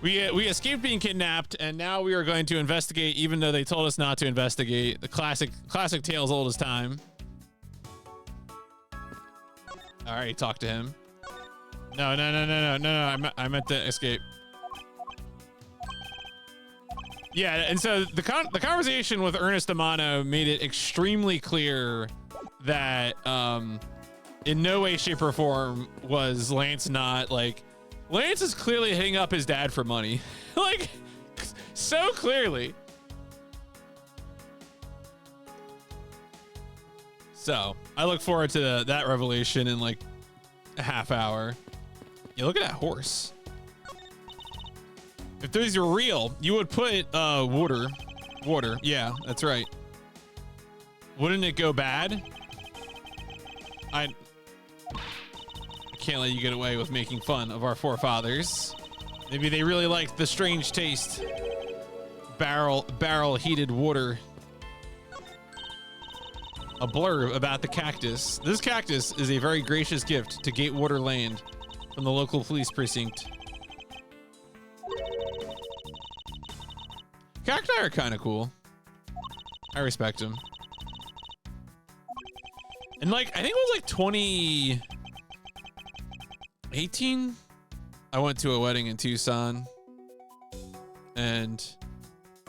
We escaped being kidnapped, and now we are going to investigate, even though they told us not to investigate. The classic tale as old as time. All right, talk to him. No. I meant to escape. Yeah, and so the conversation with Ernest Amano made it extremely clear that in no way, shape, or form was Lance not like. Lance is clearly hitting up his dad for money. Like, so clearly. So, I look forward to that revelation in like a half hour. Yeah, look at that horse. If these were real, you would put water. Water, yeah, that's right. Wouldn't it go bad? I can't let you get away with making fun of our forefathers. Maybe they really liked the strange taste. Barrel heated water. A blurb about the cactus. This cactus is a very gracious gift to Gatewater Land from the local police precinct. Cacti are kind of cool. I respect them. And like, I think it was like 2018. I went to a wedding in Tucson, and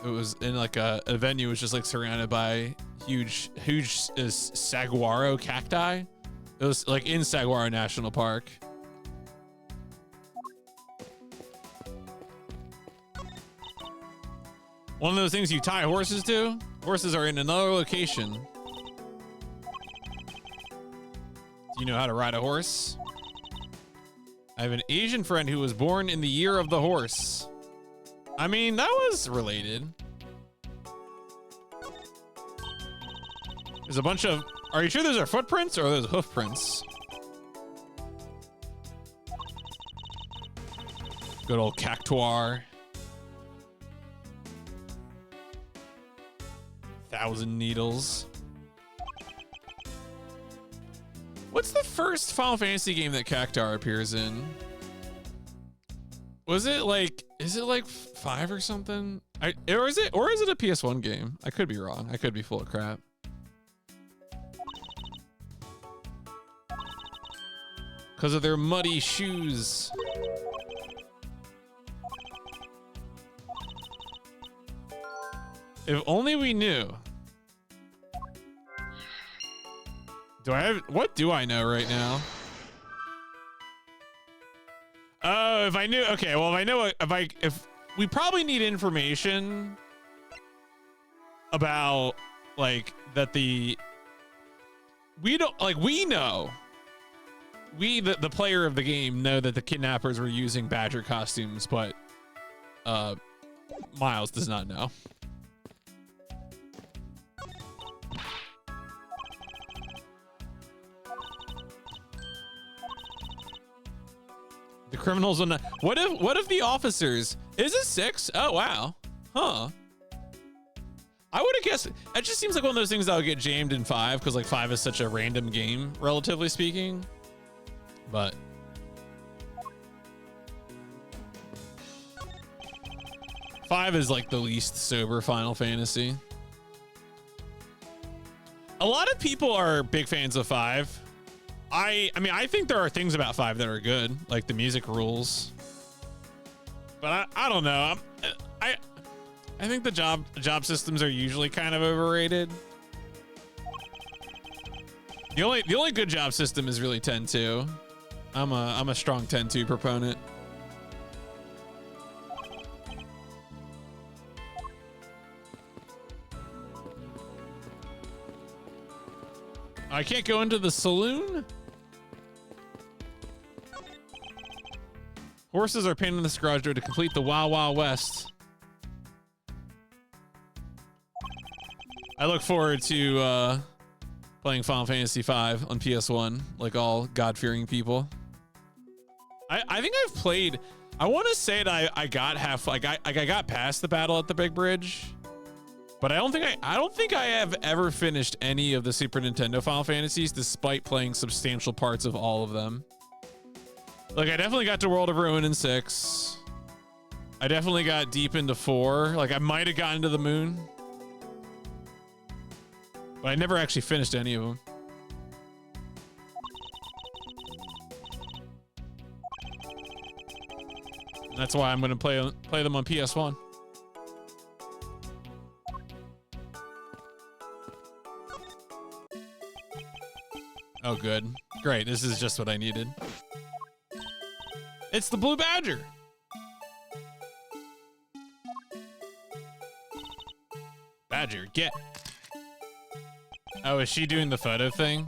it was in like a venue was just like surrounded by huge saguaro cacti. It was like in Saguaro National Park. One of those things you tie horses to. Horses are in another location. Do you know how to ride a horse? I have an Asian friend who was born in the year of the horse. I mean, that was related. There's a bunch of... Are you sure those are footprints or are those hoof prints? Good old cactuar. 1,000 needles. What's the first Final Fantasy game that Cactuar appears in? Was it like... Is it like 5 or something? Or is it a PS1 game? I could be wrong. I could be full of crap. Because of their muddy shoes. If only we knew. What do I know right now? Oh, if I knew, okay, well, if I know, if we probably need information about, like, that we know, the player of the game know that the kidnappers were using badger costumes, but, Miles does not know. The criminals will not. What if the officers? Is it 6? Oh wow, huh? I would have guessed. It just seems like one of those things that would get jammed in 5 because like 5 is such a random game, relatively speaking. But 5 is like the least sober Final Fantasy. A lot of people are big fans of 5. I mean, I think there are things about 5 that are good, like the music rules. But I don't know. I think the job systems are usually kind of overrated. The only good job system is really 10-2. I'm a strong 10-2 proponent. I can't go into the saloon? Horses are painted in this garage door to complete the Wild Wild West. I look forward to playing Final Fantasy V on PS1, like all God-fearing people. I think I've played. I want to say that I got I got past the battle at the Big Bridge, but I don't think I have ever finished any of the Super Nintendo Final Fantasies, despite playing substantial parts of all of them. Like, I definitely got to World of Ruin in 6. I definitely got deep into 4. Like, I might have gotten to the moon. But I never actually finished any of them. That's why I'm going to play them on PS1. Oh, good. Great. This is just what I needed. It's the Blue Badger. Badger, get. Oh, is she doing the photo thing?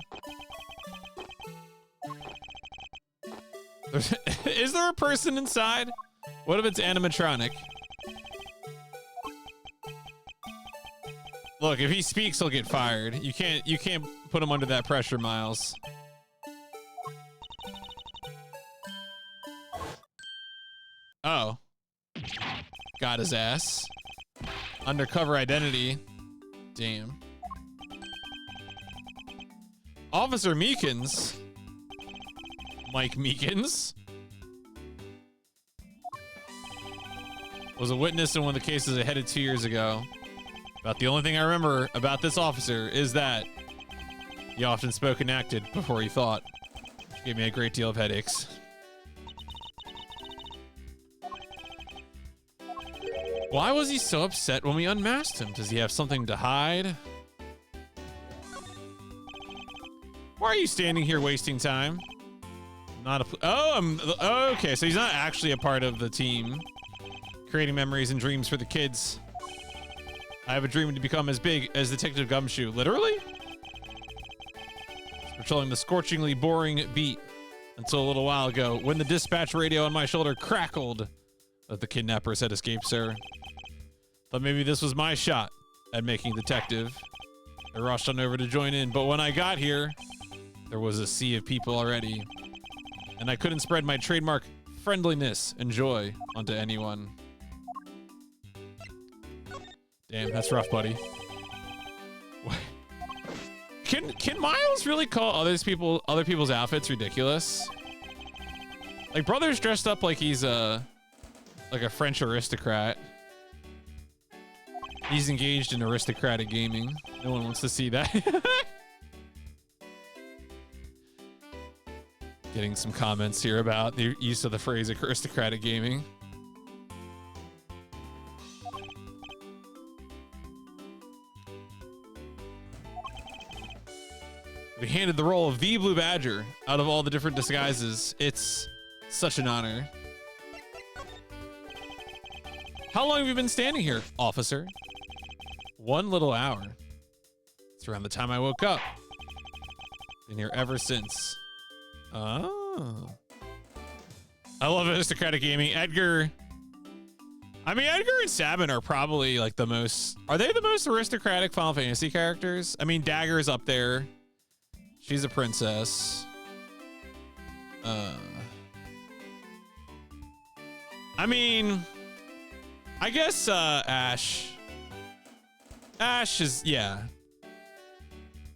Is there a person inside? What if it's animatronic? Look, if he speaks, he'll get fired. You can't put him under that pressure, Miles. Oh. Got his ass. Undercover identity. Damn. Officer Meekins. Mike Meekins. Was a witness in one of the cases I headed 2 years ago. About the only thing I remember about this officer is that he often spoke and acted before he thought. Which gave me a great deal of headaches. Why was he so upset when we unmasked him? Does he have something to hide? Why are you standing here wasting time? Not a okay, so he's not actually a part of the team. Creating memories and dreams for the kids. I have a dream to become as big as Detective Gumshoe. Literally? Patrolling the scorchingly boring beat until a little while ago when the dispatch radio on my shoulder crackled that the kidnappers had escaped, sir. Thought maybe this was my shot at making detective. I rushed on over to join in, but when I got here, there was a sea of people already, and I couldn't spread my trademark friendliness and joy onto anyone. Damn, that's rough, buddy. Can Miles really call other people's outfits ridiculous? Like, Brother's dressed up like he's like a French aristocrat. He's engaged in aristocratic gaming. No one wants to see that. Getting some comments here about the use of the phrase aristocratic gaming. We handed the role of the Blue Badger out of all the different disguises. It's such an honor. How long have you been standing here, officer? 1 little hour. It's around the time I woke up. Been here ever since. Oh. I love aristocratic gaming. Edgar. I mean, Edgar and Sabin are probably like the most... Are they the most aristocratic Final Fantasy characters? I mean, Dagger's up there. She's a princess. I mean, I guess Ash. Ash is, yeah.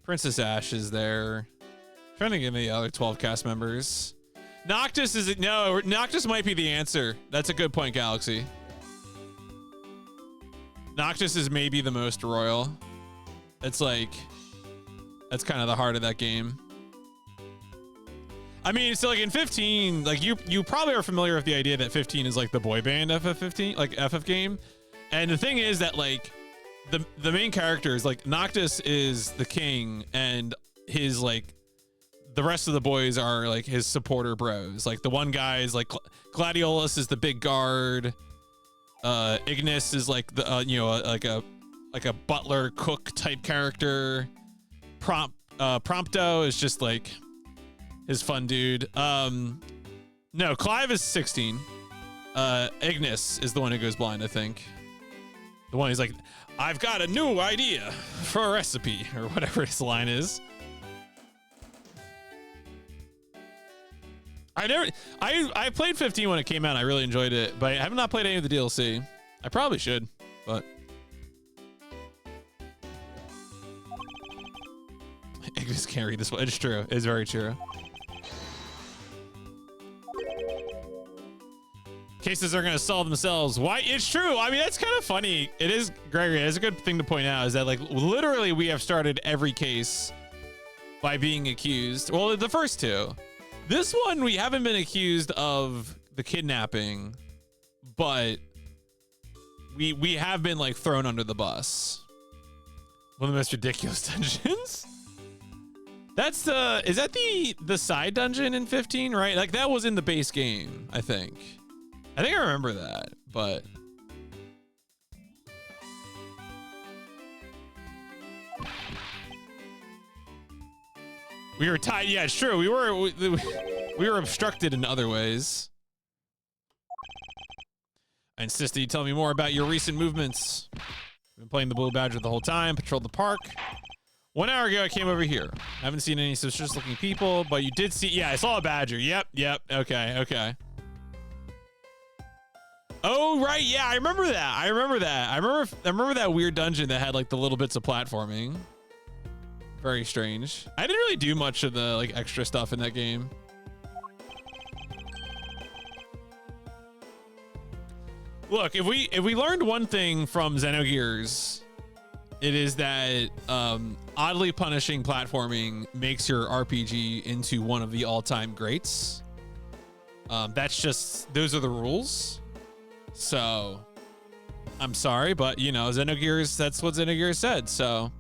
Princess Ash is there. Trying to give me the other 12 cast members. Noctis is it? No, Noctis might be the answer. That's a good point, Galaxy. Noctis is maybe the most royal. It's like, that's kind of the heart of that game. I mean, so like in 15, like you probably are familiar with the idea that 15 is like the boy band FF15, like FF game. And the thing is that like the main characters, like Noctis is the king and his like the rest of the boys are like his supporter bros. Like the one guy is like Gladiolus is the big guard. Ignis is like the you know like a butler cook type character. Prompto is just like his fun dude. No, Clive is 16. Ignis is the one who goes blind, I think. The one who's like, I've got a new idea for a recipe, or whatever his line is. I played 15 when it came out. I really enjoyed it, but I have not played any of the DLC. I probably should, but Ignis can't read this one. It's true. It's very true. Cases are going to solve themselves. Why? It's true. I mean, that's kind of funny. It is, Gregory. It's a good thing to point out is that, like, literally we have started every case by being accused. Well, the first two. This one, we haven't been accused of the kidnapping, but we have been, like, thrown under the bus. One of the most ridiculous dungeons. That's is that the side dungeon in 15, right? Like, that was in the base game, I think. I remember that, but we were tied. Yeah, it's true. We were obstructed in other ways. I insist that you tell me more about your recent movements. I've been playing the Blue Badger the whole time, patrolled the park. 1 hour ago, I came over here. I haven't seen any suspicious looking people, but you did see, yeah, I saw a badger. Yep. Okay. Oh, right. Yeah, I remember that. I remember that weird dungeon that had, like, the little bits of platforming. Very strange. I didn't really do much of the, like, extra stuff in that game. Look, if we learned one thing from Xenogears, it is that oddly punishing platforming makes your RPG into one of the all-time greats. That's just, those are the rules. So, I'm sorry, but, you know, Xenogears, that's what Xenogears said, so.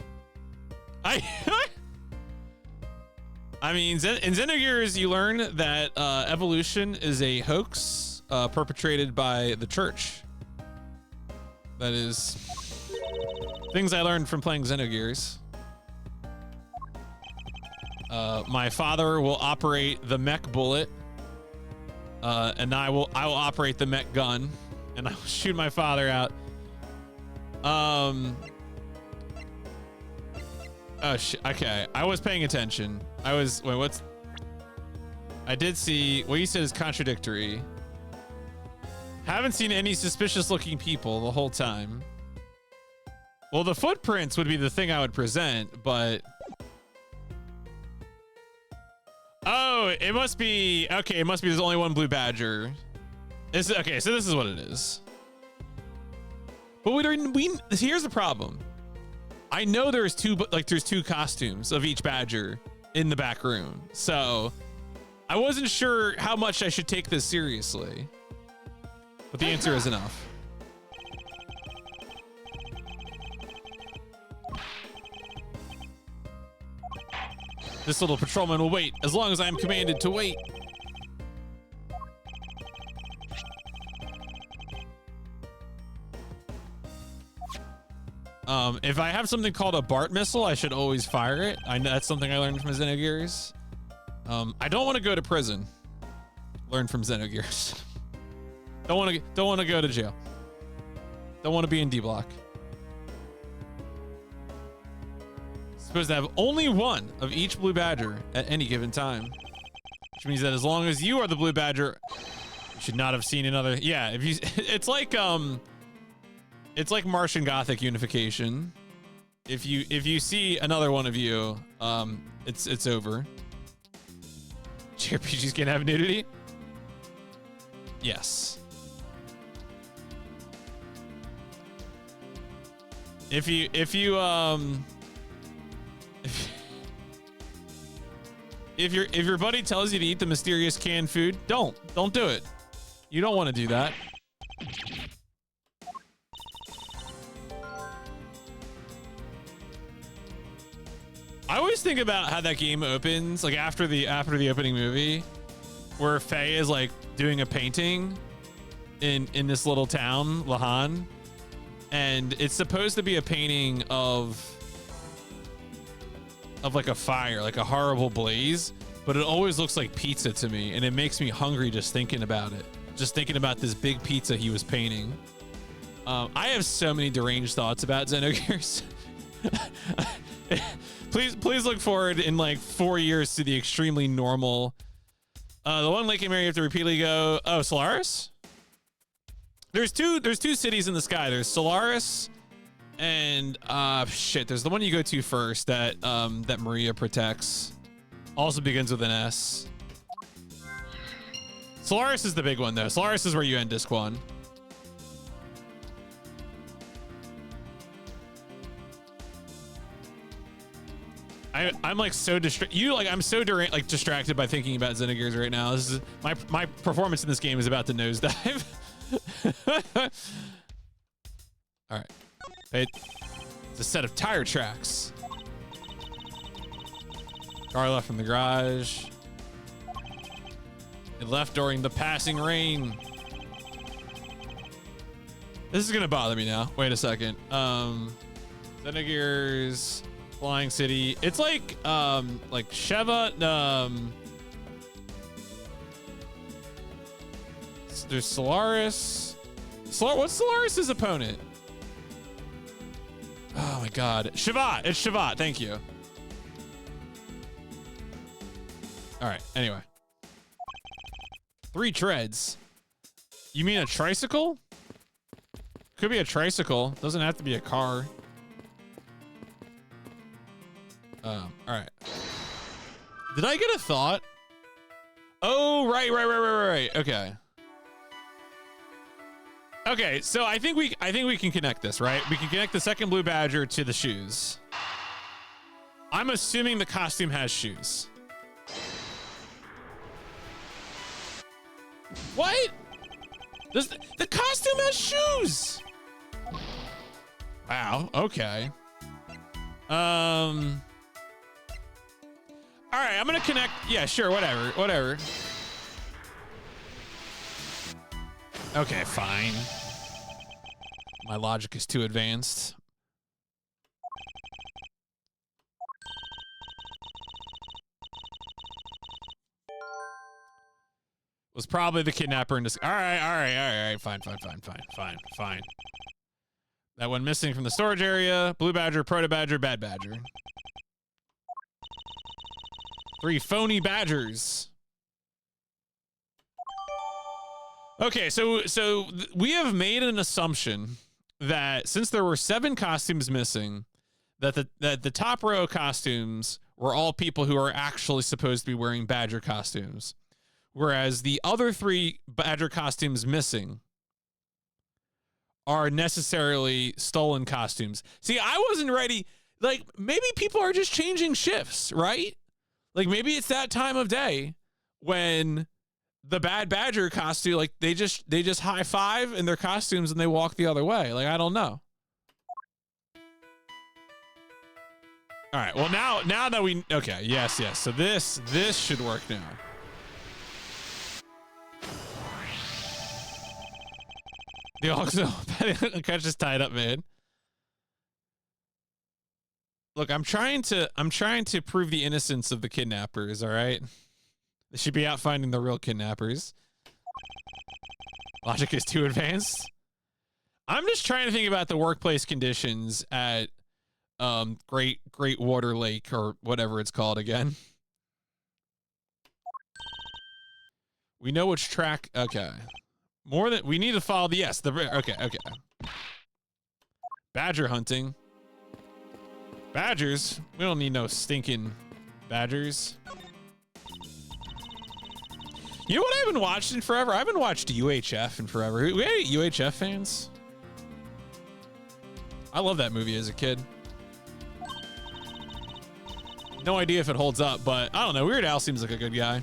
I mean, in Xenogears, you learn that evolution is a hoax perpetrated by the church. That is things I learned from playing Xenogears. My father will operate the mech bullet, and I will operate the mech gun. And I'll shoot my father out. Oh shit. Okay, I was paying attention. Wait, I did see what you said is contradictory. Haven't seen any suspicious looking people the whole time. Well, the footprints would be the thing I would present, but oh, it must be okay. It must be there's only one blue badger. Okay, so this is what it is. But here's the problem. I know there's two costumes of each badger in the back room. So I wasn't sure how much I should take this seriously. But the answer is enough. This little patrolman will wait as long as I am commanded to wait. If I have something called a BART missile, I should always fire it. I know that's something I learned from Xenogears. I don't want to go to prison. Learn from Xenogears. Don't want to go to jail. Don't want to be in D block. Supposed to have only one of each blue badger at any given time, which means that as long as you are the blue badger, you should not have seen another. Yeah, if you, it's like Martian Gothic unification. If you see another one of you, it's over. JRPGs can have nudity. Yes. If your buddy tells you to eat the mysterious canned food, don't do it. You don't want to do that. I always think about how that game opens, like after the opening movie, where Faye is like doing a painting in this little town, Lahan, and it's supposed to be a painting of like a fire, like a horrible blaze, but it always looks like pizza to me, and it makes me hungry just thinking about it. Just thinking about this big pizza he was painting. I have so many deranged thoughts about Xenogears. Please look forward in like 4 years to the extremely normal. The one Lake and Mary you have to repeatedly go. Oh, Solaris. There's two cities in the sky. There's Solaris, and shit. There's the one you go to first that that Maria protects. Also begins with an S. Solaris is the big one though. Solaris is where you end disc 1. I'm like so I'm so distracted by thinking about Xenogears right now. This is my performance in this game is about to nosedive. All right, it's a set of tire tracks. Car left from the garage. It left during the passing rain. This is gonna bother me now. Wait a second. Xenogears. Flying City. It's like Sheva. There's Solaris. What's Solaris's opponent? Oh my God, Shavat. It's Shavat. Thank you. All right. Anyway, 3 treads. You mean a tricycle? Could be a tricycle. Doesn't have to be a car. All right. Did I get a thought? Oh, right. Okay. Okay, so I think we can connect this, right? We can connect the second blue badger to the shoes. I'm assuming the costume has shoes. What? The costume has shoes. Wow. Okay. All right, I'm gonna connect. Yeah, sure, whatever. Okay, fine. My logic is too advanced. Was probably the kidnapper in this. All right. Fine. That one missing from the storage area. Blue badger, proto badger, bad badger. 3 phony badgers. Okay, so we have made an assumption that since there were 7 costumes missing, that the top row costumes were all people who are actually supposed to be wearing badger costumes, whereas the other 3 badger costumes missing are necessarily stolen costumes. See, I wasn't ready. Like, maybe people are just changing shifts, right? Like, maybe it's that time of day when the bad badger costume, like, they just high five in their costumes and they walk the other way. Like, I don't know. All right. Well, now that we, okay. Yes. So this should work now. The also catch is tied up, man. Look, I'm trying to prove the innocence of the kidnappers, all right? They should be out finding the real kidnappers. Logic is too advanced. I'm just trying to think about the workplace conditions at Great Water Lake or whatever it's called again. We know which track. Okay. More than we need to follow the okay. Badger hunting. Badgers? We don't need no stinking badgers. You know what I haven't watched in forever? I haven't watched UHF in forever. We had any UHF fans? I love that movie as a kid. No idea if it holds up, but I don't know. Weird Al seems like a good guy.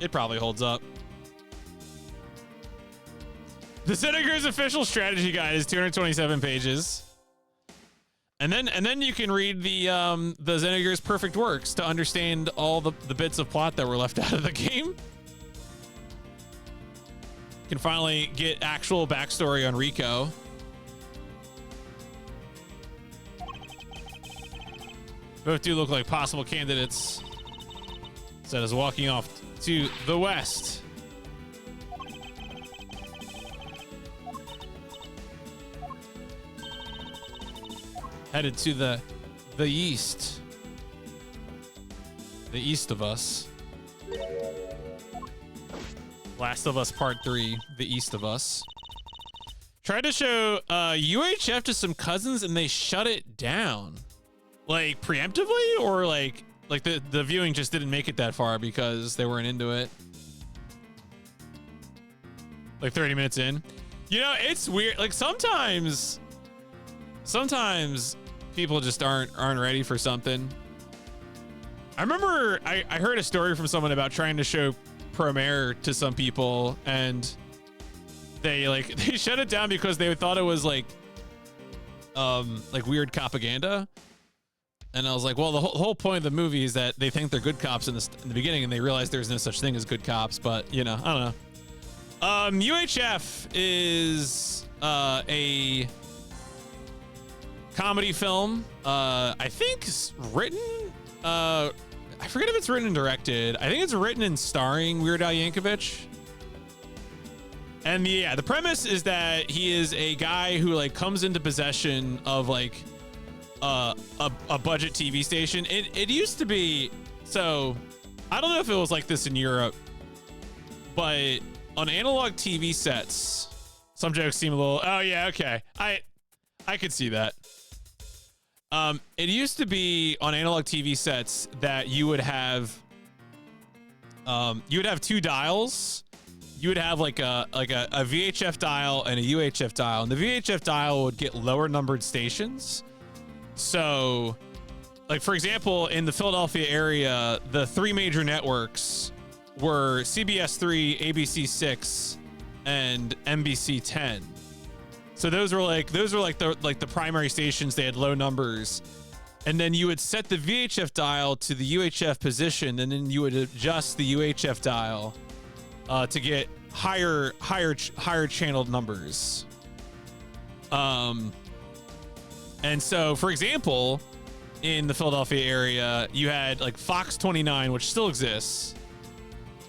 It probably holds up. The Xenogears official strategy guide is 227 pages. And then you can read the Xenogears Perfect Works to understand all the bits of plot that were left out of the game. You can finally get actual backstory on Rico. Both do look like possible candidates. Zed is walking off to the west. Headed to the east. The east of us. Last of Us Part 3, the east of us. Tried to show UHF to some cousins and they shut it down. Like preemptively, or like the viewing just didn't make it that far because they weren't into it. Like 30 minutes in. You know, it's weird. Like sometimes people just aren't ready for something. I remember I heard a story from someone about trying to show Premiere to some people, and they shut it down because they thought it was like weird propaganda. And I was like, well, the whole point of the movie is that they think they're good cops in the beginning, and they realize there's no such thing as good cops. But you know, I don't know. UHF is a comedy film. I think written. I forget if it's written and directed. I think it's written and starring Weird Al Yankovic. And the premise is that he is a guy who like comes into possession of like a budget TV station. It used to be, so I don't know if it was like this in Europe, but on analog TV sets, some jokes seem a little, oh yeah, okay. I could see that. It used to be on analog TV sets that you would have two dials. You would have like a VHF dial and a UHF dial, and the VHF dial would get lower numbered stations. So, like for example, in the Philadelphia area, the three major networks were CBS 3, ABC 6, and NBC 10. So those were like the primary stations. They had low numbers, and then you would set the VHF dial to the UHF position, and then you would adjust the UHF dial to get higher channeled numbers. And so, for example, in the Philadelphia area, you had like Fox 29, which still exists.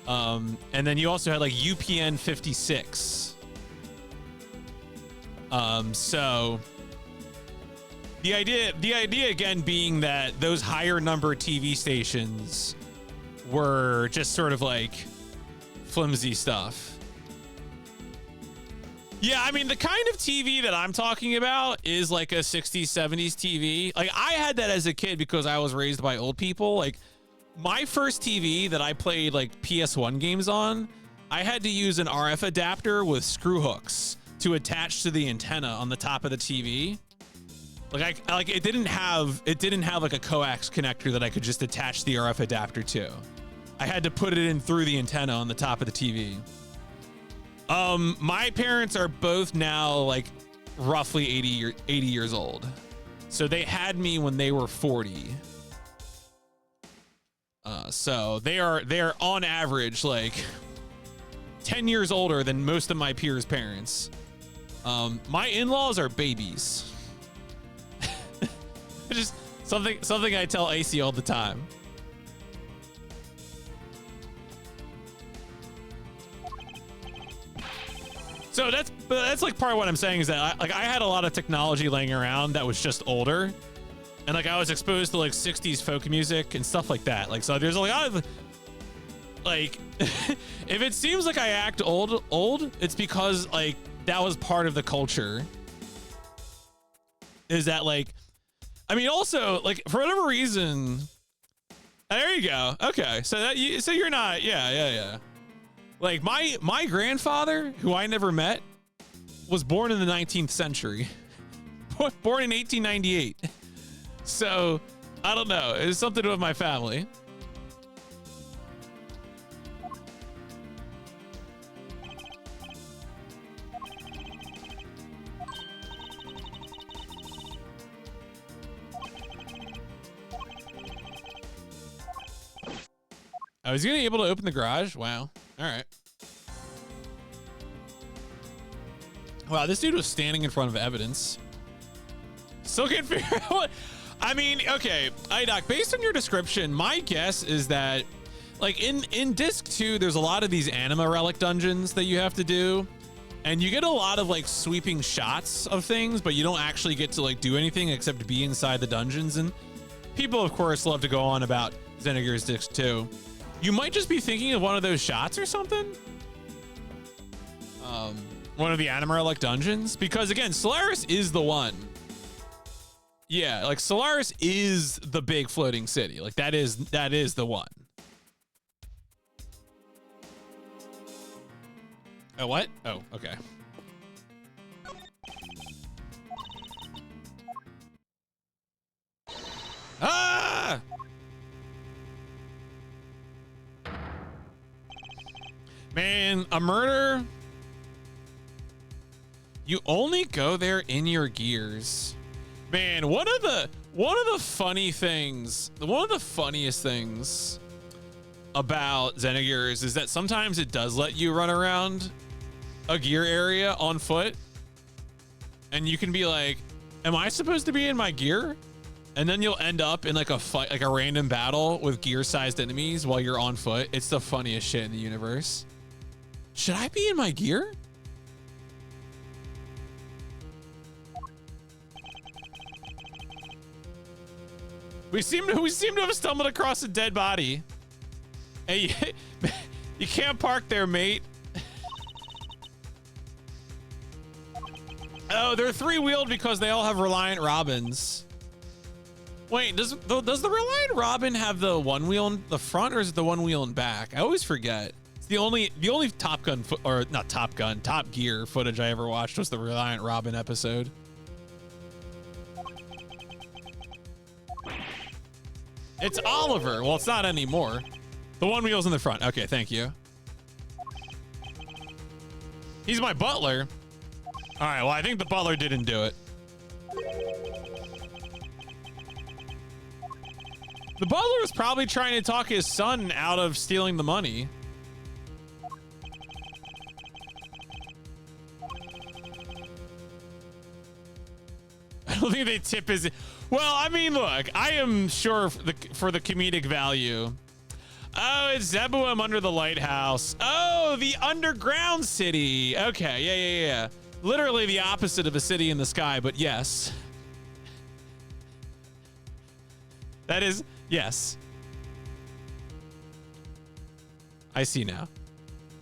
And then you also had like UPN 56. So the idea again being that those higher number TV stations were just sort of like flimsy stuff. Yeah, I mean, the kind of TV that I'm talking about is like a 60s, 70s TV. Like, I had that as a kid because I was raised by old people. Like, my first TV that I played like PS1 games on, I had to use an RF adapter with screw hooks to attach to the antenna on the top of the TV. Like, it didn't have like a coax connector that I could just attach the RF adapter to. I had to put it in through the antenna on the top of the TV. My parents are both now like roughly 80 years old. So they had me when they were 40. So they are on average like 10 years older than most of my peers' parents. My in-laws are babies. Just something I tell AC all the time. So that's like part of what I'm saying is that I had a lot of technology laying around that was just older, and like I was exposed to like 60s folk music and stuff like that. Like, so there's a lot of like if it seems like I act old, it's because like that was part of the culture. Is that like, I mean, also like for whatever reason, there you go. Okay, so you're not, yeah. Like my grandfather, who I never met, was born in the 19th century, born in 1898. So I don't know. It's something with my family. I was gonna be able to open the garage. Wow. All right. Wow, this dude was standing in front of evidence. Still can't figure out what. I mean, okay, IDoc, based on your description, my guess is that, like, in Disc 2, there's a lot of these Anima Relic dungeons that you have to do, and you get a lot of, like, sweeping shots of things, but you don't actually get to, like, do anything except be inside the dungeons, and people, of course, love to go on about Xenogears Disc 2. You might just be thinking of one of those shots or something. One of the Anima Relic dungeons, because again, Solaris is the one. Yeah, like Solaris is the big floating city. Like that is the one. Oh, what? Oh, okay. Ah! Man, a murder. You only go there in your gears. Man, one of the funny things, one of the funniest things about Xenogears is that sometimes it does let you run around a gear area on foot, and you can be like, am I supposed to be in my gear? And then you'll end up in like a fight, like a random battle with gear-sized enemies while you're on foot. It's the funniest shit in the universe. Should I be in my gear? We seem to have stumbled across a dead body. Hey, you can't park there, mate. Oh, they're three-wheeled because they all have Reliant Robins. Wait, does the Reliant Robin have the one wheel in the front, or is it the one wheel in back? I always forget. It's the only Top Gun Top Gear footage I ever watched was the Reliant Robin episode. It's Oliver. Well, it's not anymore. The one wheel's in the front. Okay, thank you. He's my butler. All right, well, I think the butler didn't do it. The butler was probably trying to talk his son out of stealing the money. I don't think they tip his... Well, I mean, look, I am sure for the comedic value. Oh, it's Zebuim under the lighthouse. Oh, the underground city. Okay, yeah. Literally the opposite of a city in the sky, but yes. That is, yes. I see now.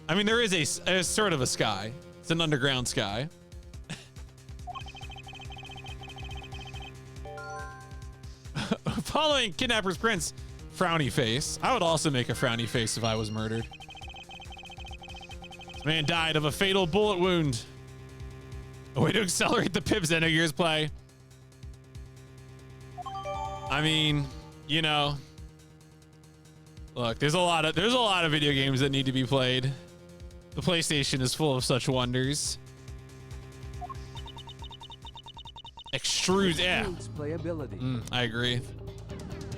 I mean, there is a sort of a sky. It's an underground sky. Following Kidnapper's Prince, frowny face. I would also make a frowny face if I was murdered. This man died of a fatal bullet wound. A way to accelerate the Pip Xenogears play. I mean, you know, look, there's a lot of video games that need to be played. The PlayStation is full of such wonders. Extrude, yeah. I agree.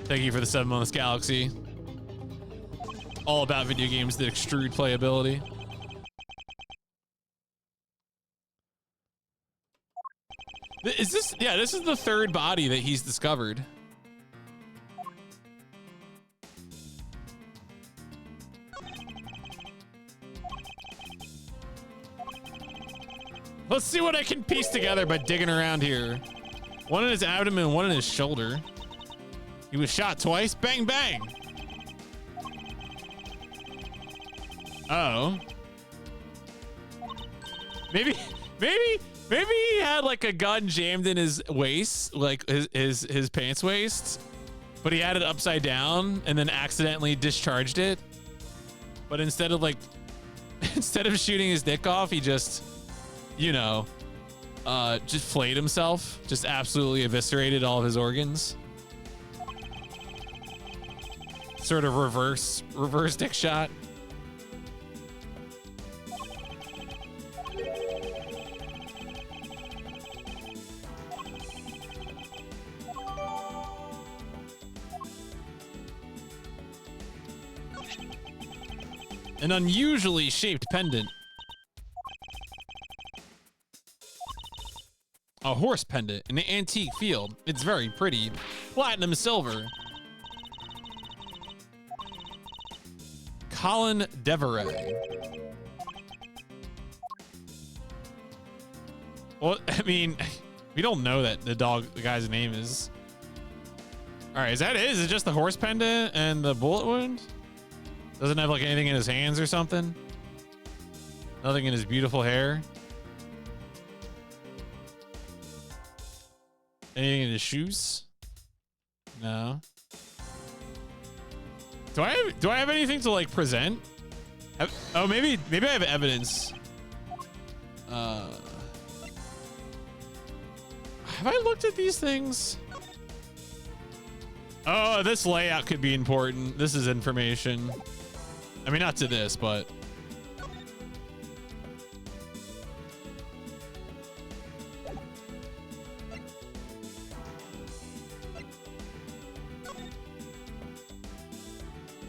Thank you for the 7 months, Galaxy. All about video games that extrude playability. Is this? Yeah, this is the third body that he's discovered. Let's see what I can piece together by digging around here. One in his abdomen, one in his shoulder. He was shot twice. Bang, bang. Oh. Maybe he had like a gun jammed in his waist, like his pants waist, but he had it upside down and then accidentally discharged it. But instead of shooting his dick off, he just, you know, just flayed himself, just absolutely eviscerated all of his organs. Sort of reverse dick shot. An unusually shaped pendant. A horse pendant in an antique field. It's very pretty. Platinum silver. Colin Deveray. Well, I mean, we don't know that the guy's name is. All right, is that it? Is it just the horse pendant and the bullet wound? Doesn't have like anything in his hands or something? Nothing in his beautiful hair? Anything in his shoes? No. Do I have anything to like present? Oh, maybe I have evidence. Have I looked at these things? Oh, this layout could be important. This is information. I mean, not to this, but.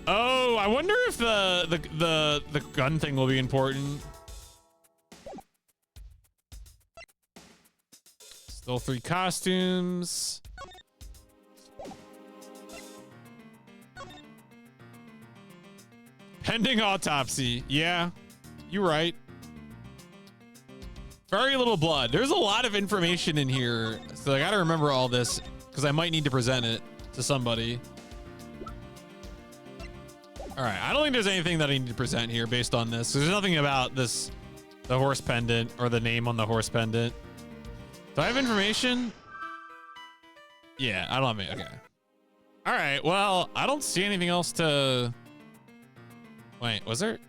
Oh, I wonder if the gun thing will be important. Still 3 costumes. Pending autopsy. Yeah, you're right. Very little blood. There's a lot of information in here, so I gotta remember all this because I might need to present it to somebody. All right, I don't think there's anything that I need to present here based on this. There's nothing about this, the horse pendant or the name on the horse pendant. Do I have information? Yeah, I don't have any. Okay. All right, well, I don't see anything else to... Wait, was there?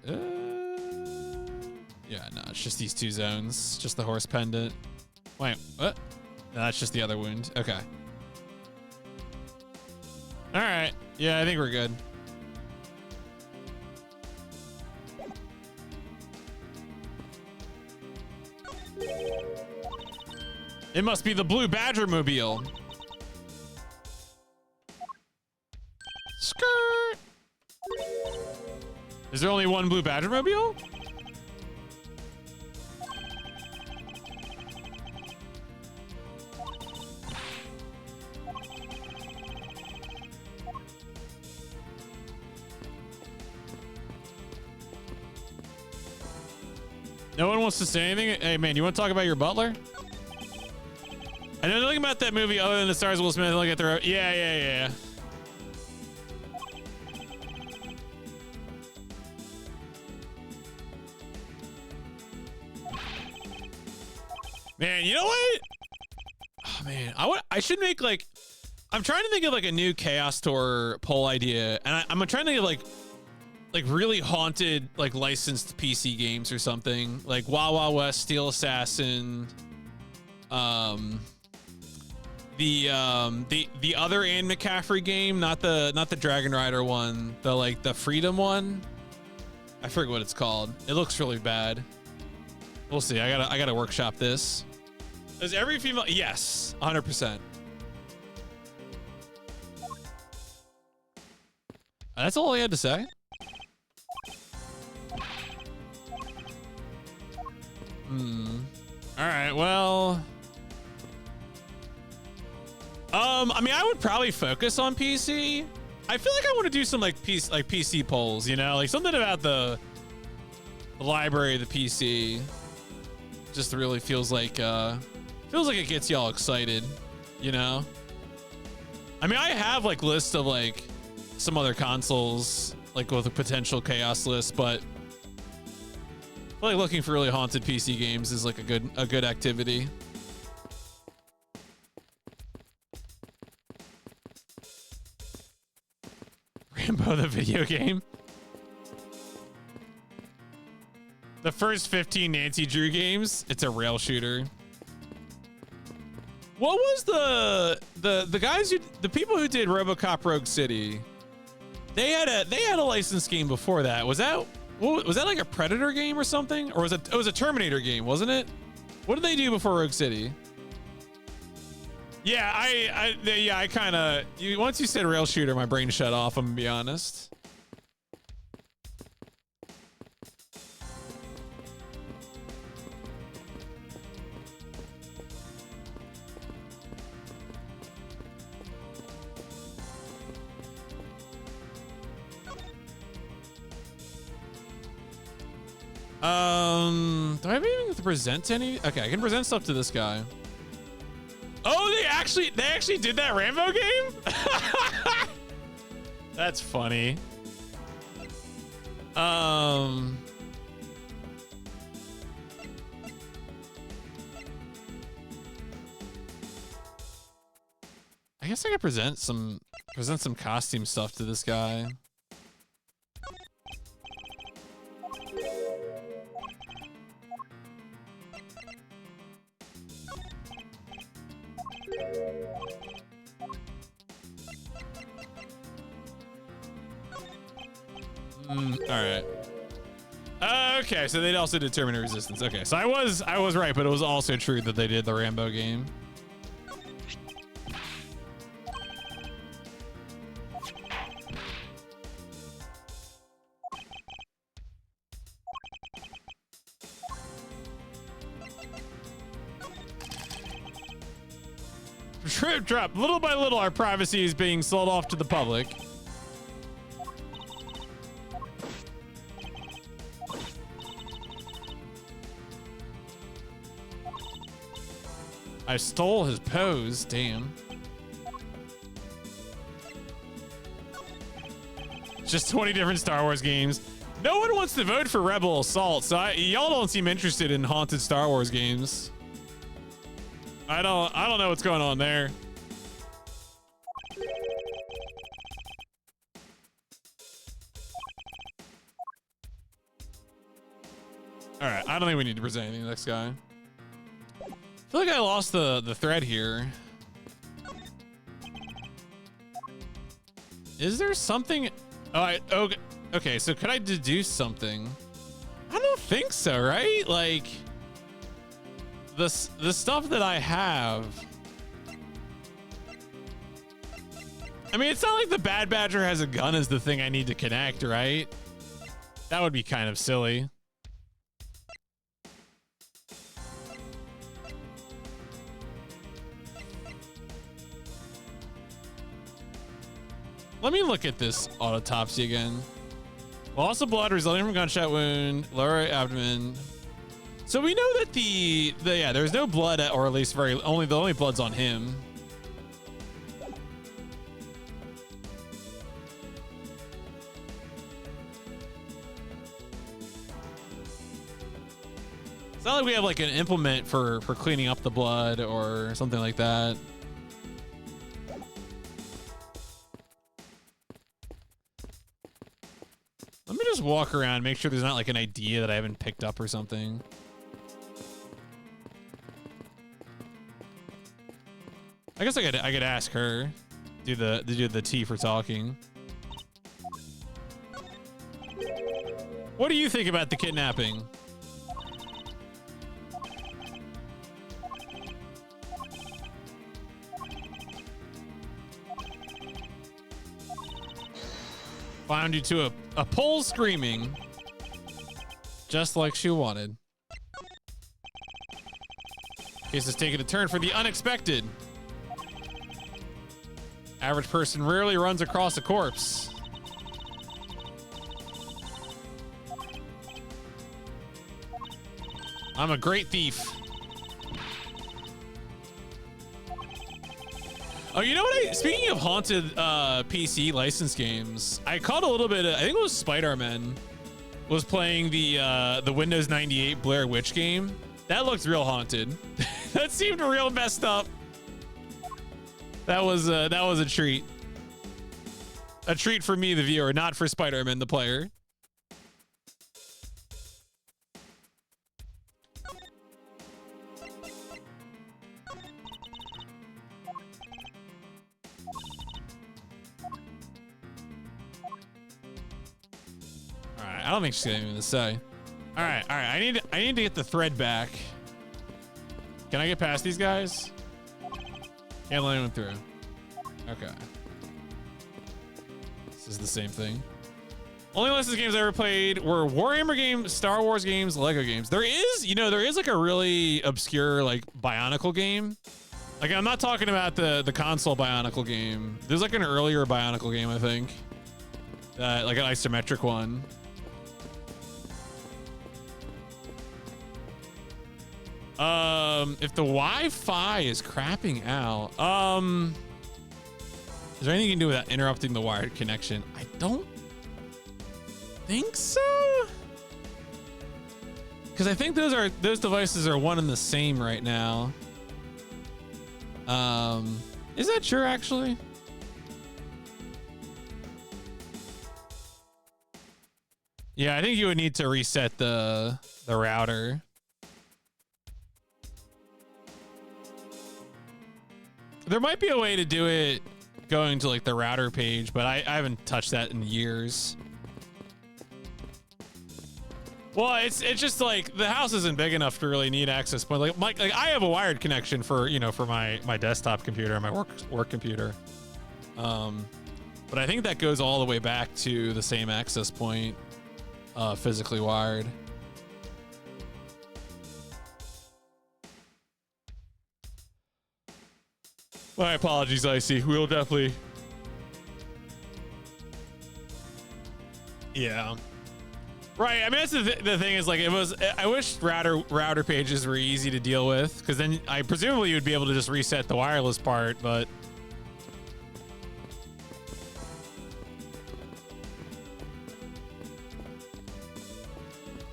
Yeah, no, it's just these 2 zones. Just the horse pendant. Wait, what? No, that's just the other wound. Okay. All right. Yeah, I think we're good. It must be the Blue Badger mobile. Skirt. Is there only one Blue Badger mobile? No one wants to say anything? Hey, man, you want to talk about your butler? I know nothing about that movie other than the stars Will Smith. Look at their... Yeah. Man, you know what? Oh, man, I should make like... I'm trying to think of like a new Chaos Tour poll idea, and I'm trying to think of like really haunted like licensed PC games or something, like Wild Wild West, Steel Assassin, the other Anne McCaffrey game, not the Dragon Rider one, the Freedom one. I forget what it's called. It looks really bad. We'll see. I gotta workshop this. Is every female? Yes, 100%. That's all I had to say. All right. Well. I mean, I would probably focus on PC. I feel like I want to do some like PC polls, you know, like something about the library of the PC. Just really feels like it gets y'all excited, you know. I mean, I have like lists of like some other consoles, like with a potential chaos list, but I feel like looking for really haunted PC games is like a good activity. Rambo the video game. The first 15 Nancy Drew games, it's a rail shooter. What was the guys the people who did RoboCop Rogue City? They had a licensed game before that. Was that like a Predator game or something? Or it was a Terminator game, wasn't it? What did they do before Rogue City? Yeah, I kind of once you said rail shooter, my brain shut off, I'm gonna be honest. Do I have anything to present any? Okay, I can present stuff to this guy. Oh, they actually did that Rambo game? That's funny. I guess I could present some costume stuff to this guy. All right. Okay, so they also did Terminator Resistance. Okay, so I was right, but it was also true that they did the Rambo game. Trip drop. Little by little, our privacy is being sold off to the public. I stole his pose. Damn. Just 20 different Star Wars games. No one wants to vote for Rebel Assault, so y'all don't seem interested in haunted Star Wars games. I don't know what's going on there. All right, I don't think we need to present anything to the next guy. I feel like I lost the thread here. Is there something? Oh, okay. So could I deduce something? I don't think so, right? Like the stuff that I have. I mean, it's not like the Bad Badger has a gun as the thing I need to connect, right? That would be kind of silly. Let me look at this autopsy again. Loss of blood resulting from gunshot wound, lower abdomen. So we know that yeah, there's no blood, or at least the only blood's on him. It's not like we have like an implement for cleaning up the blood or something like that. Let me just walk around, make sure there's not like an idea that I haven't picked up or something. I guess I could ask her. Do the T for talking. What do you think about the kidnapping? Found you to a pole screaming, just like she wanted. Case is taking a turn for the unexpected. Average person rarely runs across a corpse. I'm a great thief. Oh, you know what? Speaking of haunted PC license games, I caught a little bit. I think it was Spider-Man was playing the Windows 98 Blair Witch game. That looked real haunted. That seemed real messed up. That was a treat. A treat for me, the viewer, not for Spider-Man, the player. I don't think she's got anything to say. All right. I need to get the thread back. Can I get past these guys? Can't let anyone through. Okay. This is the same thing. Only licensed games I ever played were Warhammer games, Star Wars games, Lego games. There is like a really obscure like Bionicle game. Like I'm not talking about the console Bionicle game. There's like an earlier Bionicle game, I think. Like an isometric one. If the Wi-Fi is crapping out, is there anything you can do without interrupting the wired connection? I don't think so. Because I think those devices are one and the same right now. Is that true actually? Yeah, I think you would need to reset the router. There might be a way to do it going to like the router page, but I haven't touched that in years. Well, it's just like the house isn't big enough to really need access point. Like I have a wired connection for, you know, for my desktop computer, my work computer. But I think that goes all the way back to the same access point, physically wired. My apologies, Icy. We'll definitely. Yeah. Right. I mean, that's the thing is like I wish router pages were easy to deal with, because then I presumably you'd be able to just reset the wireless part, but.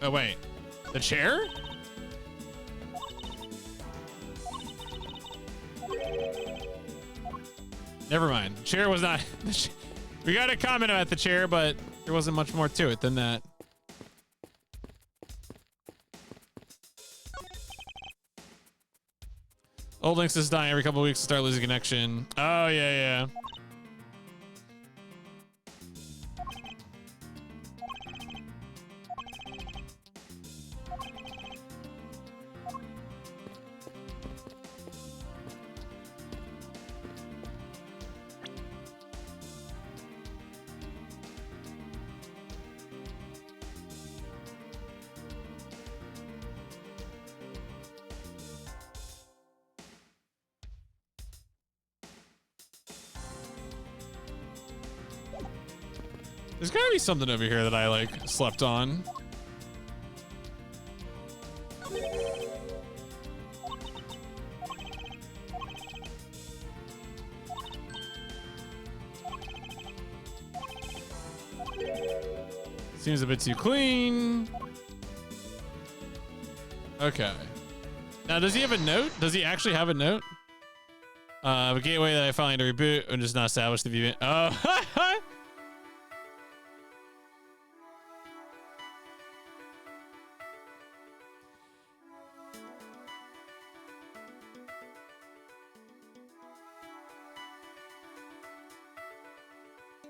Oh wait, the chair? Never mind. Chair was not. We got a comment about the chair, but there wasn't much more to it than that. Old Links is dying every couple of weeks to start losing connection. Oh, yeah, yeah. There's gotta be something over here that I like slept on. Seems a bit too clean. Okay. Now, does he have a note? Does he actually have a note? A gateway that I finally had to reboot and just not establish the view. Oh.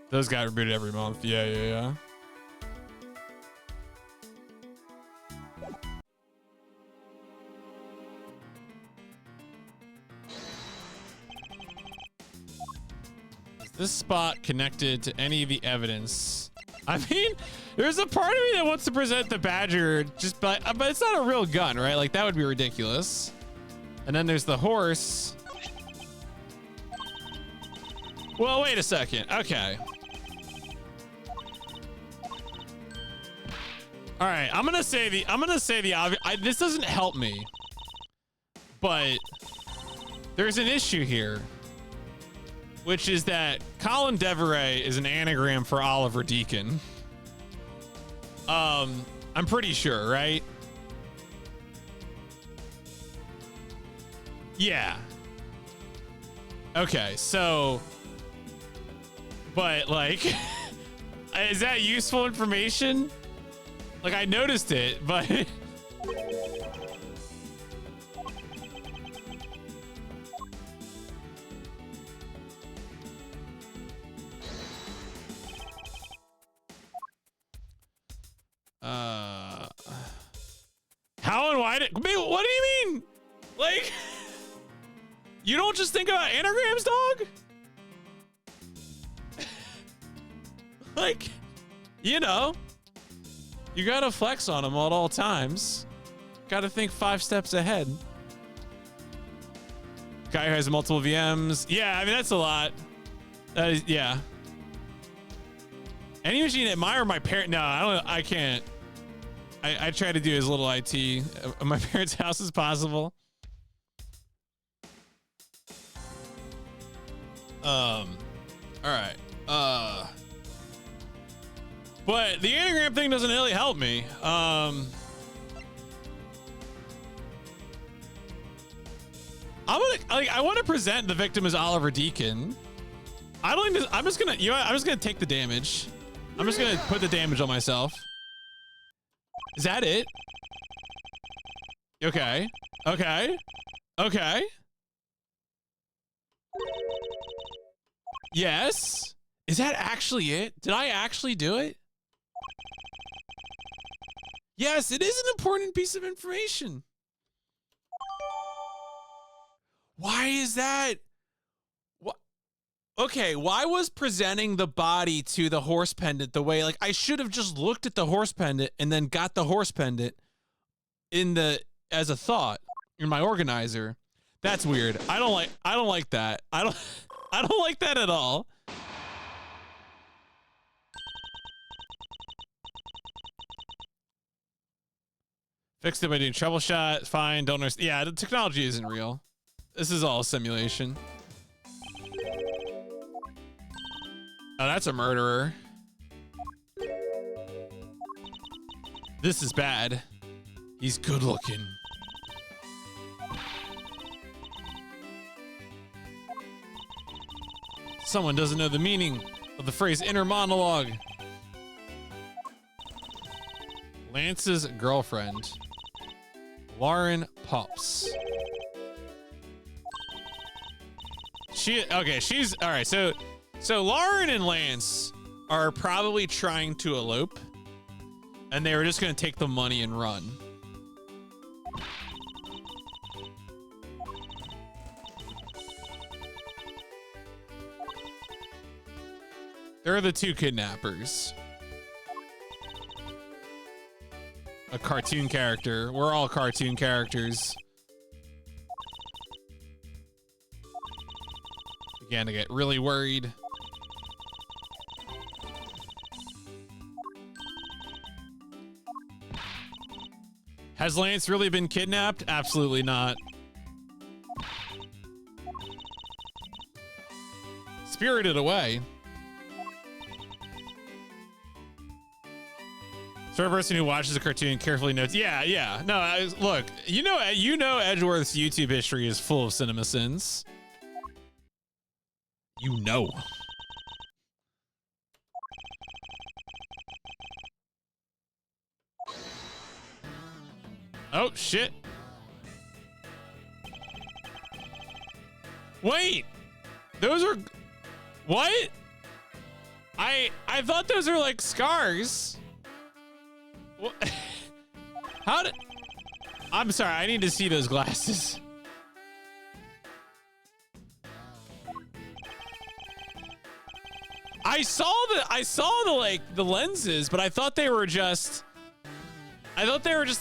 Those got rebooted every month. Yeah, yeah, yeah. Is this spot connected to any of the evidence? I mean, there's a part of me that wants to present the Badger just but it's not a real gun, right? Like, that would be ridiculous. And then there's the horse. Well, wait a second. Okay. All right, I'm gonna say the obvious. This doesn't help me, but there's an issue here, which is that Colin Deveray is an anagram for Oliver Deacon. I'm pretty sure, right? Yeah. Okay, so, but like, is that useful information? Like, I noticed it, but how and why did, what do you mean? Like, you don't just think about anagrams, dog? Like, you know, you gotta flex on them at all times. Gotta think 5 steps ahead. Guy who has multiple VMs. Yeah, I mean, that's a lot. That is, yeah. Any machine at my or my parent? No, I can't. I try to do as little IT at my parents' house as possible. All right. But the anagram thing doesn't really help me. I'm gonna, like, I want to present the victim as Oliver Deacon. I'm just gonna, you know what? I'm just gonna take the damage. I'm just gonna put the damage on myself. Is that it? Okay. Okay. Okay. Yes. Is that actually it? Did I actually do it? Yes, it is an important piece of information. Why is that? What? Okay, why was presenting the body to the horse pendant the way, like, I should have just looked at the horse pendant and then got the horse pendant as a thought in my organizer. That's weird. I don't like that. I don't like that at all. Fixed it by doing troubleshot. Fine. Don't understand. Yeah, the technology isn't real. This is all simulation. Oh, that's a murderer. This is bad. He's good looking. Someone doesn't know the meaning of the phrase inner monologue. Lance's girlfriend, Lauren Pops. She's all right. So Lauren and Lance are probably trying to elope, and they were just gonna take the money and run. They're the two kidnappers. A cartoon character. We're all cartoon characters. Began to get really worried. Has Lance really been kidnapped? Absolutely not. Spirited away. For a person who watches a cartoon carefully notes, yeah. No, look, you know, Edgeworth's YouTube history is full of cinema sins. You know. Oh shit! Wait, those are what? I thought those are like scars. What? How did? I'm sorry. I need to see those glasses. I saw the lenses, but I thought they were just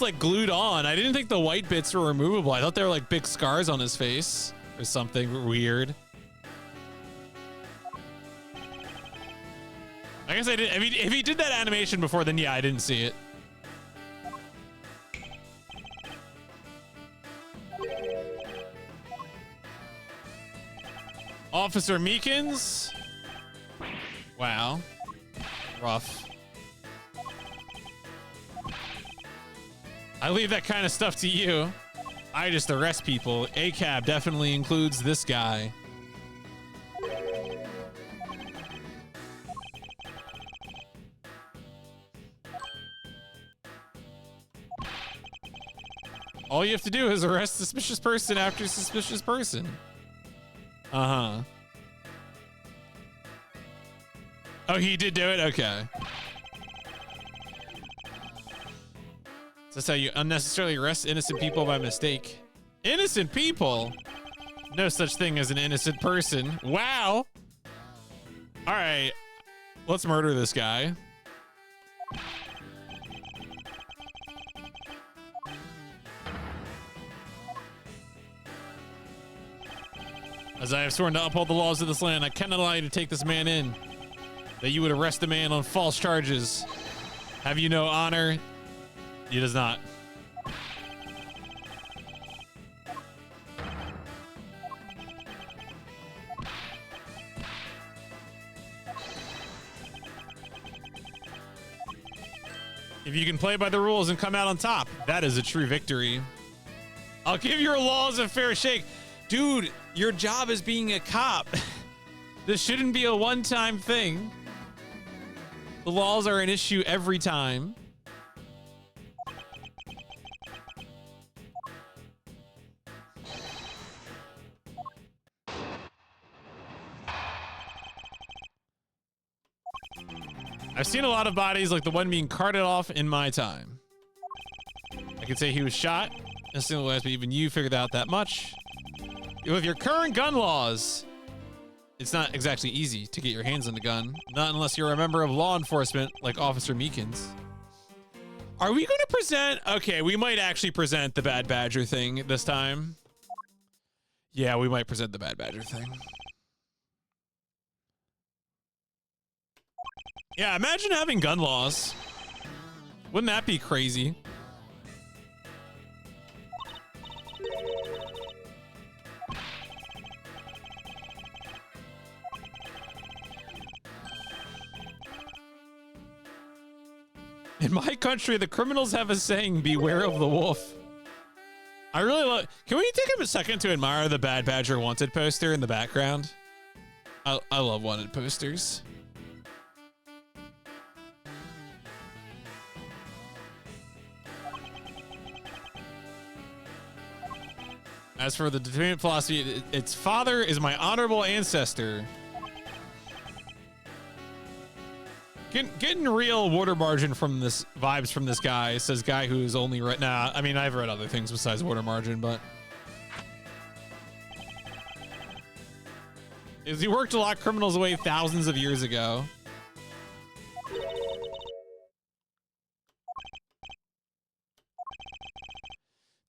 like glued on. I didn't think the white bits were removable. I thought they were like big scars on his face or something weird. I guess I didn't. I mean, if he did that animation before, then yeah, I didn't see it. Officer Meekins. Wow. Rough. I leave that kind of stuff to you. I just arrest people. ACAB definitely includes this guy. All you have to do is arrest suspicious person after suspicious person. Uh-huh. Oh, he did do it? Okay. That's how you unnecessarily arrest innocent people by mistake. Innocent people? No such thing as an innocent person. Wow. All right. Let's murder this guy. As I have sworn to uphold the laws of this land, I cannot allow you to take this man in. That you would arrest the man on false charges. Have you no honor? He does not. If you can play by the rules and come out on top, that is a true victory. I'll give your laws a fair shake. Dude, your job is being a cop. This shouldn't be a one-time thing. The laws are an issue every time. I've seen a lot of bodies like the one being carted off in my time. I could say he was shot in a single blast, but even you figured out that much. With your current gun laws, it's not exactly easy to get your hands on a gun. Not unless you're a member of law enforcement like Officer Meekins. Are we going to present? Okay, we might actually present the Bad Badger thing this time. Yeah, we might present the Bad Badger thing. Yeah, imagine having gun laws. Wouldn't that be crazy? In my country, the criminals have a saying, beware of the wolf. I really love... Can we take a second to admire the Bad Badger Wanted poster in the background? I love wanted posters. As for the determinate philosophy, its father is my honorable ancestor. Getting real water margin from this vibes from this guy, says guy who's only read. Nah, I mean I've read other things besides water margin, but he worked to lock criminals away thousands of years ago.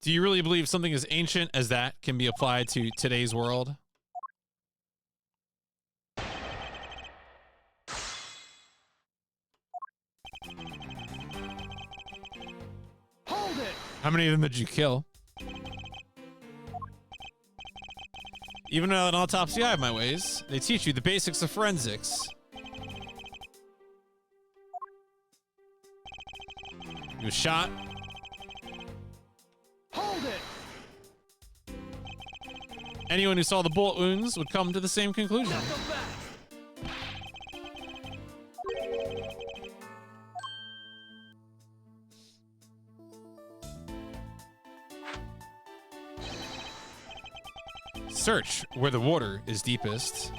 Do you really believe something as ancient as that can be applied to today's world? Hold it! How many of them did you kill? Even without an autopsy, I have my ways. They teach you the basics of forensics. He was shot. Hold it! Anyone who saw the bullet wounds would come to the same conclusion. Search where the water is deepest.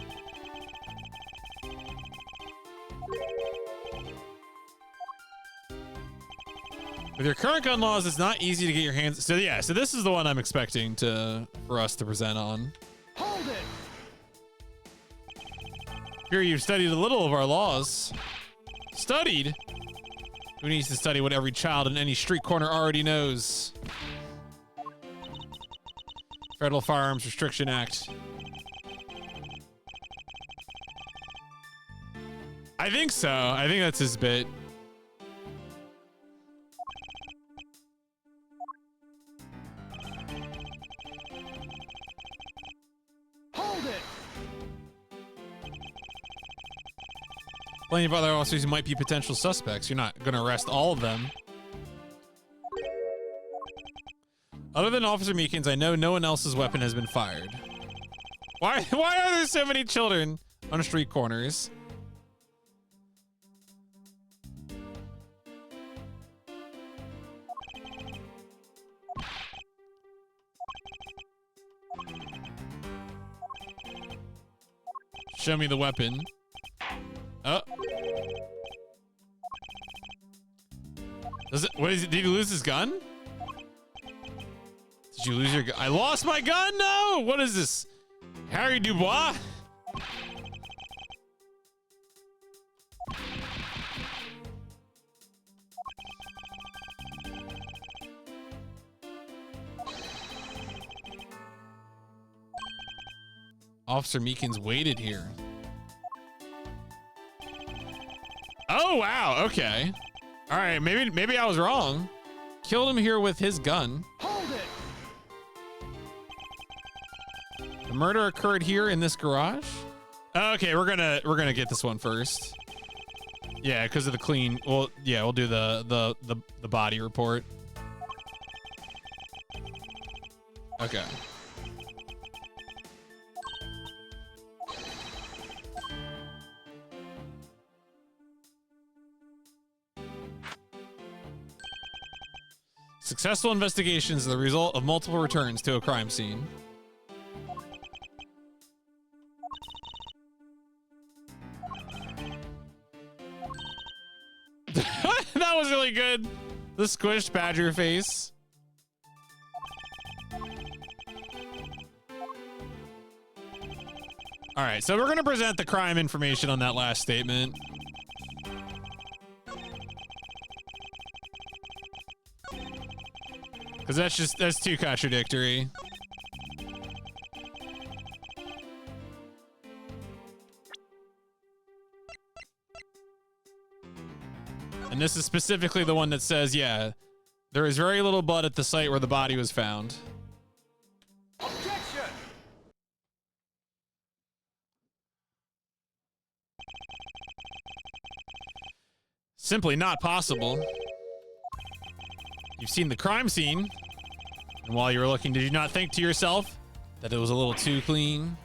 With your current gun laws, it's not easy to get your hands. So yeah, so this is the one I'm expecting for us to present on. Hold it! Here you've studied a little of our laws. Studied? Who needs to study what every child in any street corner already knows? Federal Firearms Restriction Act. I think so. I think that's his bit. Hold it! Plenty of other officers who might be potential suspects. You're not going to arrest all of them. Other than Officer Meekins, I know no one else's weapon has been fired. Why are there so many children on street corners? Show me the weapon. Oh. What is it? Did he lose his gun? Did you lose your gun? I lost my gun? No! What is this? Harry Dubois? Officer Meekins waited here. Oh, wow. Okay. All right. Maybe I was wrong. Killed him here with his gun. Hold it! The murder occurred here in this garage. Okay, we're gonna get this one first. Yeah, because of the clean. Well, yeah, we'll do the body report. Okay. Successful investigations are the result of multiple returns to a crime scene. That was really good. The squished badger face. All right, so we're going to present the crime information on that last statement. Because that's too contradictory. And this is specifically the one that says, yeah, there is very little blood at the site where the body was found. Objection! Simply not possible. You've seen the crime scene. And while you were looking, did you not think to yourself that it was a little too clean?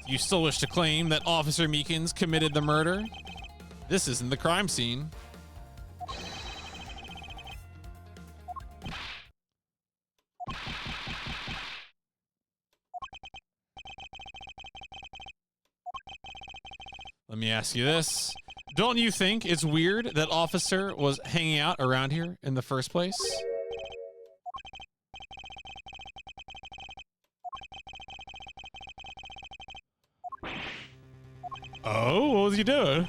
You still wish to claim that Officer Meekins committed the murder? This isn't the crime scene. Let me ask you this. Don't you think it's weird that Officer was hanging out around here in the first place? Oh, what was he doing?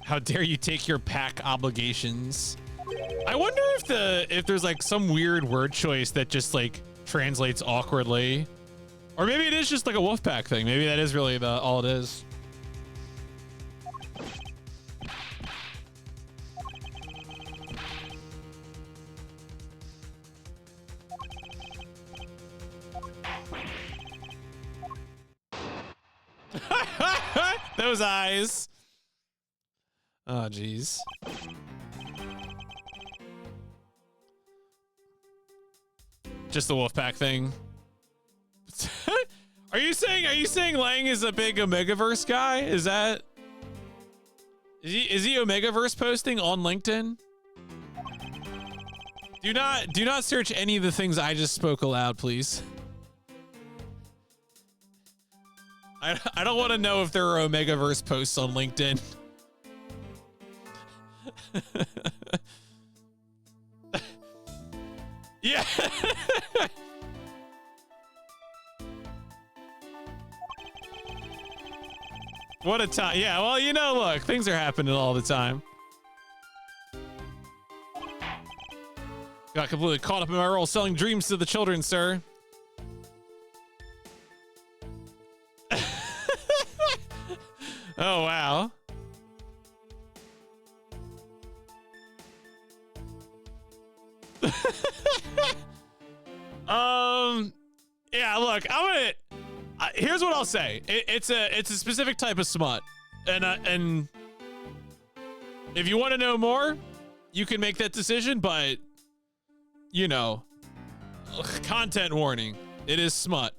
How dare you take your pack obligations? I wonder if there's like some weird word choice that just like translates awkwardly. Or maybe it is just like a wolf pack thing. Maybe that is really all it is. Those eyes. Oh, geez. Just the Wolfpack thing. Are you saying Lang is a big Omegaverse guy? Is he Omegaverse posting on LinkedIn? Do not search any of the things I just spoke aloud, please. I don't want to know if there are Omegaverse posts on LinkedIn. Yeah. What a time. Yeah, well, you know, look, things are happening all the time. Got completely caught up in my role selling dreams to the children, sir. Oh, wow. Yeah, look, here's what I'll say. It's a specific type of smut. And if you want to know more, you can make that decision, but you know, content warning. It is smut.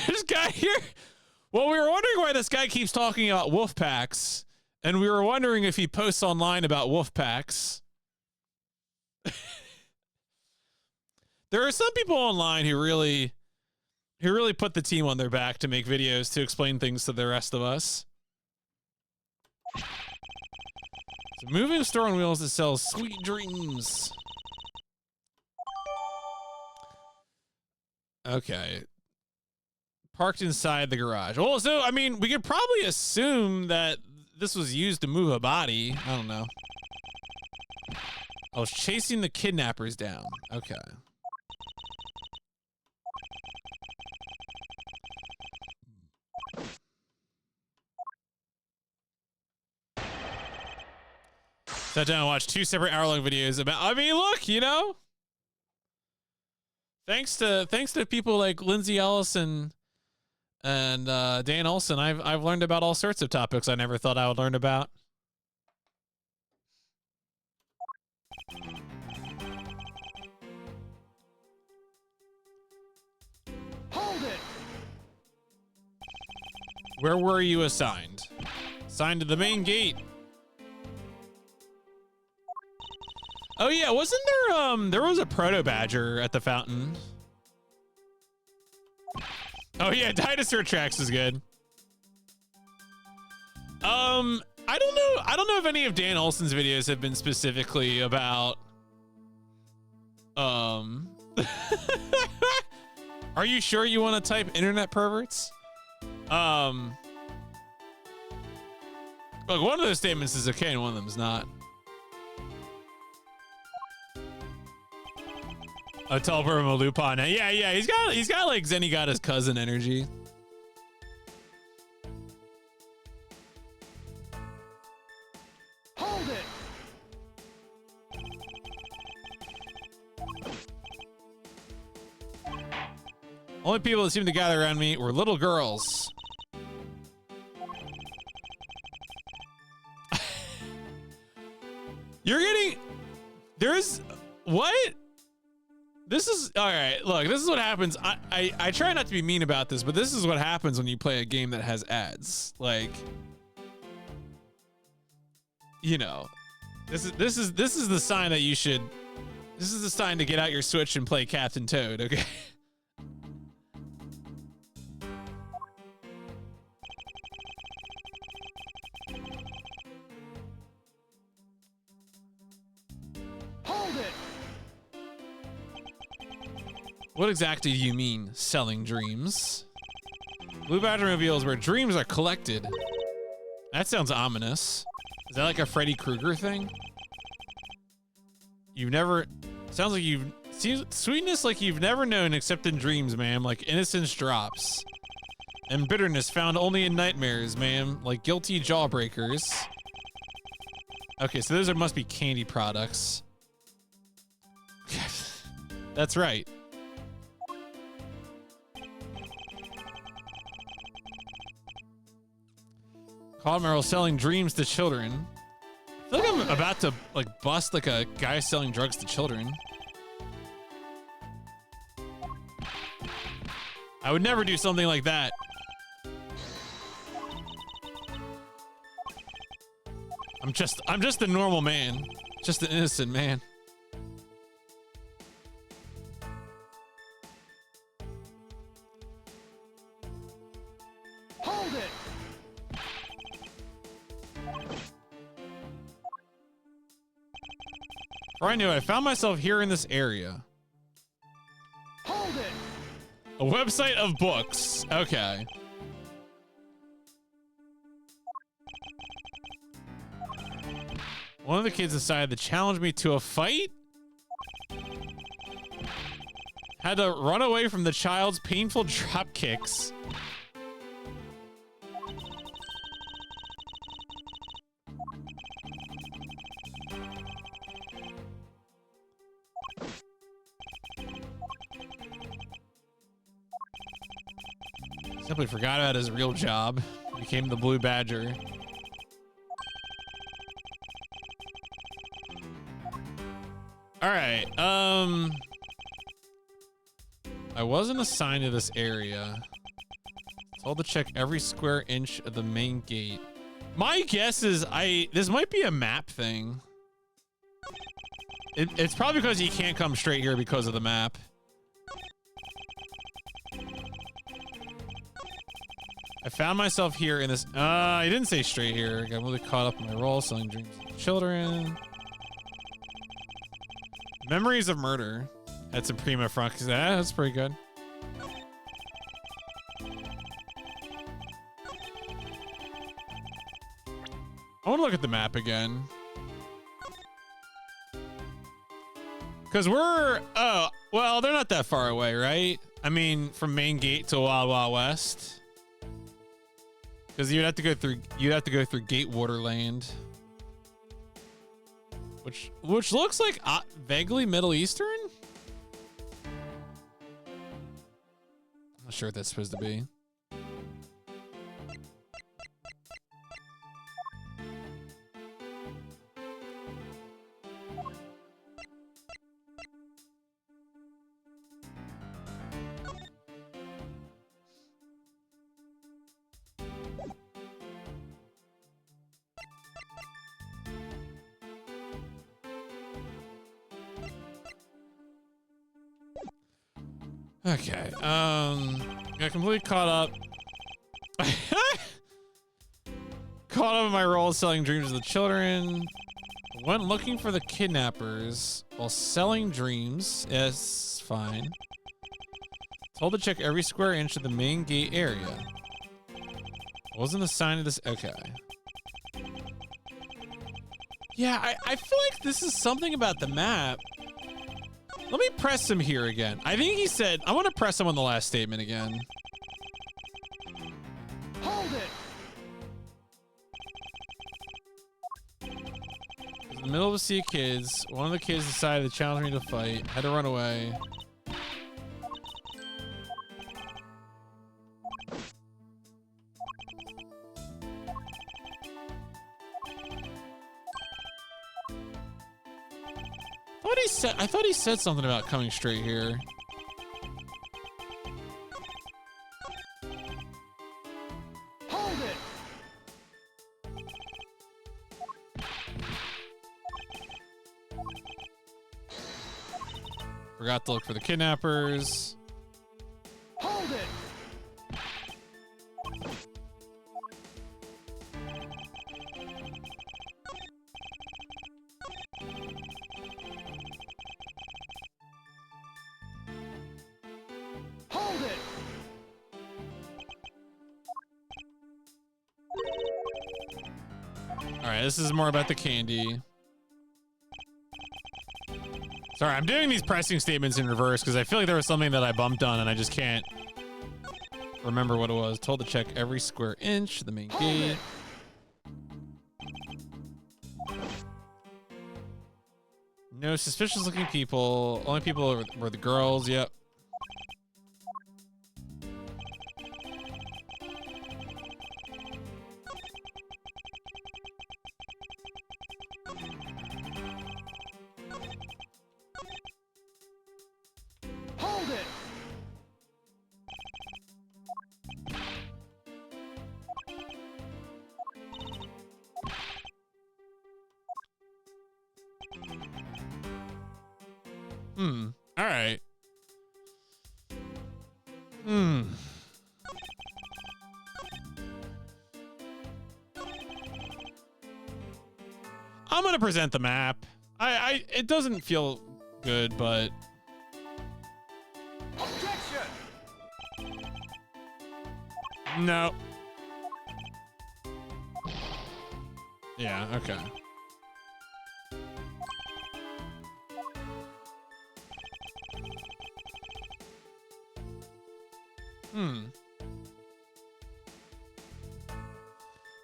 This guy here. Well, we were wondering why this guy keeps talking about wolf packs, and we were wondering if he posts online about wolf packs. There are some people online who really put the team on their back to make videos to explain things to the rest of us. It's a moving store on wheels that sells sweet dreams. Okay. Parked inside the garage. Well, so, I mean, we could probably assume that this was used to move a body. I don't know. I was chasing the kidnappers down. Okay. Sat down and watched 2 separate hour-long videos about, I mean, look, you know, thanks to people like Lindsay Ellis and Dan Olson, I've learned about all sorts of topics I never thought I would learn about. Hold it! Where were you assigned? Assigned to the main gate. Oh yeah, wasn't there was a proto badger at the fountain? Oh yeah, dinosaur tracks is good. I don't know if any of Dan Olson's videos have been specifically about Are you sure you want to type internet perverts? Look, one of those statements is okay and one of them is not. A teleport from a Lupin. Yeah, he's got like Zenigata's cousin energy. Hold it. Only people that seemed to gather around me were little girls. You're getting... There's... What? This is... Alright, look, this is what happens. I try not to be mean about this, but this is what happens when you play a game that has ads. Like... You know... This is the sign that you should... This is the sign to get out your Switch and play Captain Toad, okay? Hold it. What exactly do you mean, selling dreams? Blue Badger reveals where dreams are collected. That sounds ominous. Is that like a Freddy Krueger thing? You've never... Sounds like you've... Sweetness like you've never known except in dreams, ma'am. Like innocence drops. And bitterness found only in nightmares, ma'am. Like guilty jawbreakers. Okay, so those must be candy products. That's right. Caldmerl selling dreams to children. I feel like I'm about to like bust like a guy selling drugs to children. I would never do something like that. I'm just a normal man. Just an innocent man. Hold it. Or I knew it, I found myself here in this area. Hold it. A website of books. Okay. One of the kids decided to challenge me to a fight. Had to run away from the child's painful drop kicks. Simply forgot about his real job. Became the Blue Badger. All right. I wasn't assigned to this area. Told to check every square inch of the main gate. My guess is this might be a map thing. It's probably because you can't come straight here because of the map. I found myself here in this. I didn't say straight here. I got really caught up in my role, selling dreams to children. Memories of murder. Had some prima front. That's pretty good. I want to look at the map again. Because we're... Oh, well, they're not that far away, right? I mean, from Main Gate to Wild Wild West. Because you'd have to go through Gatewater Land. Which looks like vaguely Middle Eastern? I'm not sure what that's supposed to be. Okay. Got completely caught up. Caught up in my role selling dreams to the children. Went looking for the kidnappers while selling dreams. Yes, fine. Told to check every square inch of the main gate area. Wasn't assigned to this. Okay. Yeah, I feel like this is something about the map. Let me press him here again. I think he said, I want to press him on the last statement again. Hold it. In the middle of a sea of kids, one of the kids decided to challenge me to fight, had to run away. I thought he said something about coming straight here. Hold it. Forgot to look for the kidnappers. Hold it. Hold it. All right, this is more about the candy. Sorry, I'm doing these pressing statements in reverse because I feel like there was something that I bumped on and I just can't remember what it was. Told to check every square inch of the main gate. No suspicious looking people. Only people were the girls. Yep. Hold it. All right. I'm gonna present the map. It doesn't feel good, but Objection. no. Yeah, okay.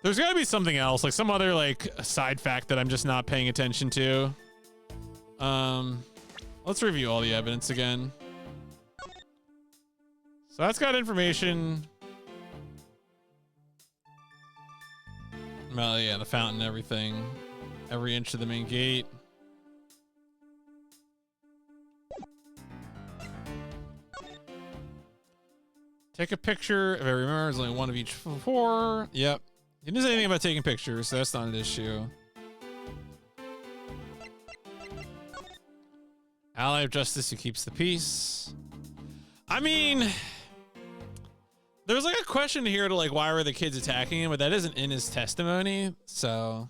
There's gotta be something else, like some other like side fact that I'm just not paying attention to. Let's review all the evidence again. So that's got information about, yeah, the fountain and everything. Every inch of the main gate. Take a picture of every member. There's only one of each four. Yep. He didn't say anything about taking pictures, so that's not an issue. Ally of justice who keeps the peace. I mean, there's like a question here to like, why were the kids attacking him? But that isn't in his testimony, so.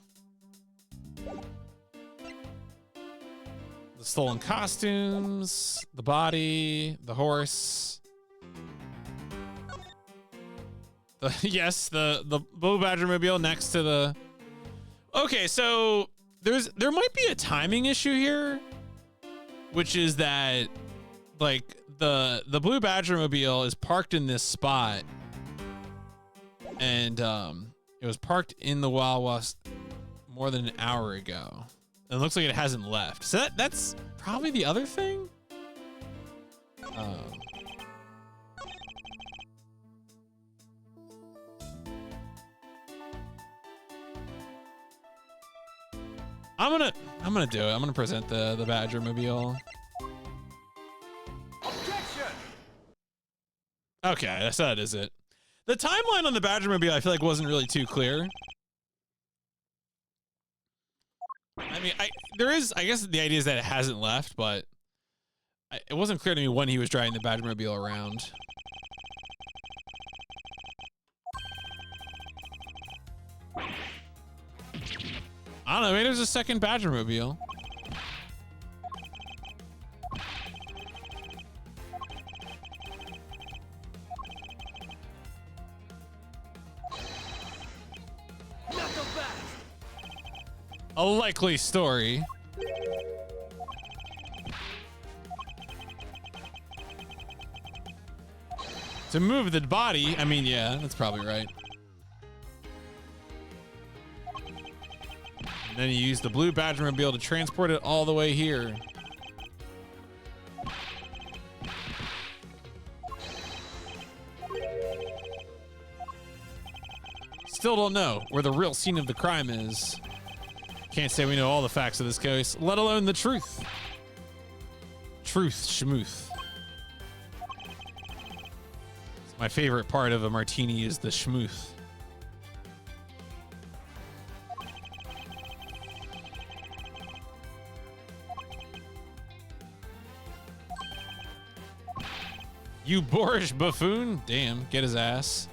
The stolen costumes, the body, the horse. Yes, the Blue Badger mobile next to the. Okay, so there might be a timing issue here, which is that like the Blue Badger mobile is parked in this spot, and it was parked in the Wild West more than an hour ago. And it looks like it hasn't left. So that's probably the other thing. I'm gonna do it. I'm gonna present the Badger mobile. Objection. Okay, so that is it. The timeline on the Badger mobile I feel like wasn't really too clear. I mean, I guess the idea is that it hasn't left, but It wasn't clear to me when he was driving the Badgermobile around. I don't know, maybe there's a second Badgermobile. Not so fast. A likely story. To move the body, I mean, yeah, that's probably right. And then you use the blue Badgermobile to transport it all the way here. Still don't know where the real scene of the crime is. Can't say we know all the facts of this case, let alone the truth. Truth, schmooth. My favorite part of a martini is the schmooth. You boorish buffoon? Damn, get his ass.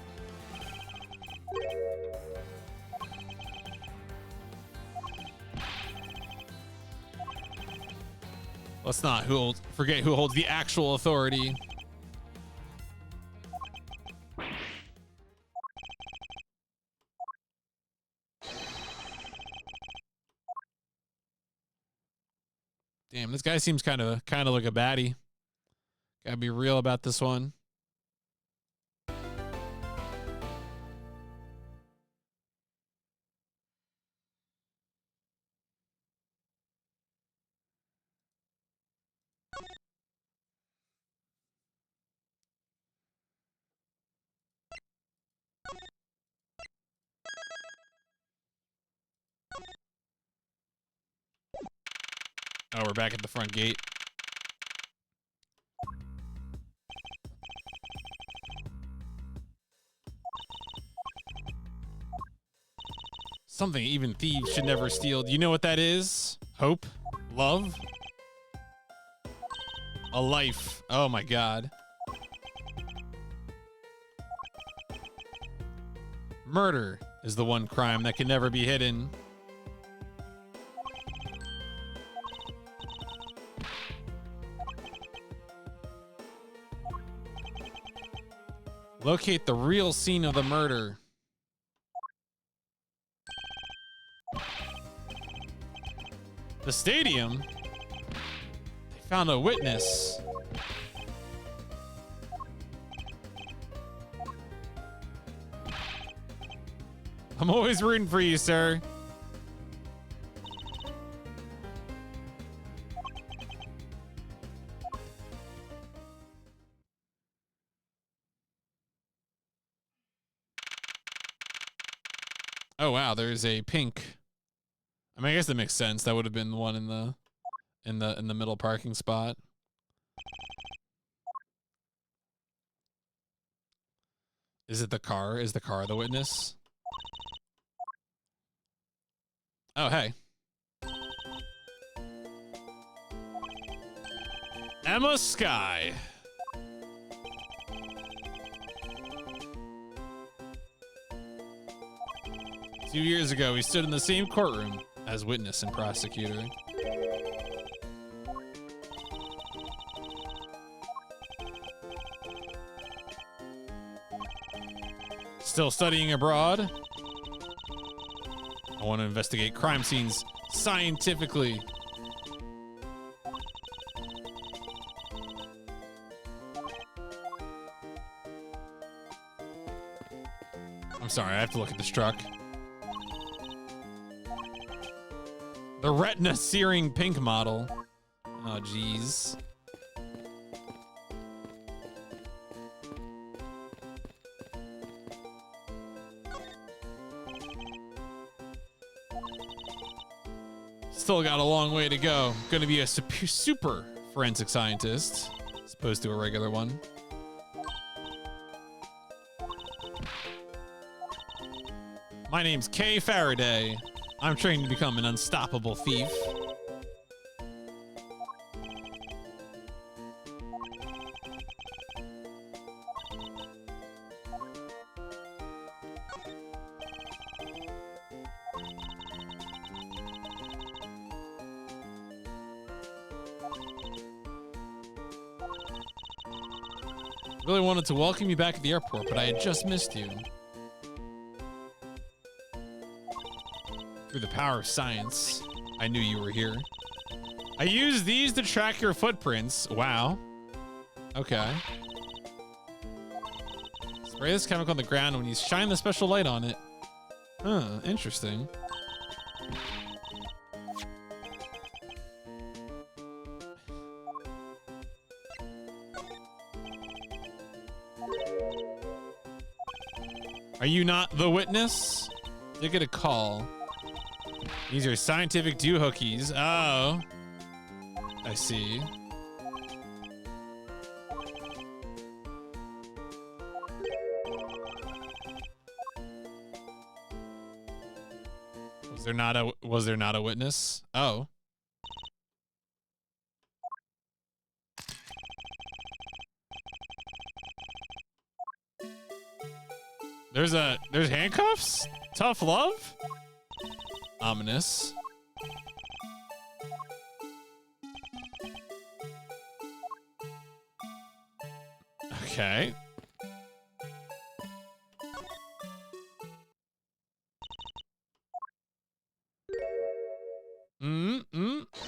Let's not forget who holds the actual authority. Damn, this guy seems kind of like a baddie. Gotta be real about this one. Oh, we're back at the front gate. Something even thieves should never steal. Do you know what that is? Hope? Love? A life. Oh my God. Murder is the one crime that can never be hidden. Locate the real scene of the murder. The stadium? They found a witness. I'm always rooting for you, sir. Oh wow, there's a pink. I mean, I guess that makes sense. That would have been the one in the middle parking spot. Is it the car? Is the car the witness? Oh, hey. Emma Sky. A few years ago, we stood in the same courtroom as witness and prosecutor. Still studying abroad? I want to investigate crime scenes scientifically. I'm sorry, I have to look at this truck. The retina searing pink model. Oh, geez. Still got a long way to go. Gonna be a super forensic scientist, as opposed to a regular one. My name's Kay Faraday. I'm trained to become an unstoppable thief. Really wanted to welcome you back at the airport, but I had just missed you. Through the power of science, I knew you were here. I used these to track your footprints. Wow. Okay. Spray this chemical on the ground when you shine the special light on it. Huh, interesting. Are you not the witness? You get a call. These are scientific doohickeys. Oh. I see. Was there not a witness? Oh. There's handcuffs? Tough love? Ominous. Okay.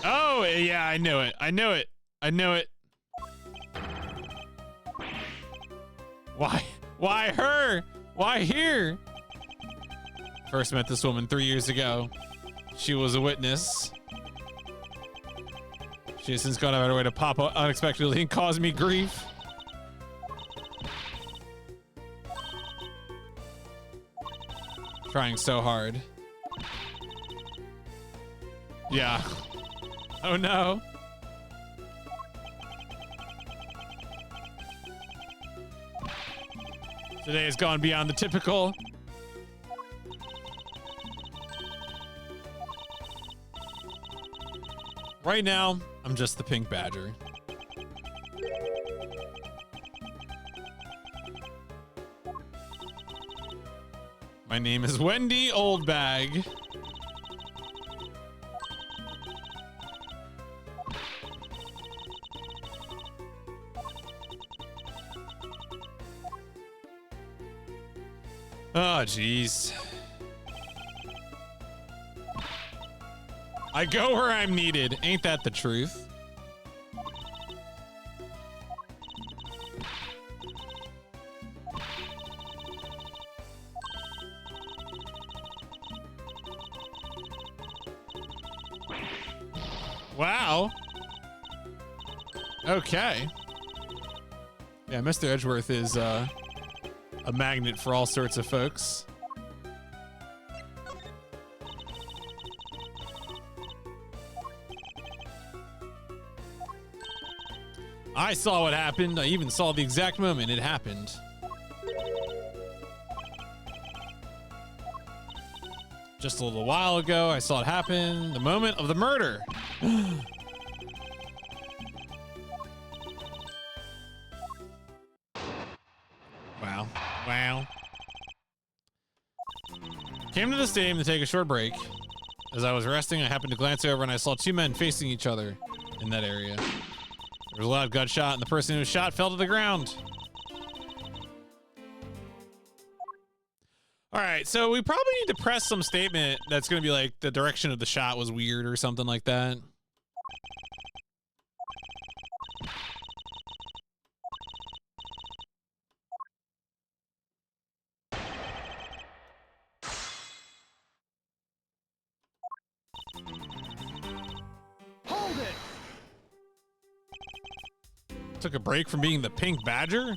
Oh, yeah, I knew it. I knew it. I knew it. Why? Why her? Why here? First met this woman 3 years ago. She was a witness. She has since gone out of her way to pop up unexpectedly and cause me grief. Trying so hard. Yeah. Oh no. Today has gone beyond the typical. Right now, I'm just the pink badger. My name is Wendy Oldbag. Oh, jeez. I go where I'm needed. Ain't that the truth? Wow. Okay. Yeah, Mr. Edgeworth is a magnet for all sorts of folks. I saw what happened. I even saw the exact moment it happened. Just a little while ago, I saw it happen. The moment of the murder. Wow. Wow. Came to the stadium to take a short break. As I was resting, I happened to glance over and I saw two men facing each other in that area. There was a loud gunshot and the person who was shot fell to the ground. All right, so we probably need to press some statement that's going to be like the direction of the shot was weird or something like that. Hold it! Took a break from being the pink badger?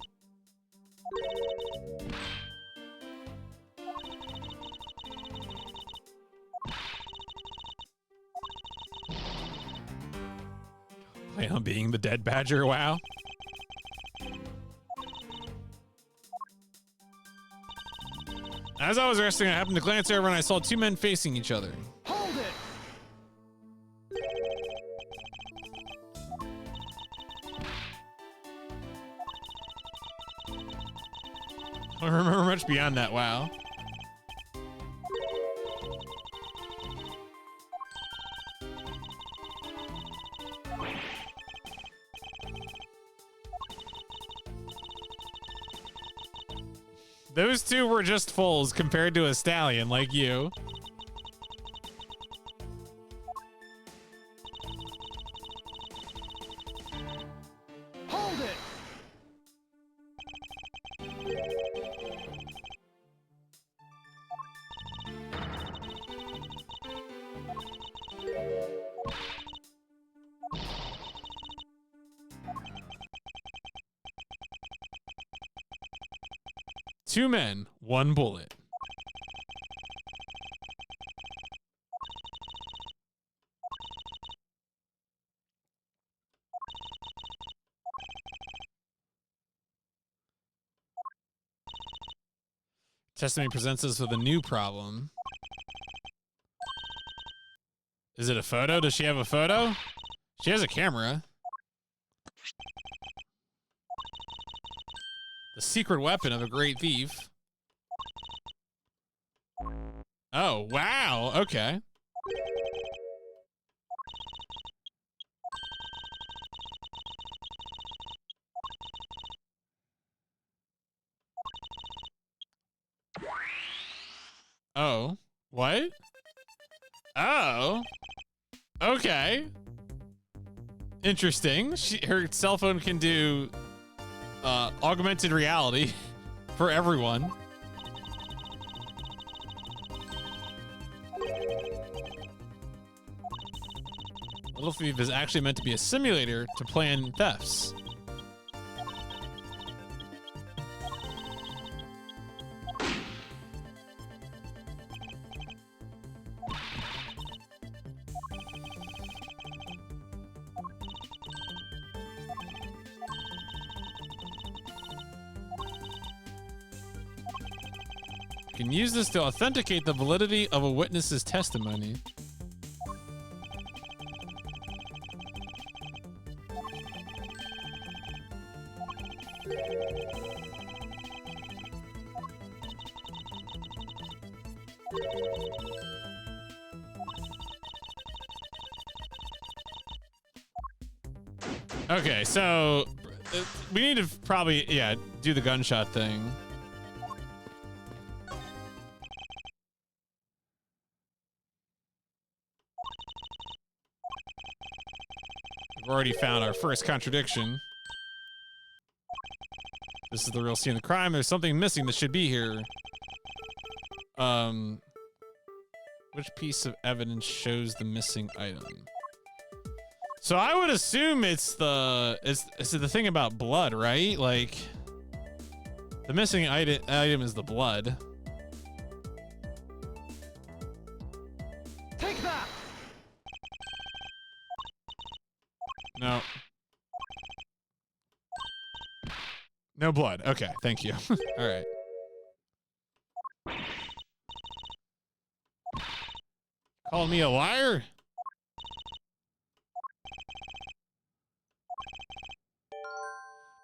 Plan on being the dead badger, wow. As I was resting, I happened to glance over and I saw two men facing each other. Hold it! I don't remember much beyond that, wow. Those two were just foals compared to a stallion like you. Hold it! Two men, one bullet. Testimony presents us with a new problem. Is it a photo? Does she have a photo? She has a camera. The secret weapon of a great thief. Oh, wow. Okay. Oh, what? Oh, okay. Interesting. Her cell phone can do augmented reality for everyone. Little Thief is actually meant to be a simulator to plan thefts. You can use this to authenticate the validity of a witness's testimony. Okay, so we need to probably, yeah, do the gunshot thing. We've already found our first contradiction. This is the real scene of the crime. There's something missing that should be here. Which piece of evidence shows the missing item? So I would assume it's the thing about blood, right? Like the missing item is the blood. Take that! No. No blood. Okay, thank you. All right. Call me a liar?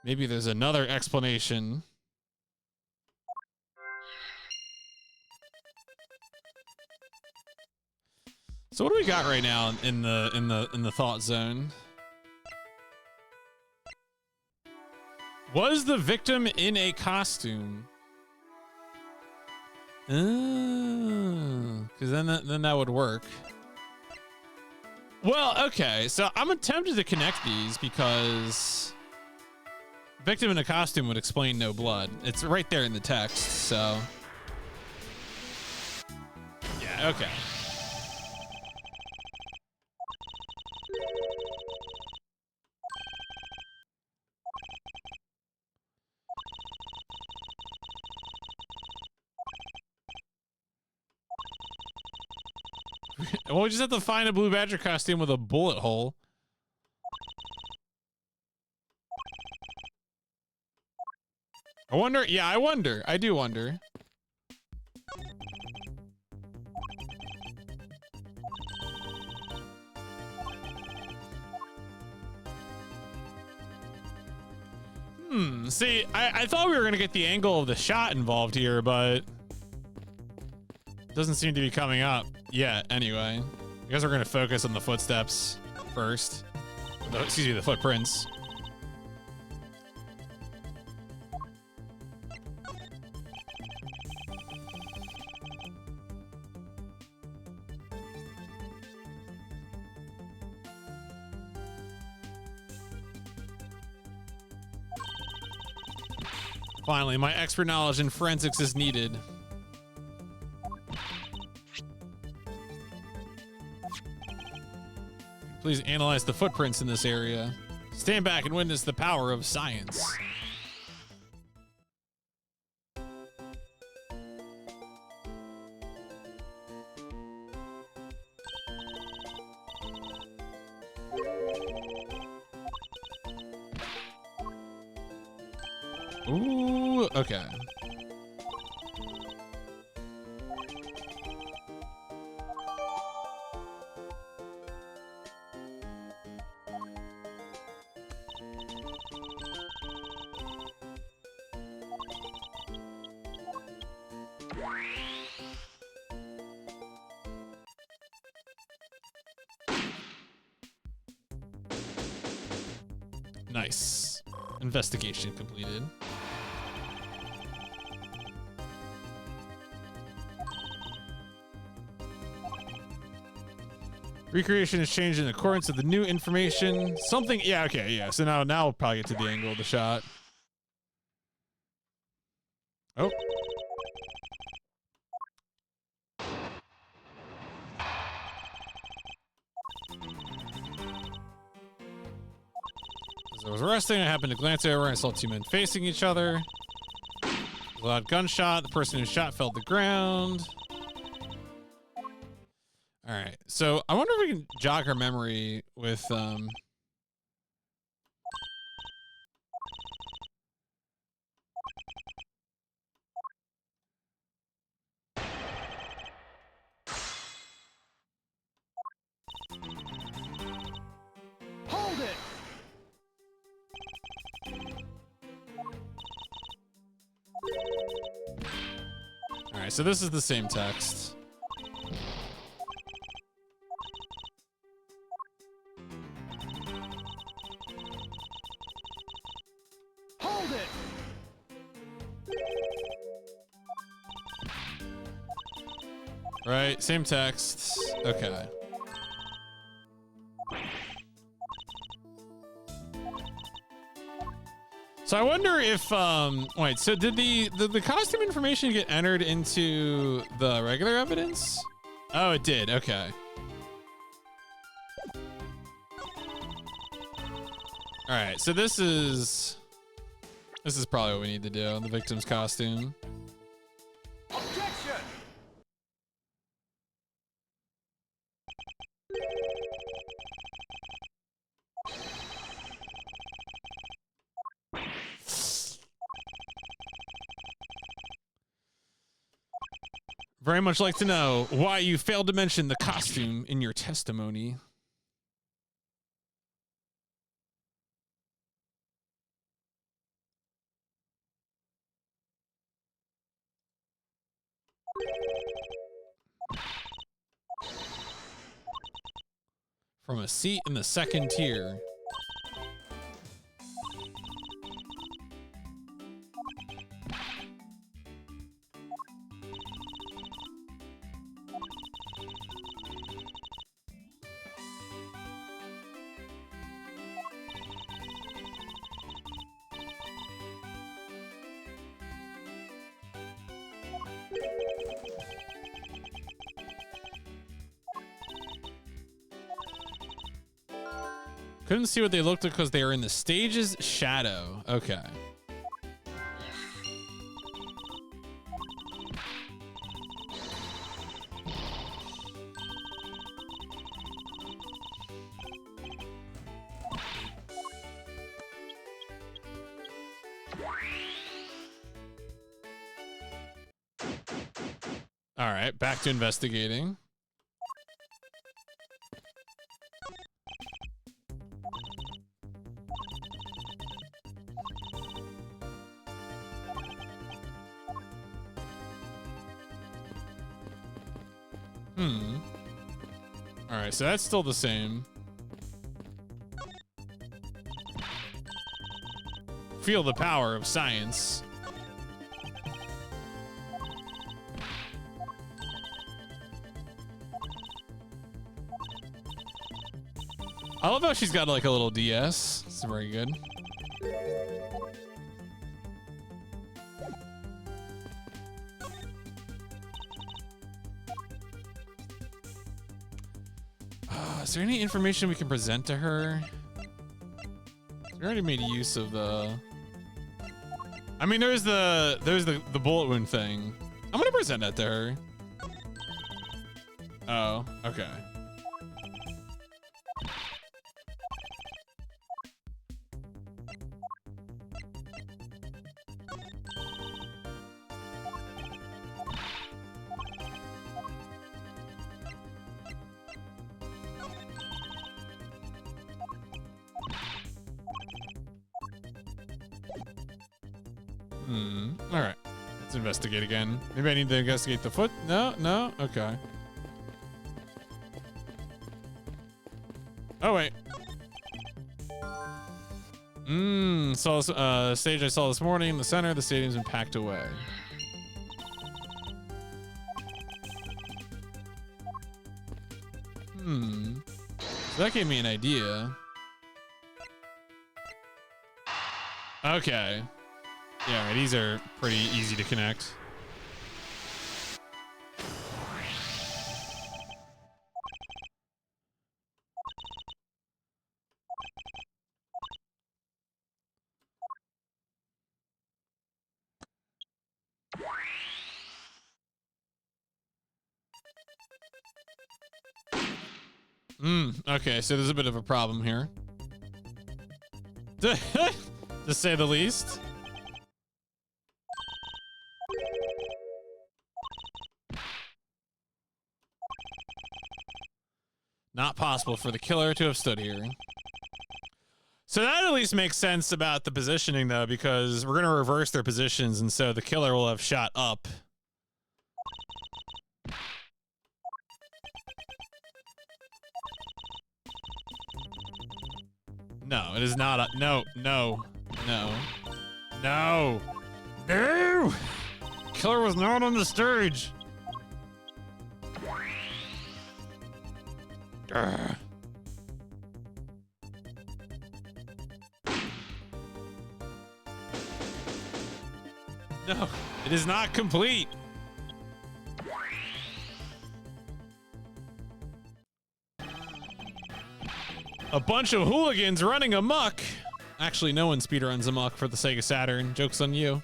Maybe there's another explanation. So what do we got right now in the thought zone? Was the victim in a costume? Oh, because then that would work. Well, okay, so I'm tempted to connect these because victim in a costume would explain no blood. It's right there in the text, so yeah, okay. Well, we just have to find a Blue Badger costume with a bullet hole. I wonder. Yeah, I wonder. I do wonder. See, I thought we were going to get the angle of the shot involved here, but it doesn't seem to be coming up yet anyway. I guess we're going to focus on the footsteps first. Excuse me, the footprints. Finally, my expert knowledge in forensics is needed. Please analyze the footprints in this area. Stand back and witness the power of science. Ooh, okay. Nice. Investigation completed. Recreation is changed in accordance with the new information. Something, yeah, okay, yeah. So now we'll probably get to the angle of the shot. Oh. As I was resting, I happened to glance over and I saw two men facing each other. A loud gunshot. The person who shot fell to the ground. All right, so I wonder if we can jog our memory with Hold it! All right, so this is the same text. Hold it! Right, same text. Okay. So I wonder if wait, so did the costume information get entered into the regular evidence? Oh, it did. Okay. All right, so this is probably what we need to do, the victim's costume. Objection! Very much like to know why you failed to mention the costume in your testimony. From a seat in the second tier. Couldn't see what they looked like because they were in the stage's shadow. Okay. All right, back to investigating. All right, so that's still the same. Feel the power of science. I love how she's got like a little DS. It's very good. Is there any information we can present to her? We already made use of the... I mean, there's the bullet wound thing. I'm gonna present that to her. Oh, okay. All right. Let's investigate again. Maybe I need to investigate the foot. No, no. Okay. Oh, wait. Saw stage I saw this morning in the center. The stadium's been packed away. So that gave me an idea. Okay. Yeah, right, these are pretty easy to connect. Okay, so there's a bit of a problem here. To say the least. Not possible for the killer to have stood here. So that at least makes sense about the positioning, though, because we're going to reverse their positions, and so the killer will have shot up. No, it is not a... No, no, no, no, no! Killer was not on the stage! Urgh. No, it is not complete. A bunch of hooligans running amok. Actually, no one speedruns amok for the Sega Saturn. Joke's on you.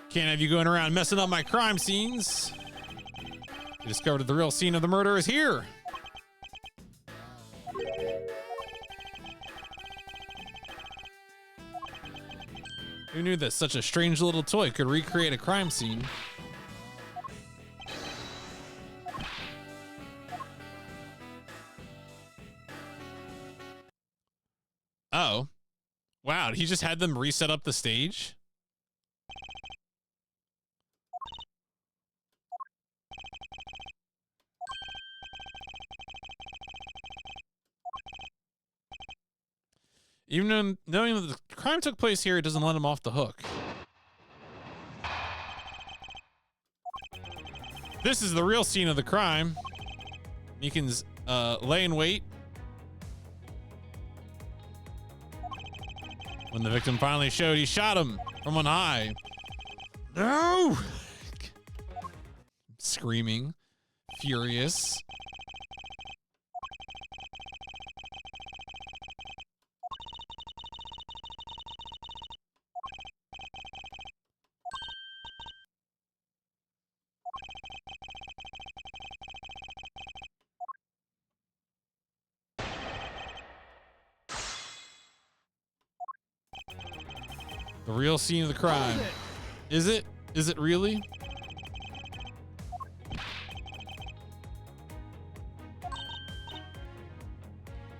Can't have you going around messing up my crime scenes. We discovered the real scene of the murder is here. Who knew that such a strange little toy could recreate a crime scene? Oh. Wow, he just had them reset up the stage? Even knowing that the crime took place here, it doesn't let him off the hook. This is the real scene of the crime. Meekin's lay in wait. When the victim finally showed, he shot him from on high. No! Screaming, furious. The real scene of the crime. Is it? Is it really?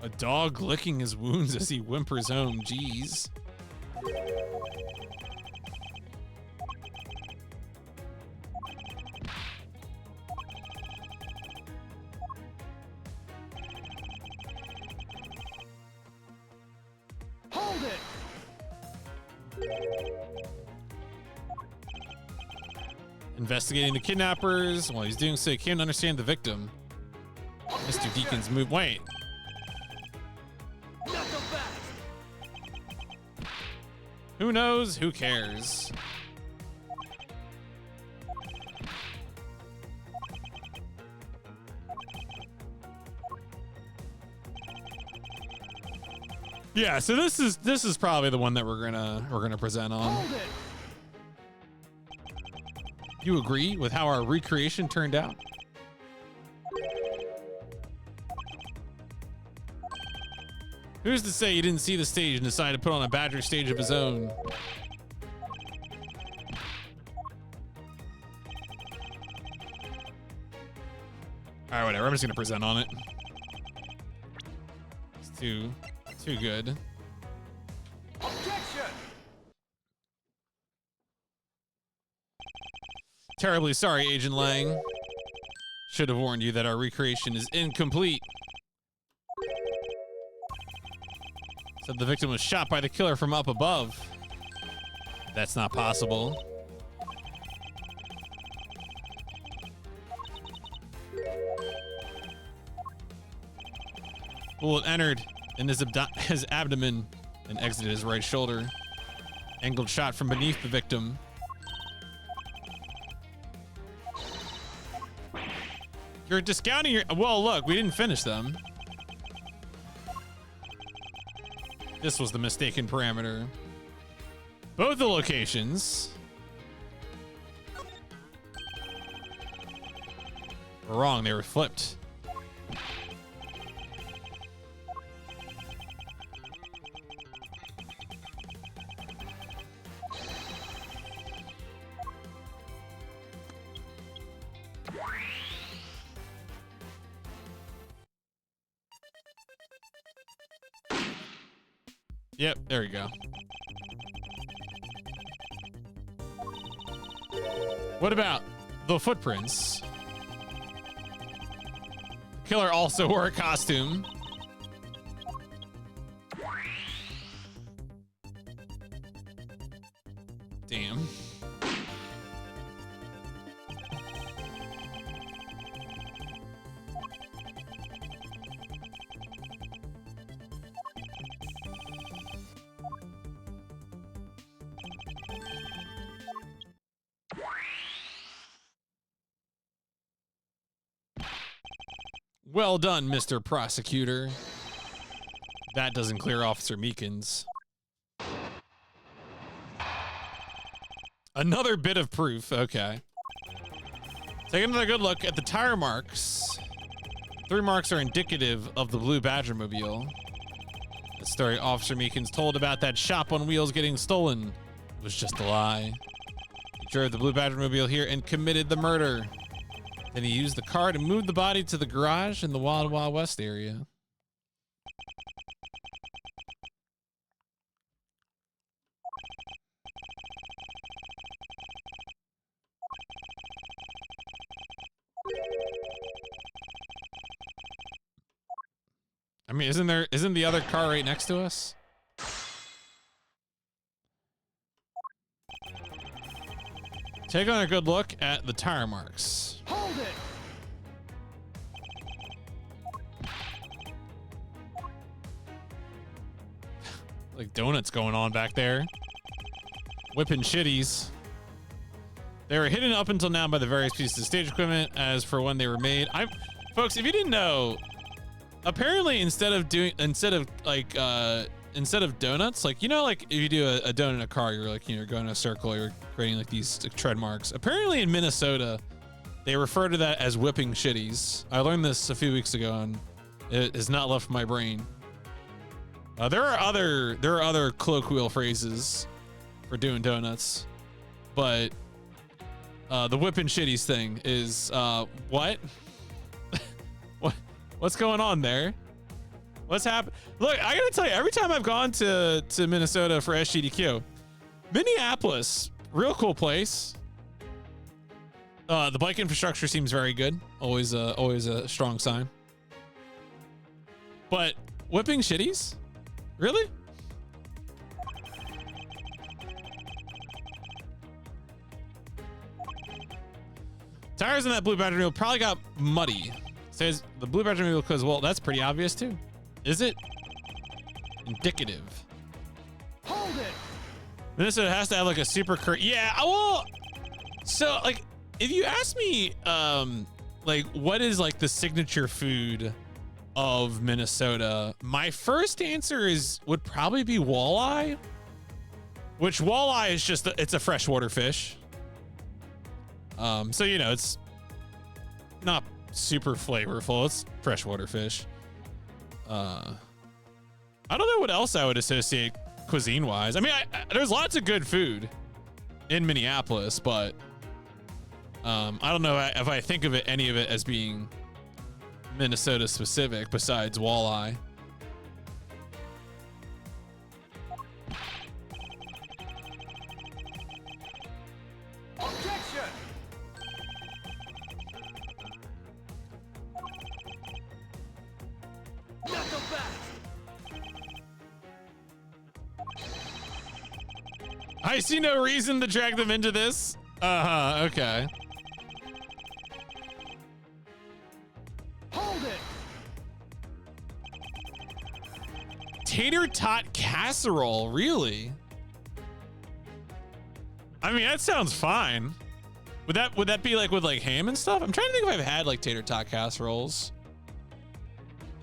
A dog licking his wounds as he whimpers home. Jeez. Hold it! Investigating the kidnappers. While he's doing so, he can't understand the victim. Mr. Deacon's move. Wait. Not so fast! Who knows? Who cares? Yeah, so this is probably the one that we're gonna present on. Hold it. You agree with how our recreation turned out? Who's to say he didn't see the stage and decided to put on a Badger stage of his own? All right, whatever. I'm just gonna present on it. It's too good. Objection. Terribly sorry, Agent Lang. Should have warned you that our recreation is incomplete. Said the victim was shot by the killer from up above. That's not possible. Bullet entered in his abdomen and exited his right shoulder. Angled shot from beneath the victim. You're discounting your... Well, look, we didn't finish them. This was the mistaken parameter. Both the locations were wrong. They were flipped. Yep, there we go. What about the footprints? The killer also wore a costume. Damn. Well done, Mr. Prosecutor. That doesn't clear Officer Meekins. Another bit of proof. Okay. Take another good look at the tire marks. 3 marks are indicative of the blue Badger mobile. The story Officer Meekins told about that shop on wheels getting stolen was just a lie. He drove the blue Badger mobile here and committed the murder. Then he used the car to move the body to the garage in the Wild Wild West area. I mean, isn't the other car right next to us? Take on a good look at the tire marks. Hold it. Like donuts going on back there. Whipping shitties. They were hidden up until now by the various pieces of stage equipment as for when they were made. Folks, if you didn't know, apparently instead of donuts, like, you know, like if you do a donut in a car, you're like, you know, you're going in a circle, you're creating like these like, tread marks. Apparently in Minnesota, they refer to that as whipping shitties. I learned this a few weeks ago and it has not left my brain. There are other colloquial phrases for doing donuts, but the whipping shitties thing is what? What's going on there? What's happened? Look, I gotta tell you, every time I've gone to Minnesota for SGDQ, Minneapolis, real cool place. The bike infrastructure seems very good. Always a strong sign. But whipping shitties? Really? Tires in that blue Badger mule probably got muddy. Says the blue Badger mule because, well, that's pretty obvious too. Is it? Indicative. Hold it. Minnesota has to have like a super yeah, well, so like if you ask me like what is like the signature food of Minnesota, my first answer would probably be walleye, which walleye is just it's a freshwater fish. So you know it's not super flavorful. It's freshwater fish. I don't know what else I would associate cuisine wise. I mean, there's lots of good food in Minneapolis, but I don't know if I think of any of it as being Minnesota specific besides walleye. Objection! Knuckle back! I see no reason to drag them into this. Okay. Hold it! Tater tot casserole, really? I mean, that sounds fine. Would that be like with like ham and stuff? I'm trying to think if I've had like tater tot casseroles.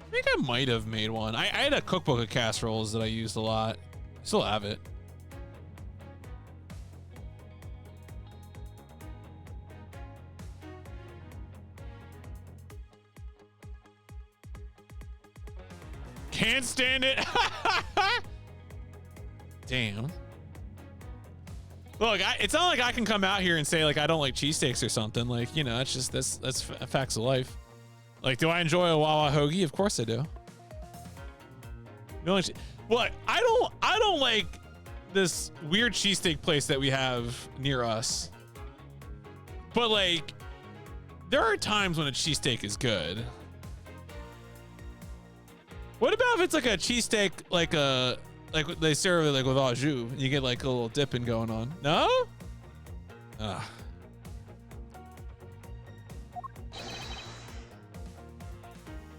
I think I might have made one. I had a cookbook of casseroles that I used a lot. Still have it. Can't stand it. Damn. Look, it's not like I can come out here and say like I don't like cheesesteaks or something. Like, you know, it's just that's facts of life. Like, do I enjoy a Wawa hoagie? Of course I do. No, what? I don't like this weird cheesesteak place that we have near us. But like, there are times when a cheesesteak is good. What about if it's like a cheesesteak, like they serve it like with au jus, and you get like a little dipping going on? No? Ugh.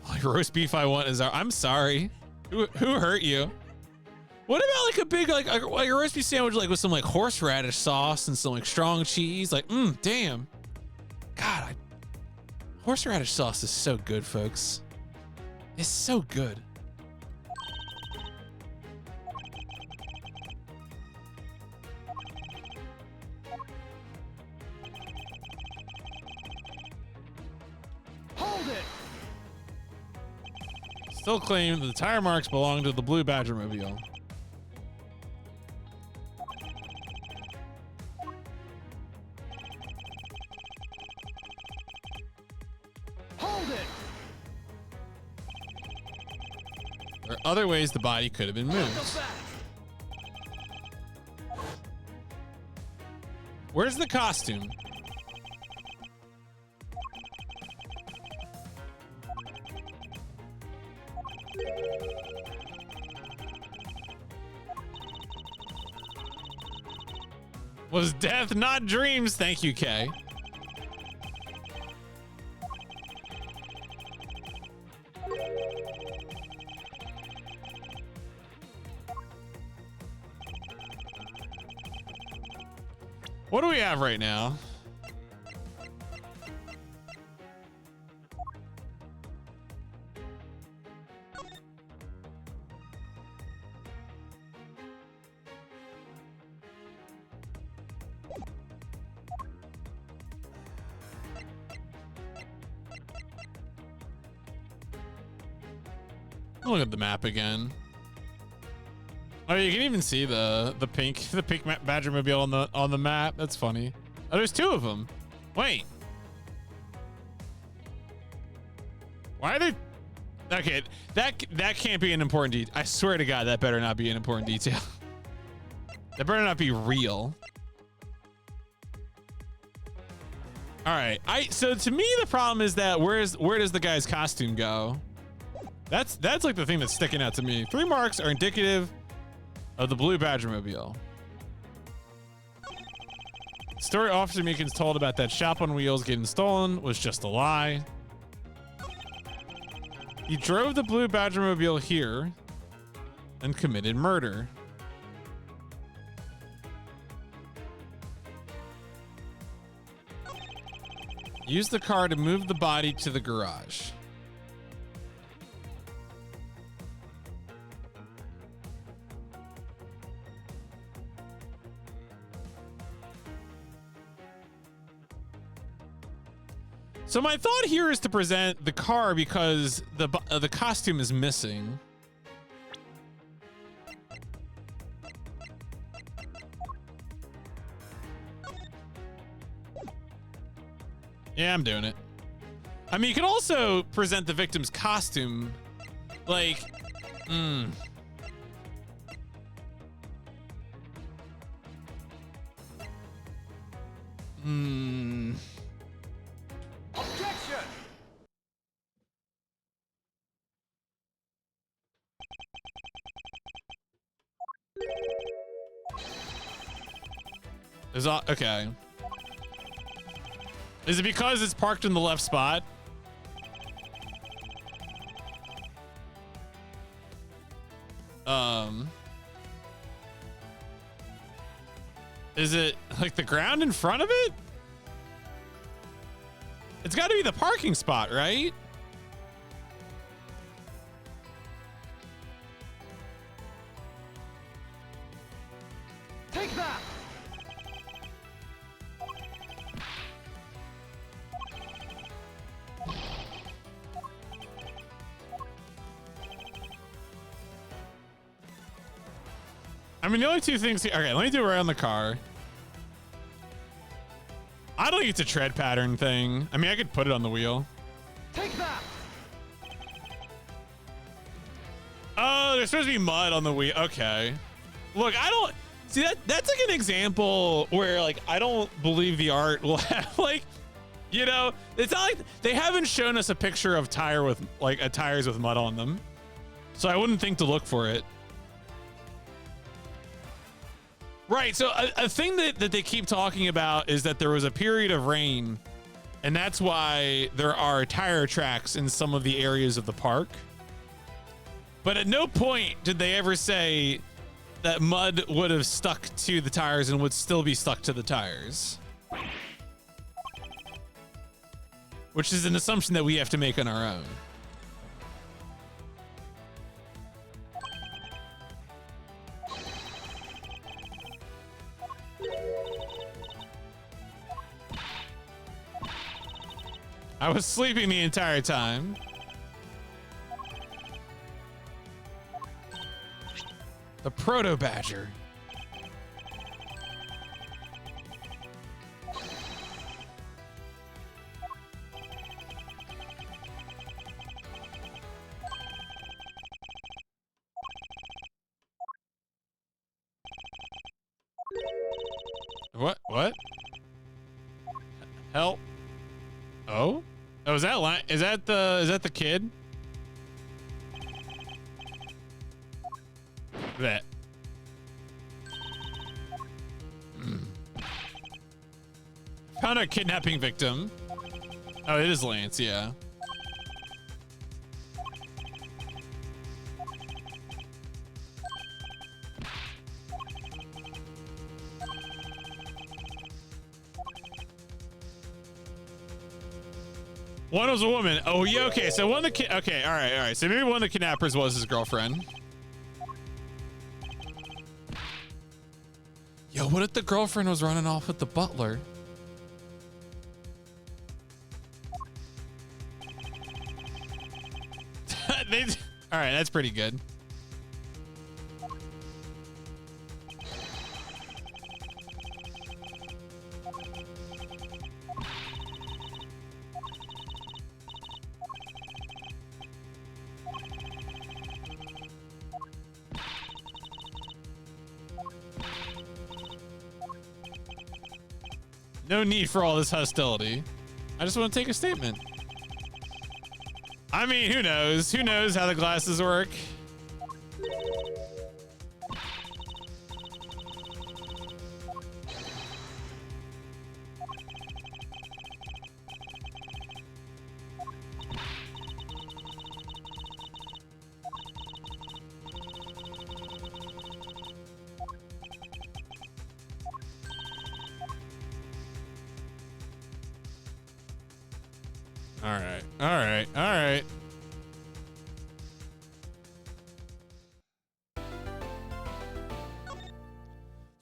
Like roast beef I want is I'm sorry. Who hurt you? What about like a big like a roast beef sandwich like with some like horseradish sauce and some like strong cheese? Like, damn. God, horseradish sauce is so good, folks. It's so good. Hold it! Still claim that the tire marks belong to the Blue Badger mobile. Hold it! There are other ways the body could have been moved. Knuckle back! Where's the costume? Was death not dreams? Thank you, Kay. What do we have right now? Look at the map again. Oh, you can even see the pink Badger mobile on the map. That's funny. Oh, there's two of them. Wait. Why are there? Okay, that can't be an important detail. I swear to God, that better not be an important detail. That better not be real. All right. So to me, the problem is that where does the guy's costume go? That's like the thing that's sticking out to me. 3 marks are indicative of the Blue Badger mobile. Story Officer Meekins told about that shop on wheels getting stolen was just a lie. He drove the Blue Badger mobile here and committed murder. Used the car to move the body to the garage. So my thought here is to present the car because the costume is missing. Yeah, I'm doing it. I mean, you can also present the victim's costume, like, Objection! Okay. Is it because it's parked in the left spot? Is it like the ground in front of it? It's got to be the parking spot, right? Take that! I mean, the only two things here. Okay, let me do it around the car. I don't think it's a tread pattern thing. I mean, I could put it on the wheel. Take that! Oh, there's supposed to be mud on the wheel. Okay. Look, I don't see that. That's like an example where, like, I don't believe the art will have, like, you know, it's not like they haven't shown us a picture of tires with mud on them, so I wouldn't think to look for it. Right. So a thing that they keep talking about is that there was a period of rain, and that's why there are tire tracks in some of the areas of the park. But at no point did they ever say that mud would have stuck to the tires and would still be stuck to the tires. Which is an assumption that we have to make on our own. I was sleeping the entire time. The proto badger. What? Help. Oh? Oh, is that the kid? That. Found a kidnapping victim. Oh, it is Lance, yeah. One was a woman. Oh, yeah, okay. So one of the okay, all right. So maybe one of the kidnappers was his girlfriend. Yo, what if the girlfriend was running off with the butler? All right, that's pretty good. No need for all this hostility. I just want to take a statement. I mean, who knows? Who knows how the glasses work? All right.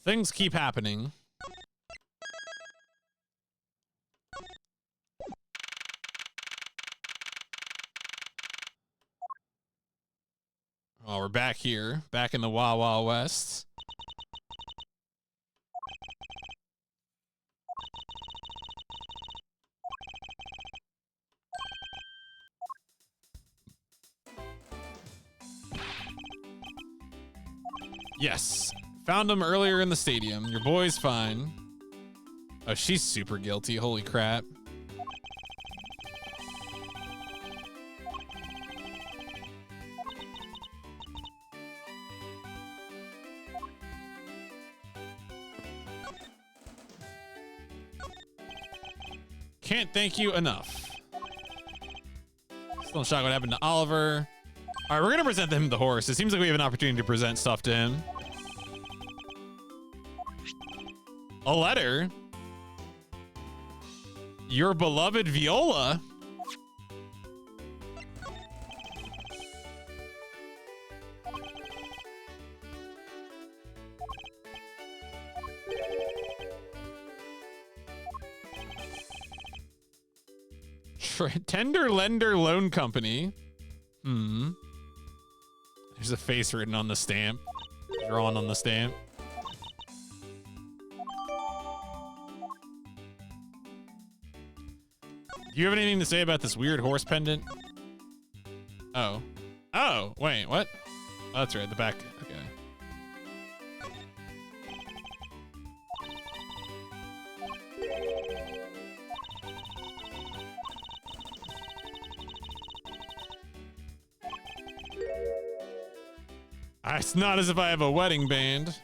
Things keep happening. Oh, we're back here, back in the Wild Wild West. Yes. Found him earlier in the stadium. Your boy's fine. Oh, she's super guilty. Holy crap. Can't thank you enough. Still in shock what happened to Oliver. All right, we're going to present him the horse. It seems like we have an opportunity to present stuff to him. A letter? Your beloved Viola? Tender Lender Loan Company. There's a face written on the stamp. Drawn on the stamp. Do you have anything to say about this weird horse pendant? Oh. Oh, wait, what? Oh, that's right, the back. Okay. It's not as if I have a wedding band.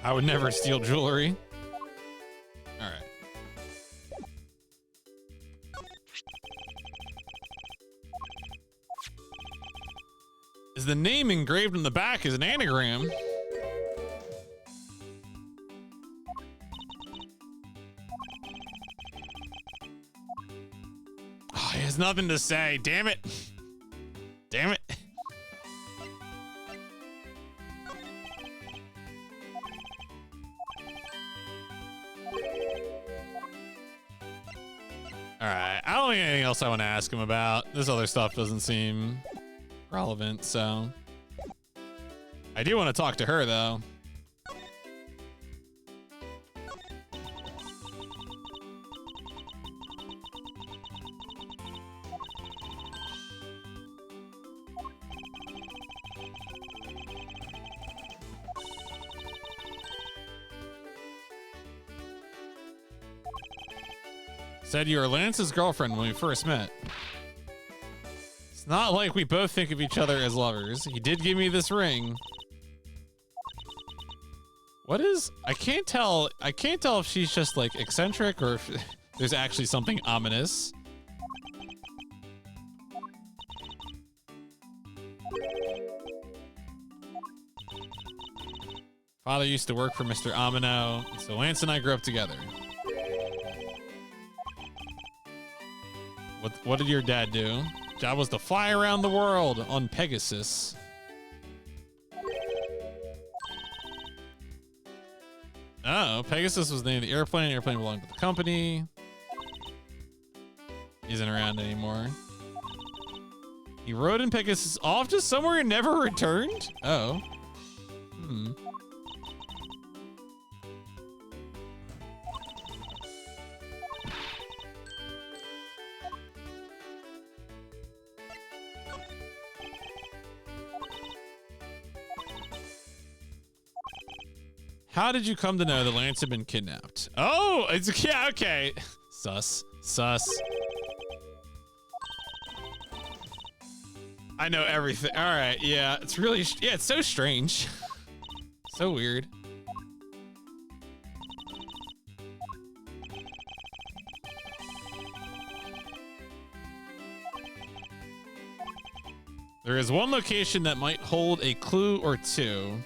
I would never steal jewelry. All right. Is the name engraved on the back is an anagram? Oh, he has nothing to say. Damn it. Damn it. All right. I don't think anything else I want to ask him about. This other stuff doesn't seem relevant, so I do want to talk to her though. Said you were Lance's girlfriend when we first met. It's not like we both think of each other as lovers. He did give me this ring. What is... I can't tell if she's just like eccentric or if there's actually something ominous. Father used to work for Mr. Amino, so Lance and I grew up together. What did your dad do? Job was to fly around the world on Pegasus. Oh, Pegasus was the name of the airplane. The airplane belonged to the company. He isn't around anymore. He rode in Pegasus off to somewhere and never returned? Oh. How did you come to know that Lance had been kidnapped? Oh, it's, yeah, okay. Sus. I know everything. All right, yeah, it's really, yeah, it's so strange. So weird. There is one location that might hold a clue or two.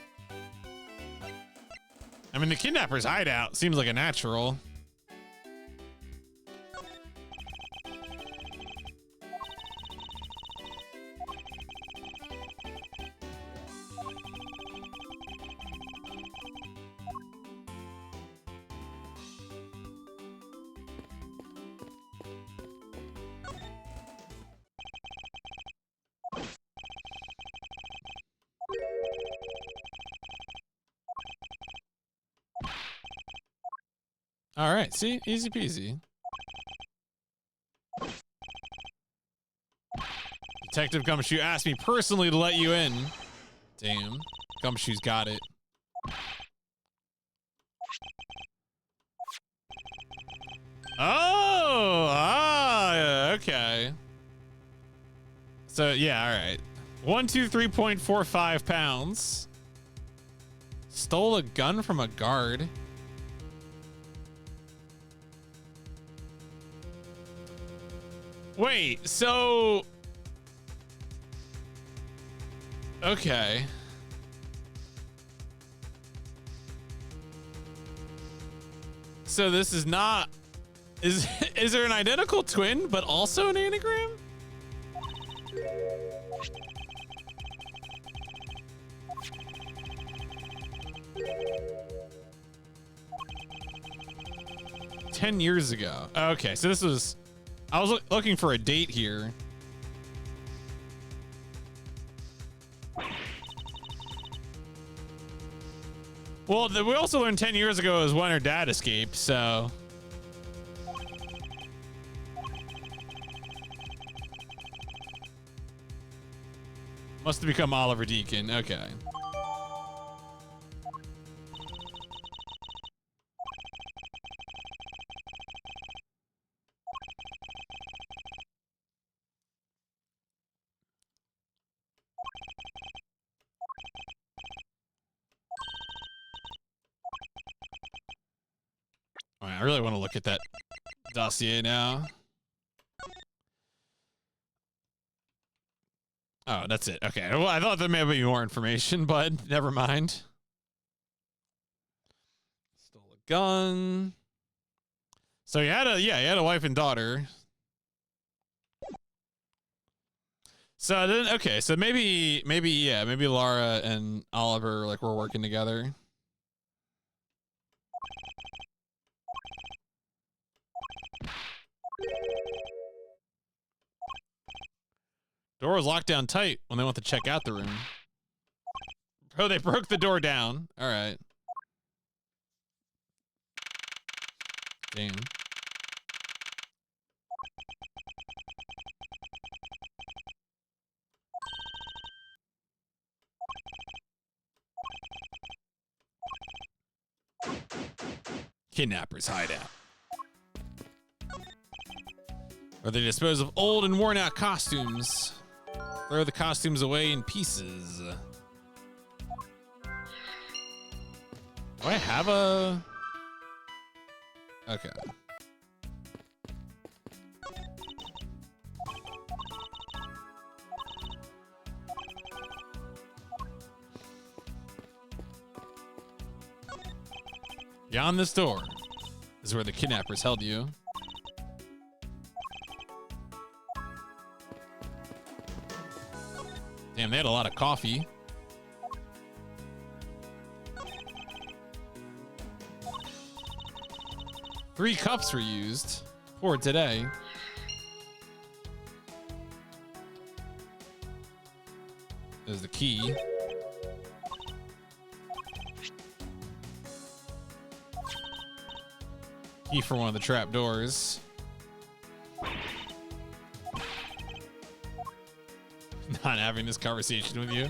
I mean, the kidnapper's hideout seems like a natural. All right, see, easy peasy. Detective Gumshoe asked me personally to let you in. Damn, Gumshoe's got it. Oh, okay. So yeah, all right. 123.45 pounds. Stole a gun from a guard. Wait, so... Okay. So this is not... Is there an identical twin, but also an anagram? $10 years ago. Okay, so this was... I was looking for a date here. Well, we also learned 10 years ago is when her dad escaped, so... Must have become Oliver Deacon. Okay. All right, I really want to look at that dossier now. Oh, that's it. Okay. Well, I thought there may be more information, but never mind. Stole a gun. So he had a wife and daughter. So then, okay, so maybe Laura and Oliver like were working together. Door was locked down tight when they went to check out the room. Oh, they broke the door down. All right. Damn. Kidnappers hideout. Or they dispose of old and worn out costumes. Throw the costumes away in pieces. Do I have a... Okay. Beyond this door is where the kidnappers held you. Damn, they had a lot of coffee. Three cups were used for today. There's the key. Key for one of the trap doors. Not having this conversation with you.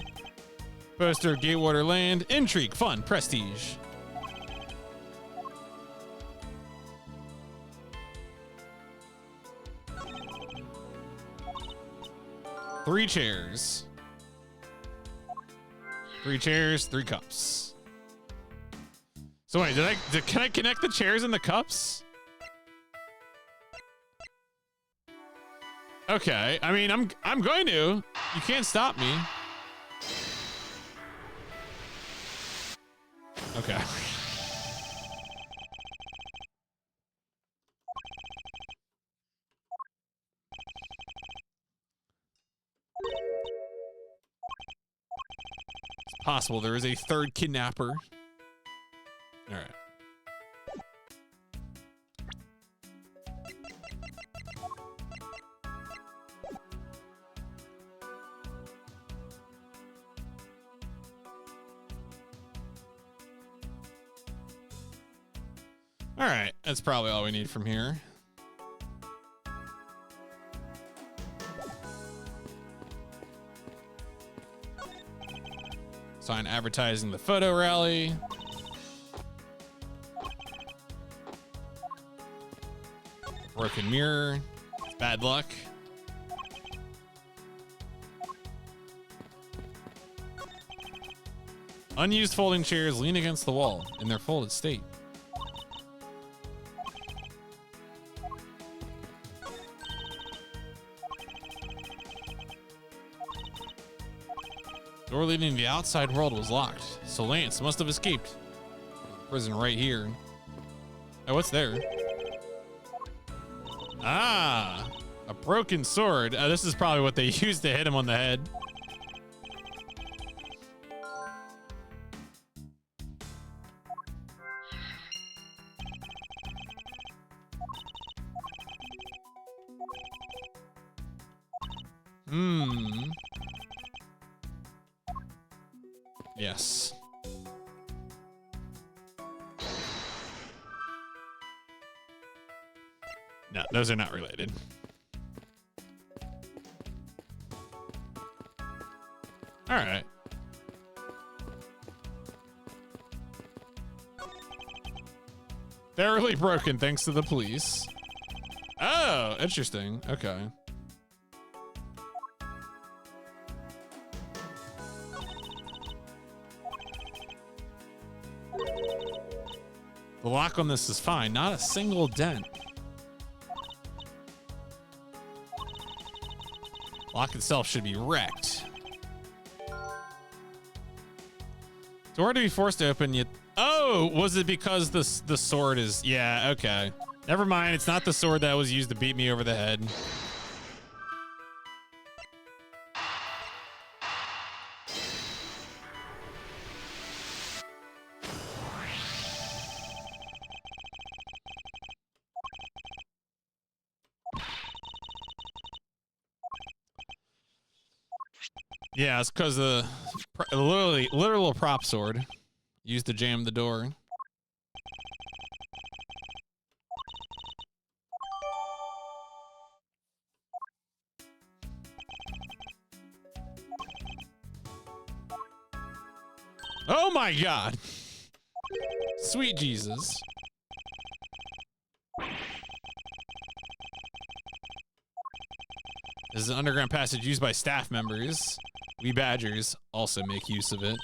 Poster, Gatewater Land, intrigue, fun, prestige. Three chairs. Three chairs, three cups. So wait, can I connect the chairs and the cups? Okay, I mean, I'm going to. You can't stop me. Okay. It's possible there is a third kidnapper. All right. All right, that's probably all we need from here. Sign advertising the photo rally. Broken mirror. Bad luck. Unused folding chairs lean against the wall in their folded state. Door leading to the outside world was locked, so Lance must have escaped. Prison right here. Oh, what's there? Ah, a broken sword. This is probably what they used to hit him on the head. Yes. No, those are not related. All right. Thoroughly broken thanks to the police. Oh, interesting. Okay. The lock on this is fine. Not a single dent. Lock itself should be wrecked. Door to be forced to open yet. Oh, was it because the sword is... Yeah, okay. Never mind. It's not the sword that was used to beat me over the head. Yeah, it's because the literal prop sword used to jam the door. Oh my God. Sweet Jesus. This is an underground passage used by staff members. We Badgers also make use of it.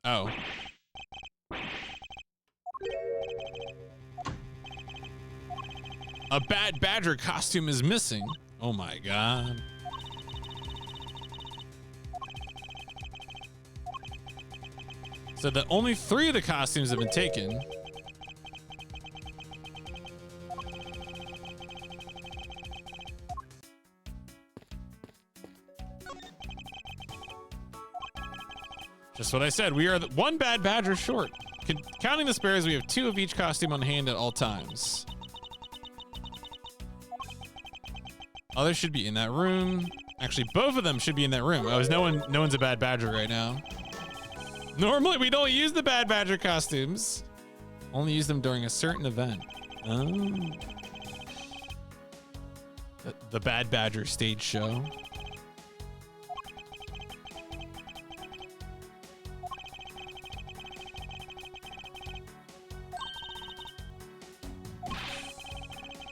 Oh. A bad badger costume is missing. Oh my God. So that only 3 of the costumes have been taken. Just what I said. We are one bad badger short. Counting the spares, we have 2 of each costume on hand at all times. Others should be in that room. Actually, both of them should be in that room. Oh, no one's a bad badger right now. Normally, we don't use the bad badger costumes. Only use them during a certain event. Oh. The bad badger stage show.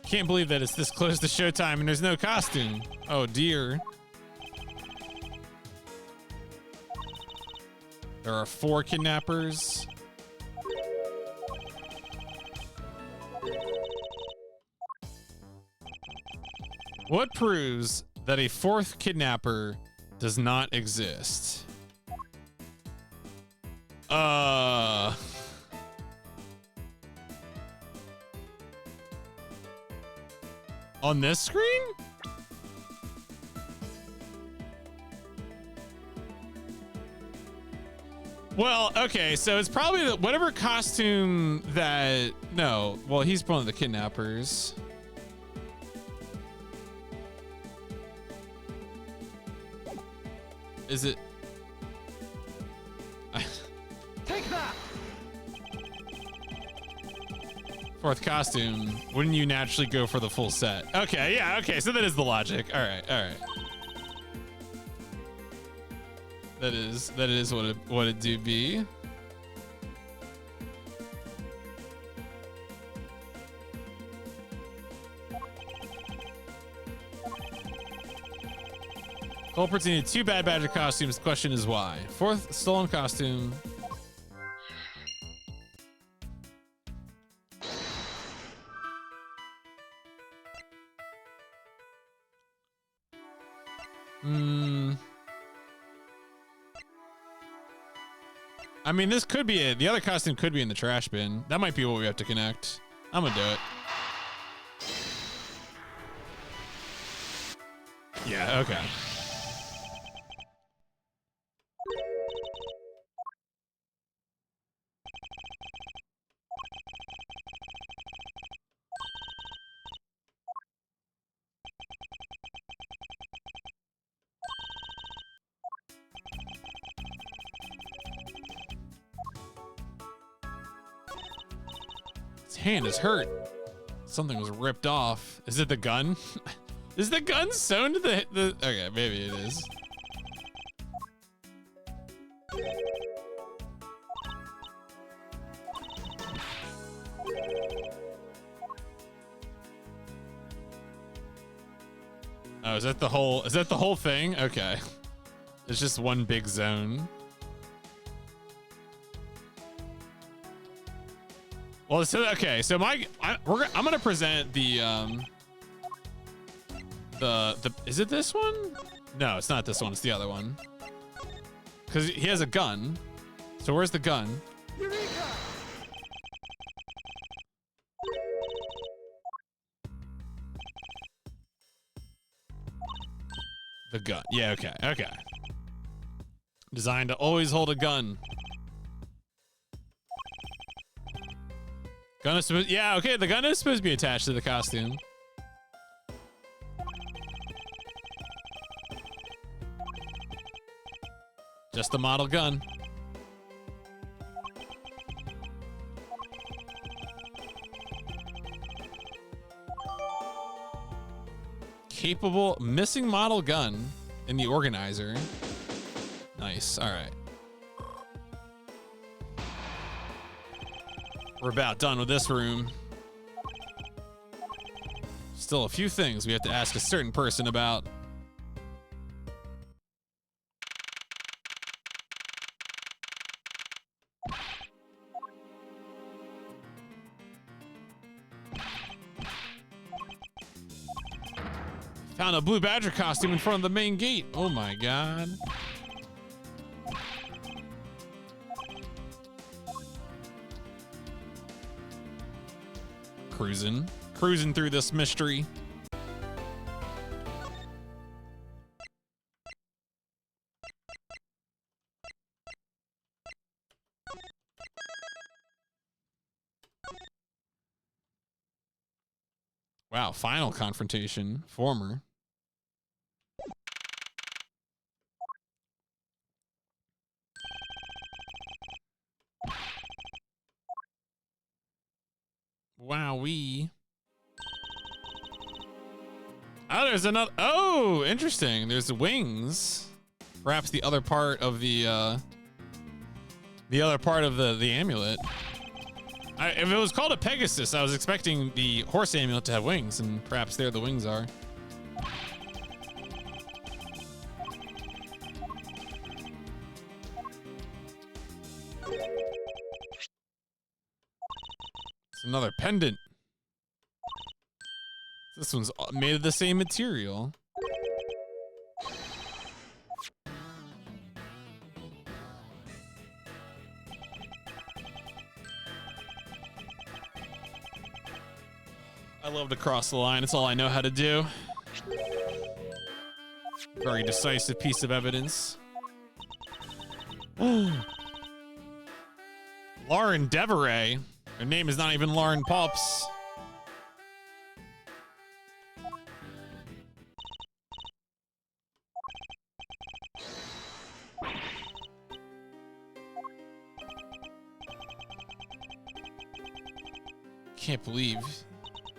Can't believe that it's this close to showtime and there's no costume. Oh dear. There are 4 kidnappers. What proves that a 4th kidnapper does not exist? On this screen? Well, okay, so it's probably whatever costume that... No, well, he's one of the kidnappers. Is it... Take that. Fourth costume, wouldn't you naturally go for the full set? Okay, yeah, okay, so that is the logic. All right, all right. That is what it do be. Culprits needed 2 Bad Badger costumes. The question is why. Fourth stolen costume. I mean, this could be it. The other costume could be in the trash bin. That might be what we have to connect. I'm gonna do it. Yeah, okay. His hand is hurt. Something was ripped off. Is it the gun? Is the gun sewn to the... Okay, maybe it is. Oh, is that the whole thing? Okay. It's just one big zone. Well, so okay, so I'm gonna present the is it this one? No, it's not this one. It's the other one. Because he has a gun. So where's the gun? Eureka! The gun. Yeah, okay, okay. Designed to always hold a gun. Gun is supposed, yeah, okay, the gun is supposed to be attached to the costume. Just the model gun. Capable missing model gun in the organizer. Nice. All right. We're about done with this room. Still a few things we have to ask a certain person about. Found a blue badger costume in front of the main gate. Oh my god. Cruising through this mystery. Wow, final confrontation. Former. Wowee. Oh, there's another. Oh, interesting. There's wings. Perhaps the other part of the amulet. If it was called a Pegasus, I was expecting the horse amulet to have wings, and perhaps there the wings are. It's another pendant. This one's made of the same material. I love to cross the line. It's all I know how to do. Very decisive piece of evidence. Lauren Deveray. Her name is not even Lauren Pops. Can't believe.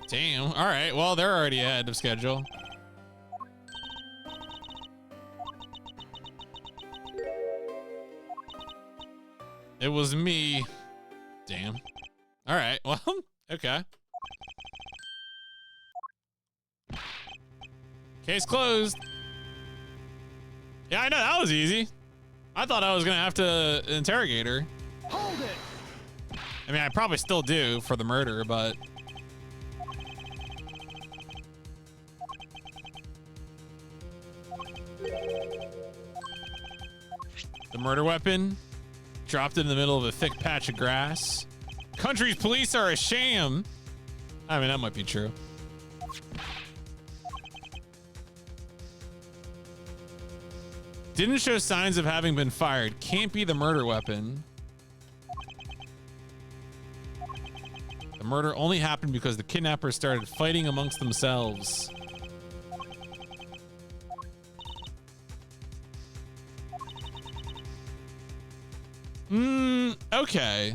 Damn. All right. Well, they're already ahead of schedule. It was me. Damn. All right. Well, okay. Case closed. Yeah, I know. That was easy. I thought I was going to have to interrogate her. Hold it. I mean, I probably still do for the murder, but... The murder weapon. Dropped it in the middle of a thick patch of grass. Country's police are a sham. I mean, that might be true. Didn't show signs of having been fired. Can't be the murder weapon. The murder only happened because the kidnappers started fighting amongst themselves. Okay.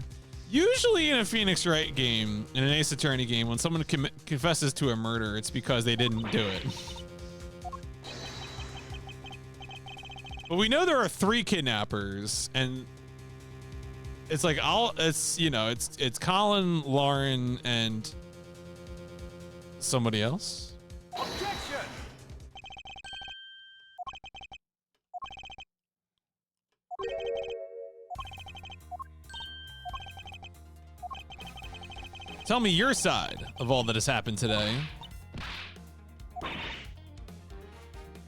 Usually in a Phoenix Wright game, in an Ace Attorney game, when someone confesses to a murder, it's because they didn't do it. But we know there are 3 kidnappers, and it's like it's Colin, Lauren, and somebody else. Objection. Tell me your side of all that has happened today.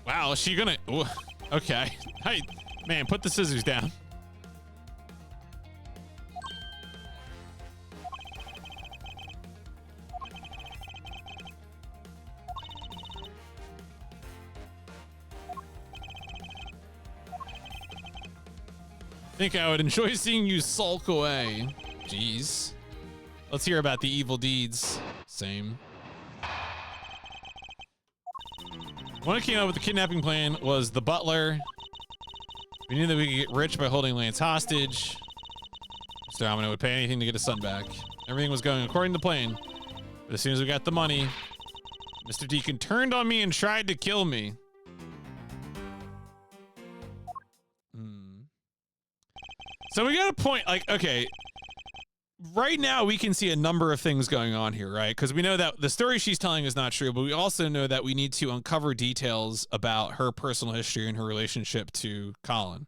Wow, is she gonna... Ooh, okay. Hey, man, put the scissors down. Think I would enjoy seeing you sulk away. Jeez. Let's hear about the evil deeds. Same. One who came up with the kidnapping plan was the butler. We knew that we could get rich by holding Lance hostage. Mr. Domino would pay anything to get his son back. Everything was going according to plan. But as soon as we got the money, Mr. Deacon turned on me and tried to kill me. So we got a point, like, okay. Right now, we can see a number of things going on here, right? Because we know that the story she's telling is not true, but we also know that we need to uncover details about her personal history and her relationship to Colin.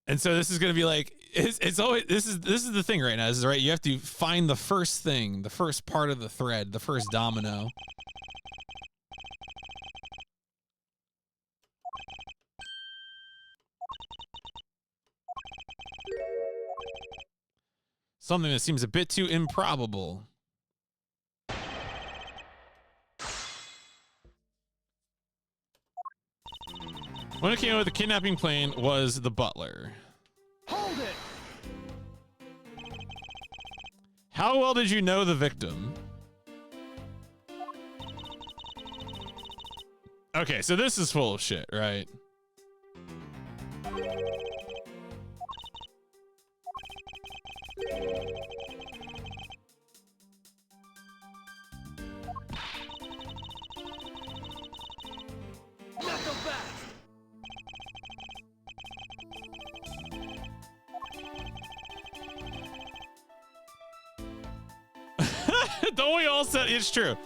And so this is going to be like, it's always, this is the thing right now, is right? You have to find the first thing, the first part of the thread, the first domino. Something that seems a bit too improbable. One who came up with the kidnapping plan was the butler. Hold it. How well did you know the victim? Okay, so this is full of shit, right? Not so fast. Don't we all say it's true?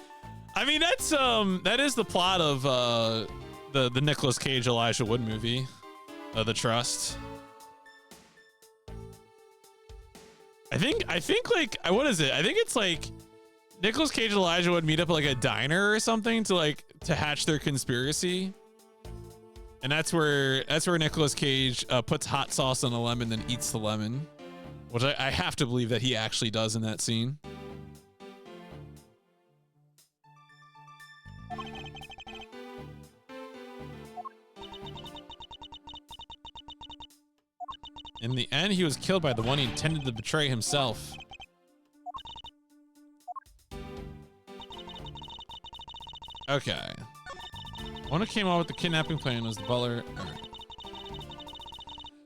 I mean, that's that is the plot of the Nicolas Cage Elijah Wood movie, The Trust. I think like, what is it? I think it's like Nicolas Cage and Elijah Wood meet up at like a diner or something to hatch their conspiracy. And that's where Nicolas Cage puts hot sauce on a lemon, then eats the lemon, which I have to believe that he actually does in that scene. In the end, he was killed by the one he intended to betray himself. Okay. One who came out with the kidnapping plan was the butler. All right.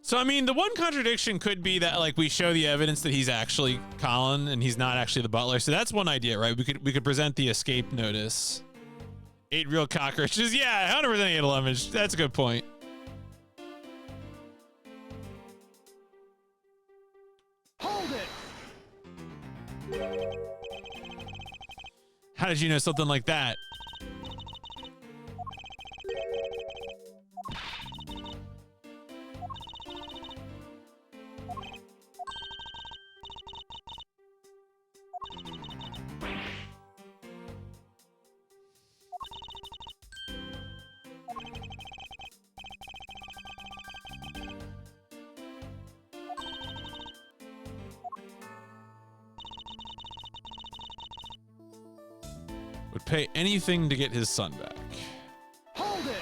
So, I mean, the one contradiction could be that, like, we show the evidence that he's actually Colin and he's not actually the butler. So that's one idea, right? We could present the escape notice. 8 real cockroaches. Yeah, 100% 8 11. That's a good point. Hold it. How did you know something like that? Would pay anything to get his son back. Hold it.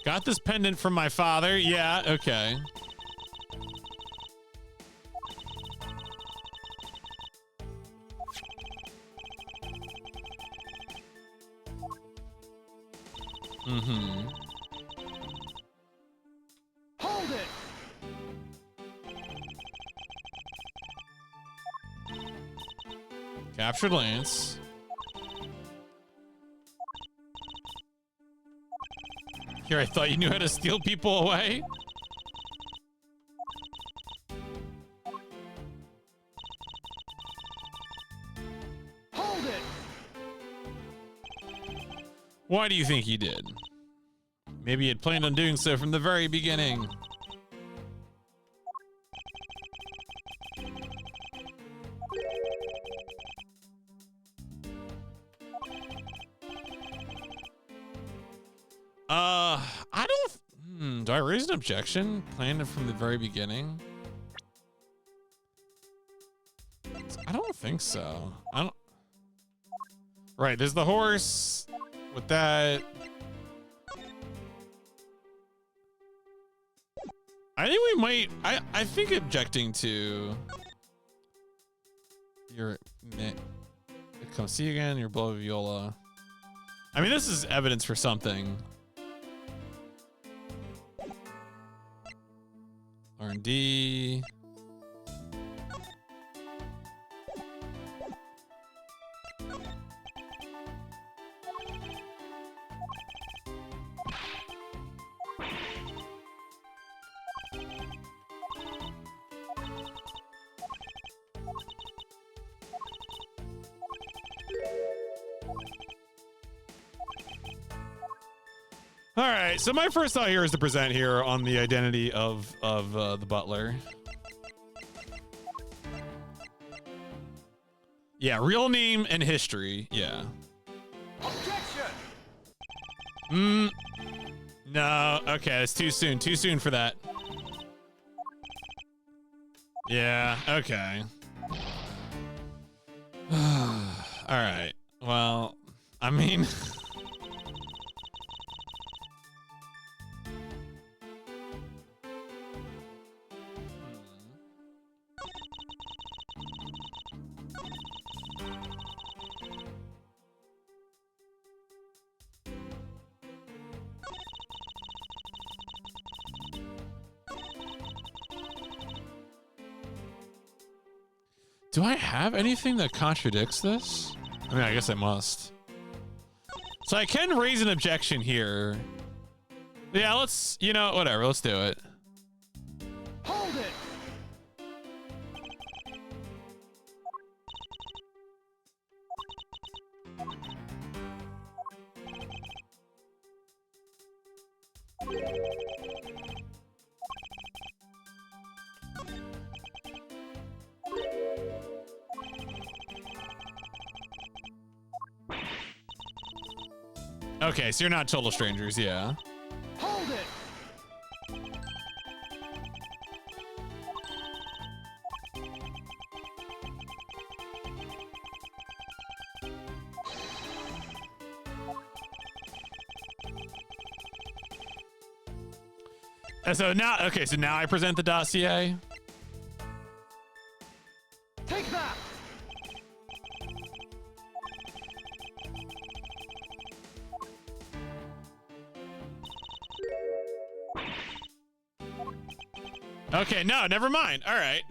Got this pendant from my father. Yeah, okay. Mm-hmm. Hold it. Captured Lance. Here, I thought you knew how to steal people away. Hold it. Why do you think he did? Maybe he had planned on doing so from the very beginning. I don't. Do I raise an objection? Planned it from the very beginning? I don't think so. I don't. Right, there's the horse with that. I think we might. I think objecting to your. Come see you again. Your blow viola. I mean, this is evidence for something. R&D. All right, so my first thought here is to present here on the identity of the butler. Yeah, real name and history. Yeah. Objection. No. Okay, that's too soon. Too soon for that. Yeah. Okay. All right. Well, I mean. Do I have anything that contradicts this? I mean, I guess I must. So I can raise an objection here. Yeah, let's, you know, whatever, let's do it. Hold it. Okay, so you're not total strangers, yeah. Hold it. So now, okay, so now I present the dossier. Take that! Okay, no, never mind. All right.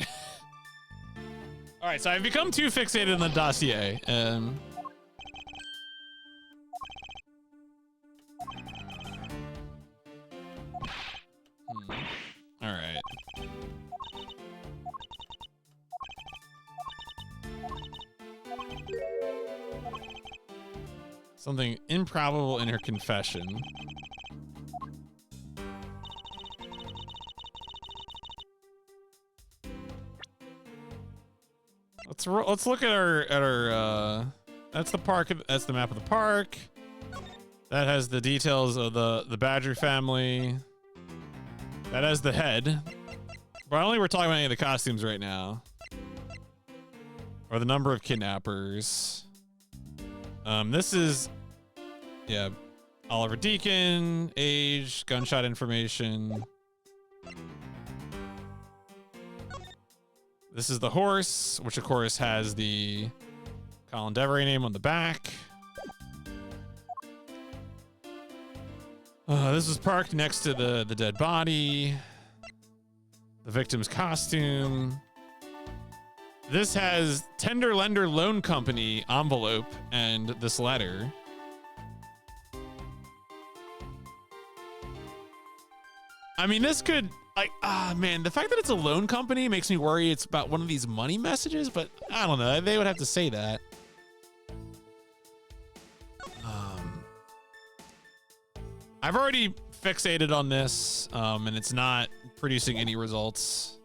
All right, so I've become too fixated on the dossier. All right. Something improbable in her confession. Let's look at our that's the park. That's the map of the park. That has the details of the Badger family. That has the head. But I don't think we're talking about any of the costumes right now. Or the number of kidnappers. This is, yeah, Oliver Deacon, age, gunshot information. This is the horse, which of course has the Colin Devery name on the back. This is parked next to the dead body. The victim's costume. This has Tender Lender Loan Company envelope and this letter. I mean, this could, like, man, the fact that it's a loan company makes me worry it's about one of these money messages, but I don't know. They would have to say that. I've already fixated on this, and it's not producing any results.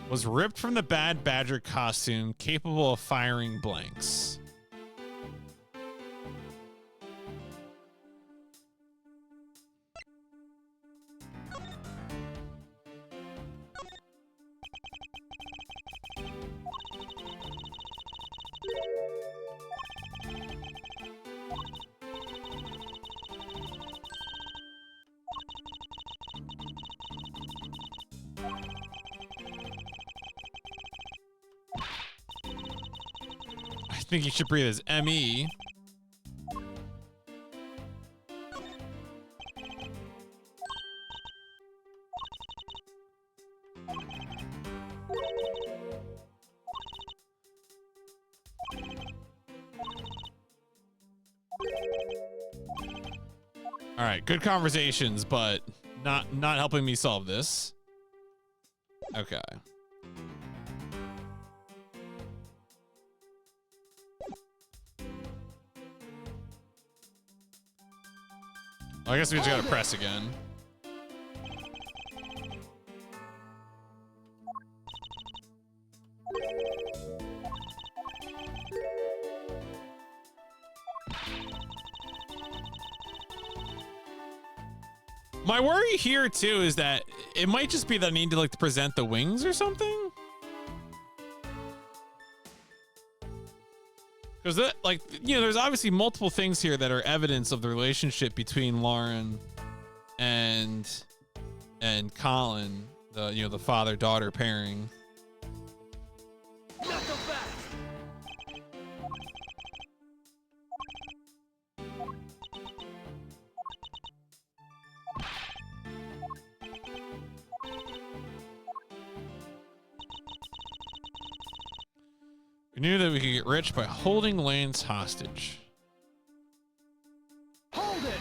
Was ripped from the Bad Badger costume, capable of firing blanks. I think you should breathe as ME. All right, good conversations, but not helping me solve this. Okay. I guess we just gotta press again. My worry here too is that it might just be that I need to like present the wings or something. Because that, like, you know, there's obviously multiple things here that are evidence of the relationship between Lauren and Colin, the father-daughter pairing. Not so fast! We knew that we could get rich by holding Lance hostage. Hold it!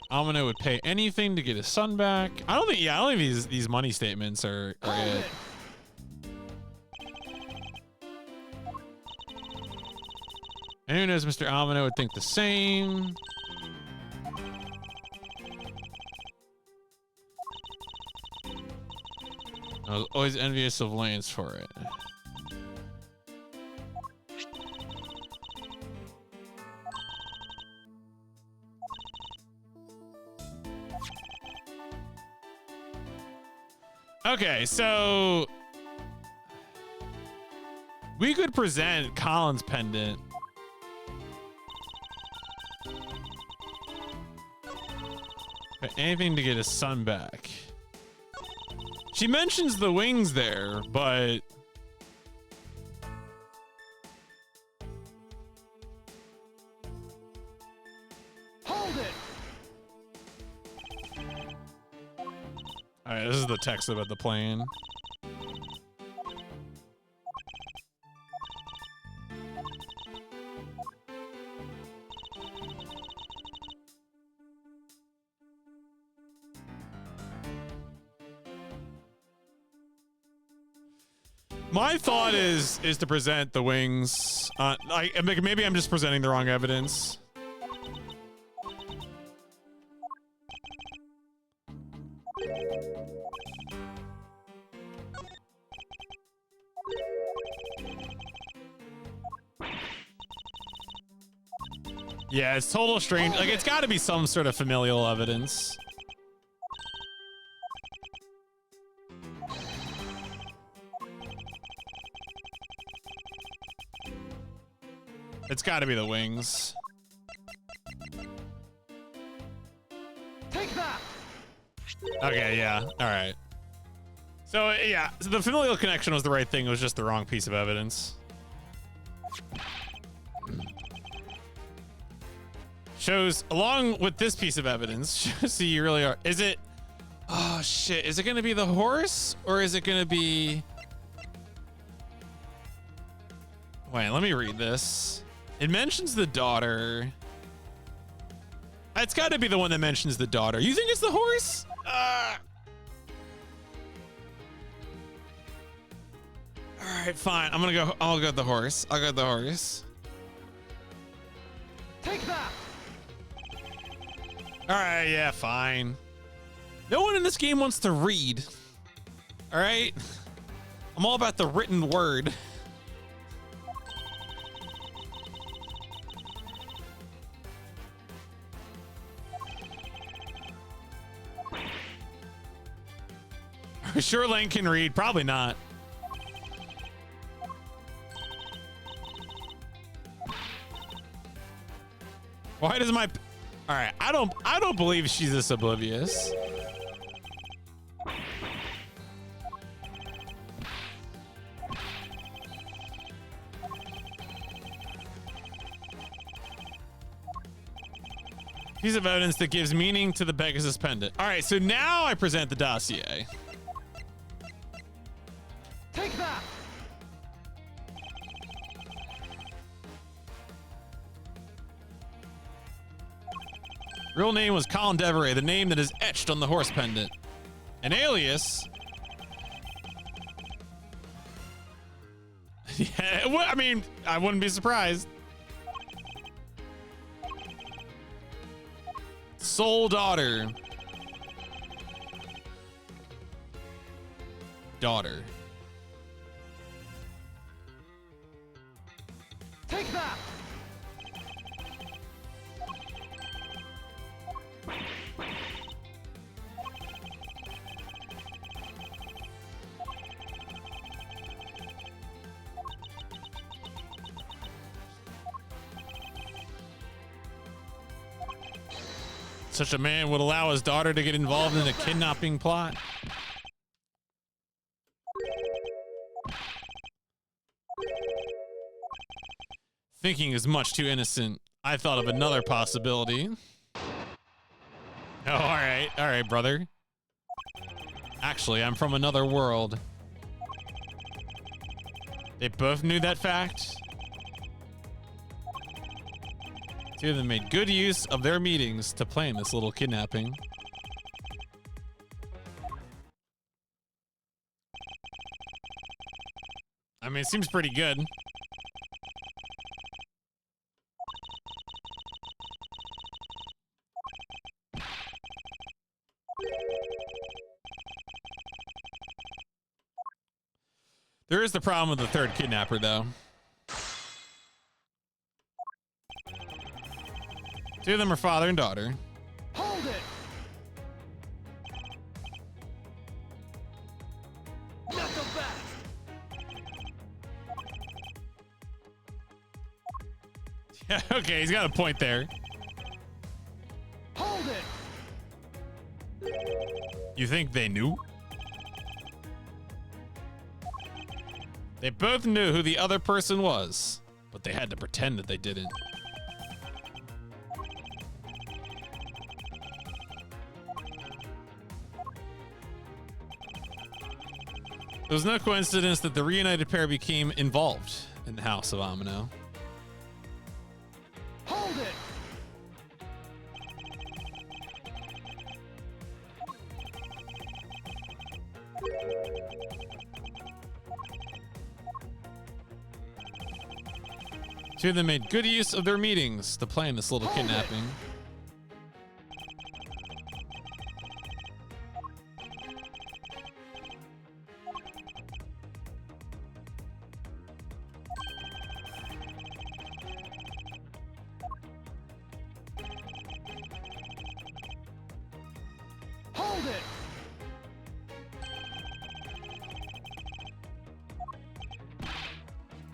Amino would pay anything to get his son back. I don't think these money statements are it. And who knows, Mr. Amino would think the same. I was always envious of Lance for it. Okay, so we could present Colin's pendant. But anything to get his son back. She mentions the wings there, but Hold it. all right, this is the text about the plane. My thought is to present the wings. Maybe I'm just presenting the wrong evidence. Yeah, it's total strange. Like, it's got to be some sort of familial evidence. It's got to be the wings. Take that. Okay, yeah. All right. So, yeah. So the familial connection was the right thing. It was just the wrong piece of evidence. Shows, along with this piece of evidence, shows you really are. Is it... Oh, shit. Is it going to be the horse? Or is it going to be... Wait, let me read this. It mentions the daughter. It's got to be the one that mentions the daughter. You think it's the horse? All right, fine. I'll go with the horse. I'll go with the horse. Take that. All right, yeah, fine. No one in this game wants to read. All right? I'm all about the written word. Are we sure Lane can read? Probably not. Why does my... All right, I don't believe she's this oblivious. Piece of evidence that gives meaning to the Pegasus pendant. All right, so now I present the dossier. Take that. Real name was Colin Deveray, the name that is etched on the horse pendant. An alias. Yeah, well, I mean, I wouldn't be surprised. Sole daughter. Daughter. Take that. Such a man would allow his daughter to get involved in a kidnapping plot. Thinking is much too innocent. I thought of another possibility. Oh, all right, brother. Actually, I'm from another world. They both knew that fact. Two of them made good use of their meetings to plan this little kidnapping. I mean, it seems pretty good. There is the problem with the third kidnapper, though. Two of them are father and daughter. Hold it. Not so fast. Yeah, okay, he's got a point there. Hold it. You think they knew? They both knew who the other person was, but they had to pretend that they didn't. It was no coincidence that the reunited pair became involved in the House of Amino. Hold it. Two of them made good use of their meetings to plan this little Hold it. kidnapping. Hold it.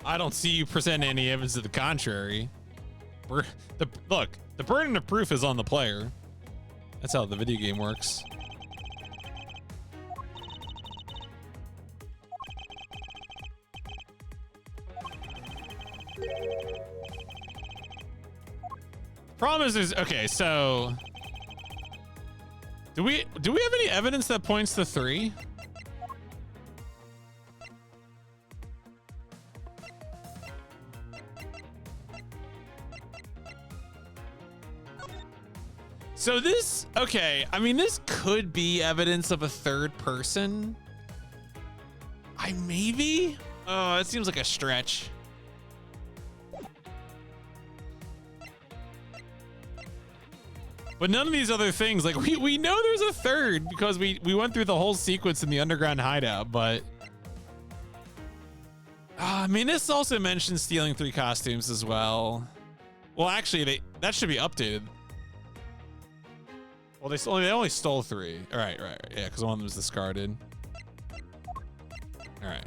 I don't see you present any evidence to the contrary. Look, the burden of proof is on the player. That's how the video game works. Problem is, okay, so do we have any evidence that points to 3? So this, okay, I mean, this could be evidence of a third person. Maybe? Oh, it seems like a stretch. But none of these other things, like we know there's a third because we went through the whole sequence in the underground hideout, but I mean, this also mentions stealing 3 costumes as well. Well, actually, that should be updated. Well, they only stole 3. All right, yeah, because one of them was discarded. All right.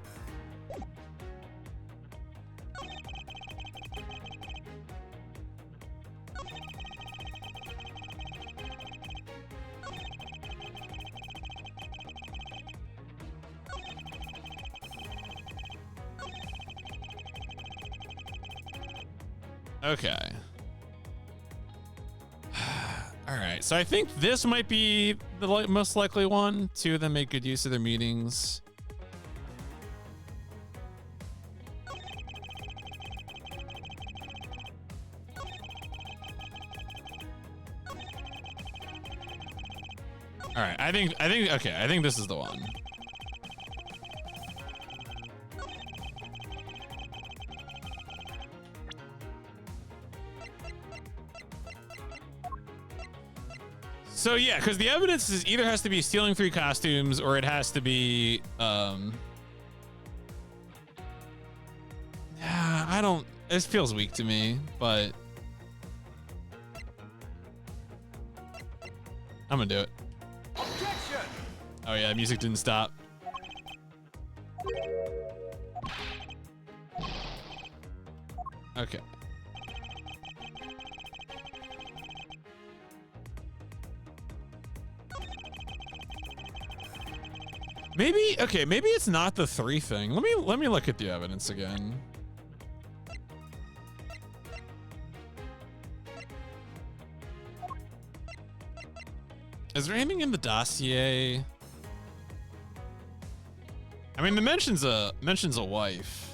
Okay. All right, so I think this might be the most likely one. 2 of them make good use of their meetings. All right, I think okay, I think this is the one. So yeah, because the evidence is either has to be stealing 3 costumes or it has to be I don't, this feels weak to me, but I'm gonna do it. Objection. Oh yeah, music didn't stop. Okay. Maybe, okay, maybe it's not the 3 thing. Let me look at the evidence again. Is there anything in the dossier? I mean, it mentions a wife.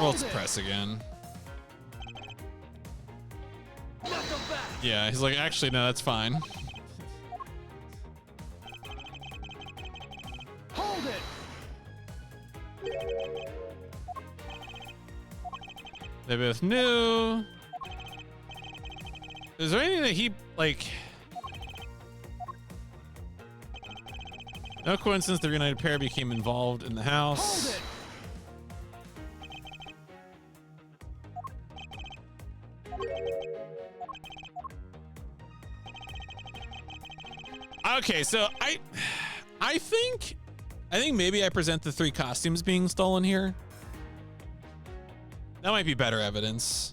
Well, let's press again. Not so fast. Yeah, he's like, actually, no, that's fine. Hold it. They both knew. Is there anything that he, like... No coincidence the reunited pair became involved in the house. Hold it. Okay, so I think maybe I present the 3 costumes being stolen here. That might be better evidence.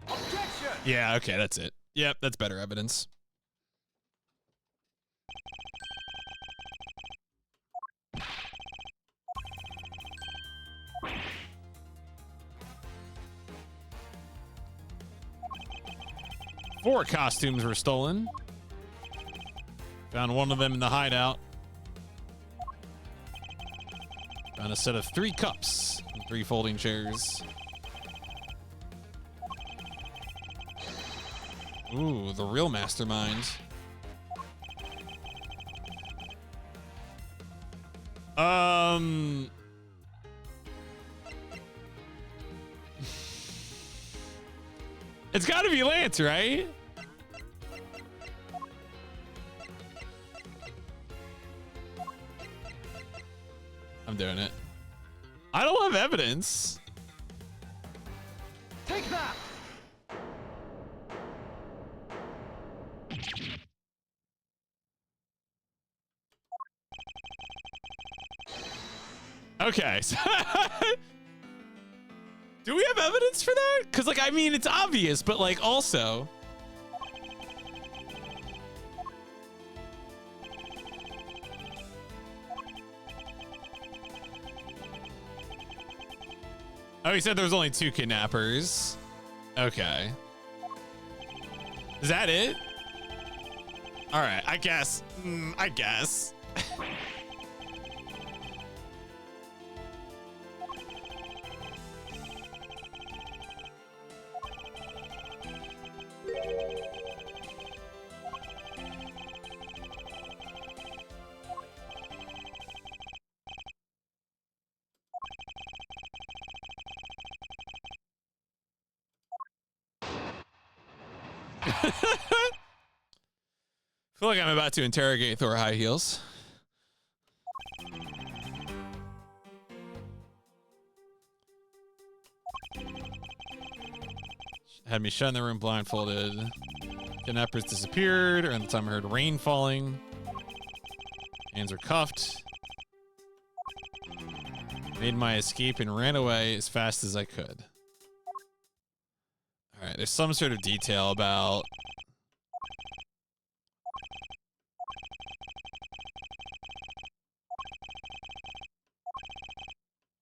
Objection. Yeah, okay, that's it. Yep, that's better evidence. Four costumes were stolen. Found one of them in the hideout. Found a set of 3 cups and 3 folding chairs. Ooh, the real mastermind. It's gotta be Lance, right? I'm doing it. I don't have evidence. Take that. Okay. Do we have evidence for that? Because, like, I mean, it's obvious, but, like, also... Oh, he said there was only 2 kidnappers. Okay. Is that it? All right, I guess. I guess. I feel like I'm about to interrogate Thor High Heels. Had me shut in the room blindfolded. Kidnappers disappeared around the time I heard rain falling. Hands were cuffed. Made my escape and ran away as fast as I could. All right, there's some sort of detail about...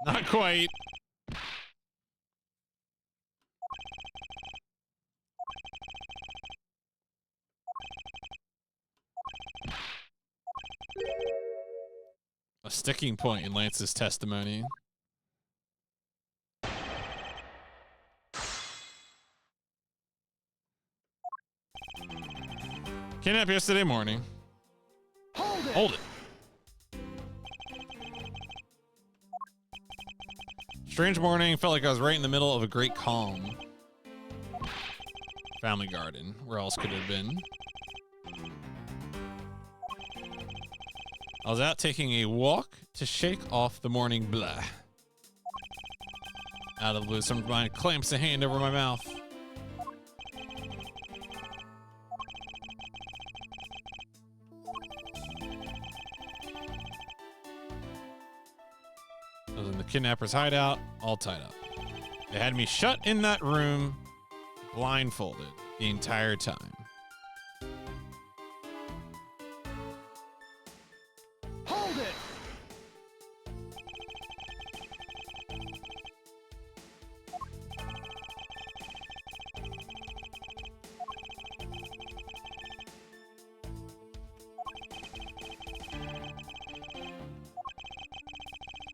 Not quite. A sticking point in Lance's testimony. Kidnapped yesterday morning. Hold it. Hold it. Strange morning, felt like I was right in the middle of a great calm. Family garden. Where else could it have been? I was out taking a walk to shake off the morning blah. Out of the blue, some mind clamps a hand over my mouth. I was in the kidnapper's hideout, all tied up. They had me shut in that room, blindfolded, the entire time. Hold it.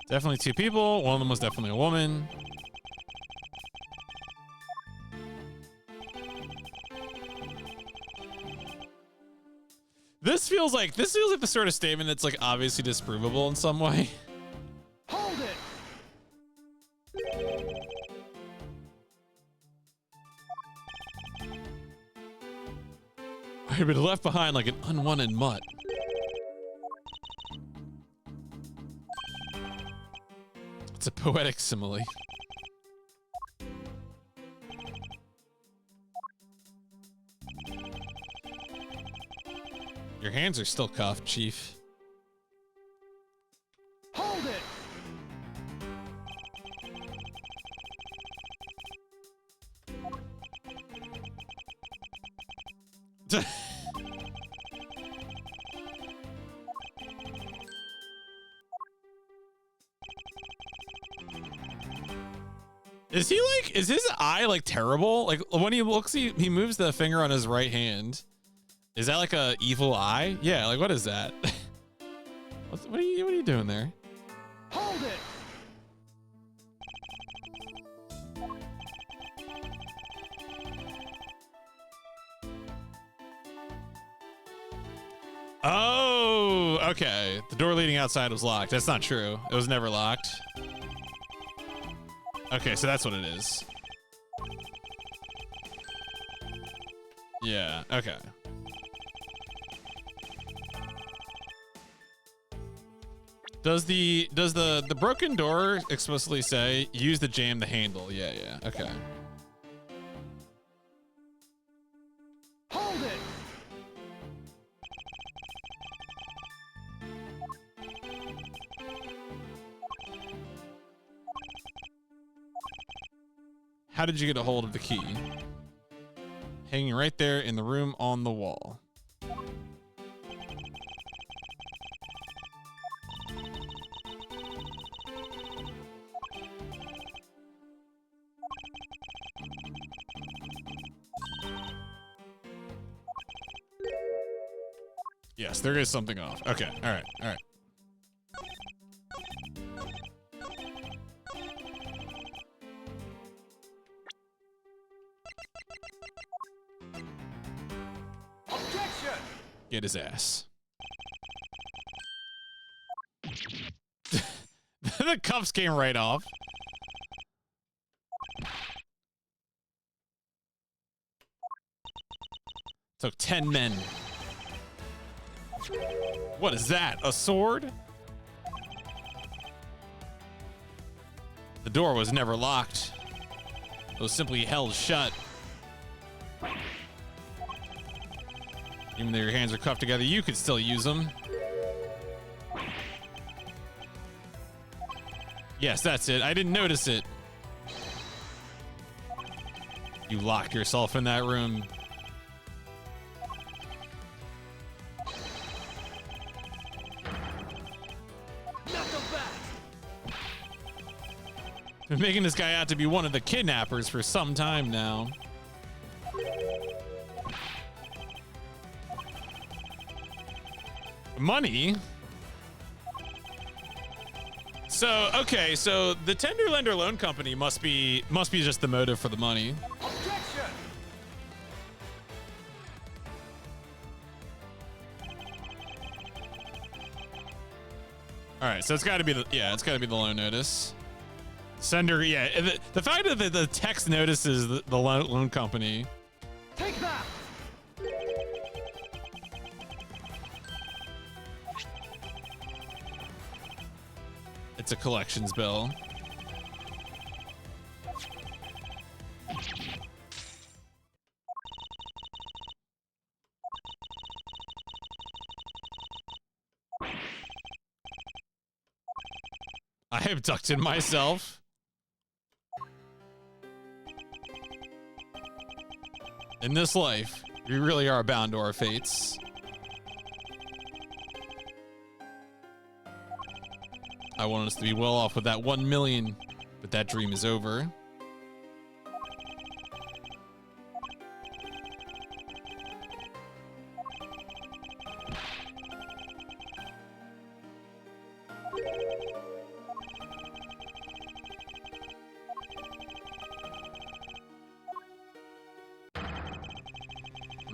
Definitely two people. One of them was definitely a woman. This feels like the sort of statement that's like obviously disprovable in some way. Hold it. I've been left behind like an unwanted mutt. It's a poetic simile. Your hands are still cuffed, Chief. Hold it. Is he like, is his eye like terrible? Like when he looks, he moves the finger on his right hand. Is that like a evil eye? Yeah, like what is that? what are you doing there? Hold it. Oh, okay. The door leading outside was locked. That's not true. It was never locked. Okay, so that's what it is. Yeah, okay. Does the broken door explicitly say use the jam the handle? Yeah, yeah. Okay. Hold it. How did you get a hold of the key? Hanging right there in the room on the wall. Yes, there is something off. Okay, all right, all right. Objection. Get his ass. The cuffs came right off. Took 10 men. What is that? A sword? The door was never locked. It was simply held shut. Even though your hands are cuffed together, you could still use them. Yes, that's it. I didn't notice it. You locked yourself in that room. Been making this guy out to be one of the kidnappers for some time now. Money? So, okay, so the tender lender loan company must be just the motive for the money. Objection. All right, so it's got to be it's got to be the loan notice. Sender, yeah. The fact that the text notices the loan company. Take that. It's a collections bill. I abducted myself. In this life, we really are bound to our fates. I want us to be well off with that 1 million, but that dream is over.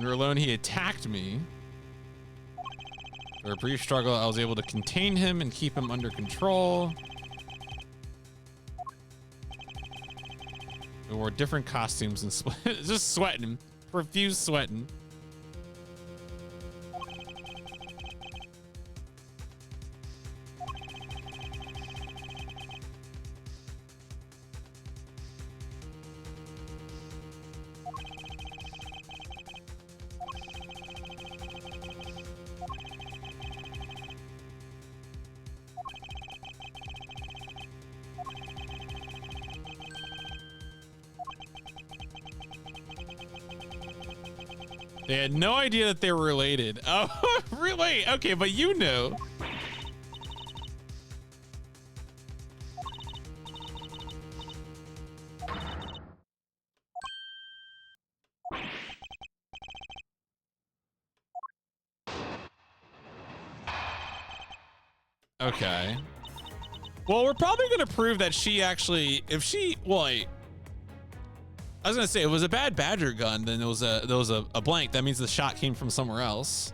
When we were alone, he attacked me. For a brief struggle, I was able to contain him and keep him under control. We wore different costumes and just sweating, profuse sweating. They had no idea that they were related. Oh, really? Okay, but you knew. Okay. Well, we're probably going to prove that she actually, if she, well, I was gonna say, if it was a bad Badger gun, then there was a blank. That means the shot came from somewhere else.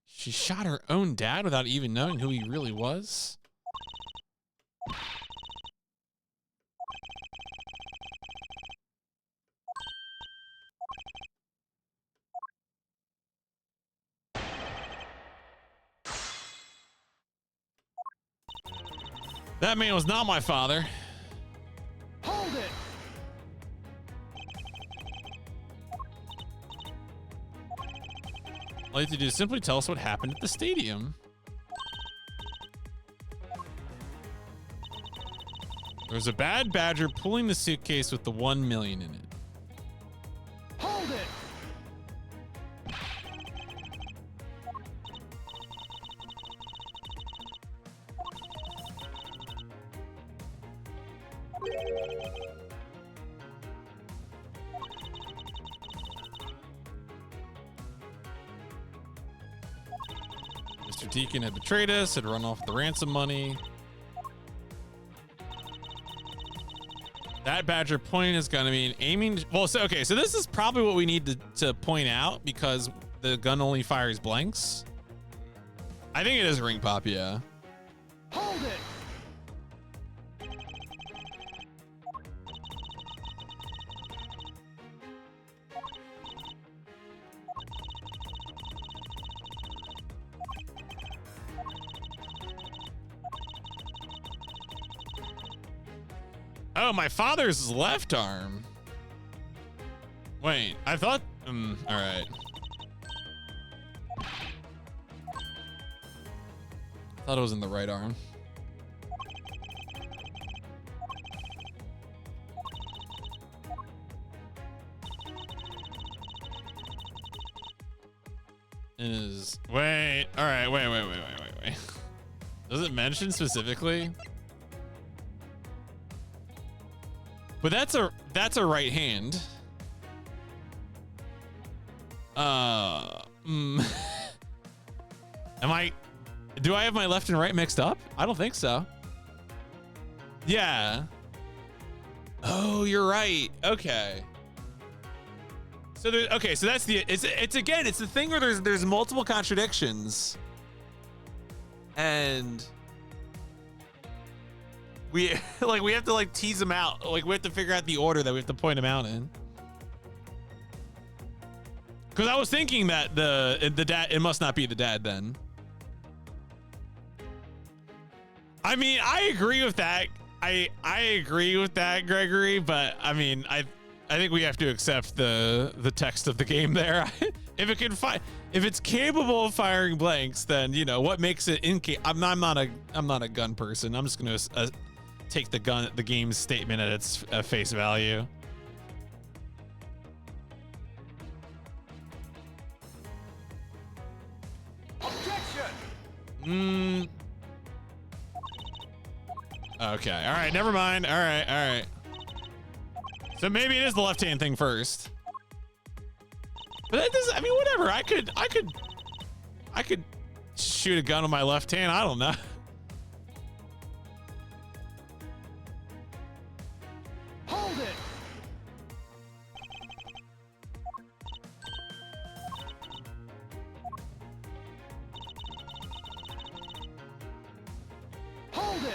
She shot her own dad without even knowing who he really was? That man was not my father. Hold it! All you have to do is simply tell us what happened at the stadium. There was a bad Badger pulling the suitcase with the 1 million in it. Hold it! Mr. Deacon had betrayed us, had run off with the ransom money. That Badger pointing his gun at me and aiming. Well, so, okay, so this is probably what we need to point out because the gun only fires blanks. I think it is ring pop, yeah. Hold it! Oh, my father's left arm. Wait, I thought, all right. Thought it was in the right arm. Wait, all right, wait. Does it mention specifically? But that's a right hand. Do I have my left and right mixed up? I don't think so. Yeah. Oh, you're right. Okay. So so that's it's the thing where there's multiple contradictions. And we have to tease them out. We have to figure out the order that we have to point them out in. Because I was thinking that the dad, it must not be the dad then. I mean, I agree with that. I agree with that, Gregory. But I mean, I think we have to accept the text of the game there. If it's capable of firing blanks, then what makes it I'm not a gun person. I'm just gonna take the game's statement at its face value. Objection! Mm. Okay. All right. Never mind. All right. All right. So maybe it is the left-hand thing first. But that doesn't, I mean, whatever. I could shoot a gun with my left hand. I don't know. Hold it. Hold it.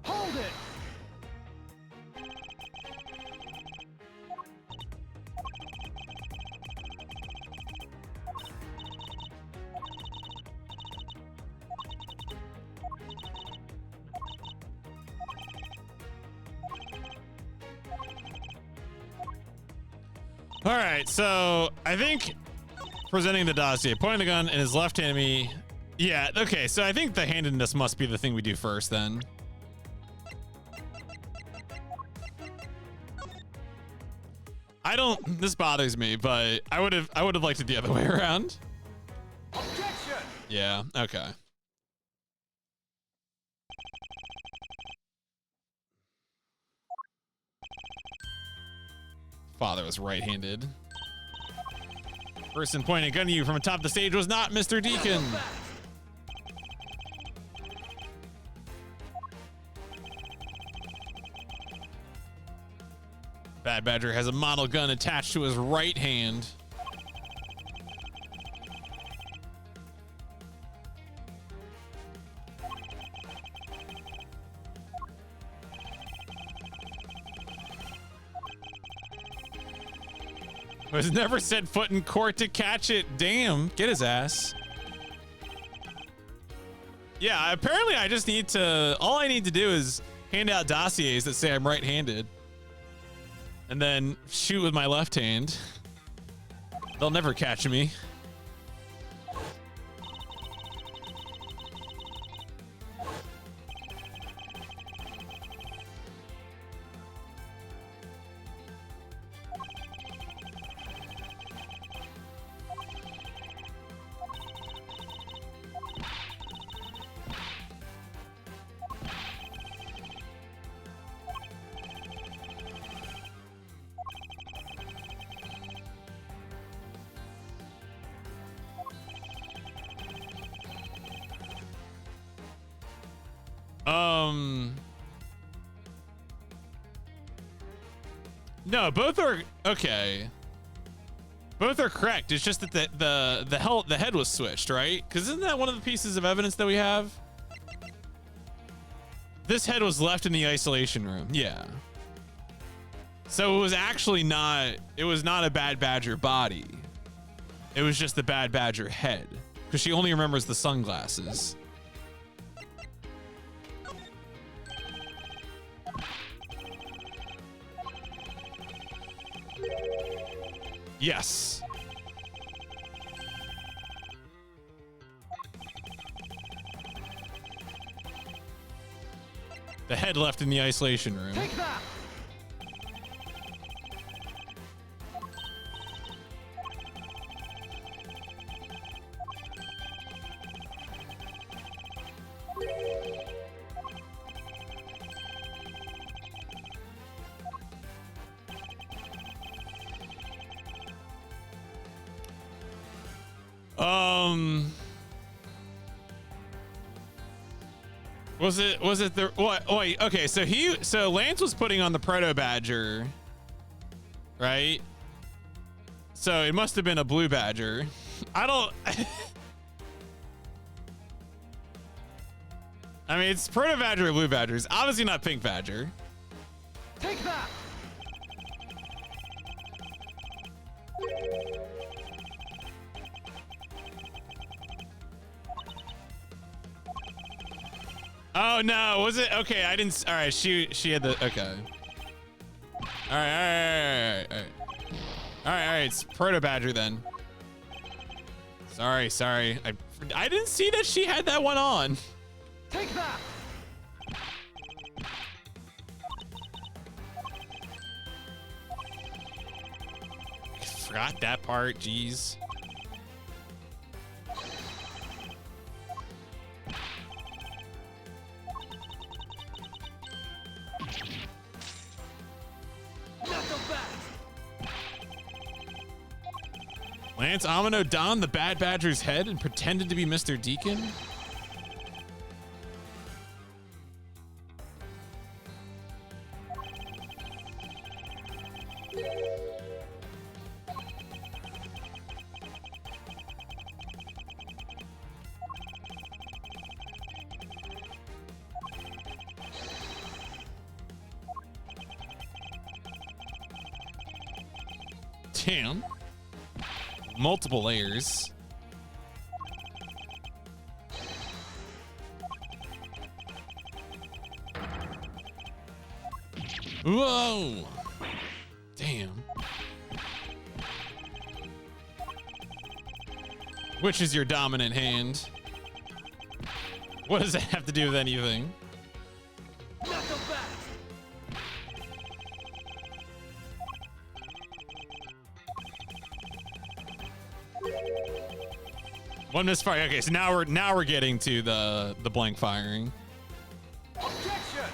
Hold it. All right. So I think presenting the dossier, pointing the gun in his left hand at me. Yeah. Okay. So I think the handedness must be the thing we do first then. I don't, this bothers me, but I would have liked it the other way around. Objection. Yeah, okay. Father was right-handed. Person pointing a gun at you from atop the stage was not Mr. Deacon. Bad Badger has a model gun attached to his right hand. Was never set foot in court to catch it. Damn, get his ass. Yeah, apparently I just need to, all I need to do is hand out dossiers that say I'm right-handed. And then shoot with my left hand. They'll never catch me. No, both are okay. Both are correct. It's just that the head was switched, right? Because isn't that one of the pieces of evidence that we have? This head was left in the isolation room. Yeah. So it was actually not. It was not a Bad Badger body. It was just the Bad Badger head, because she only remembers the sunglasses. Yes. The head left in the isolation room. Take that. Was it the what? Wait, okay. So Lance was putting on the Proto Badger, right? So it must have been a Blue Badger. I don't. I mean, it's Proto Badger or Blue Badger. It's obviously not Pink Badger. Take that. Oh no, was it? Okay, I didn't. All right, she had the. Okay. All right. All right. It's Proto Badger then. Sorry. I didn't see that she had that one on. Take that. Forgot that part. Jeez. Not so fast. Lance Amino donned the Bad Badger's head and pretended to be Mr. Deacon? Damn. Multiple layers. Whoa. Damn. Which is your dominant hand? What does that have to do with anything? Not so fast. One misfire. Okay, so now we're getting to the blank firing. Objection.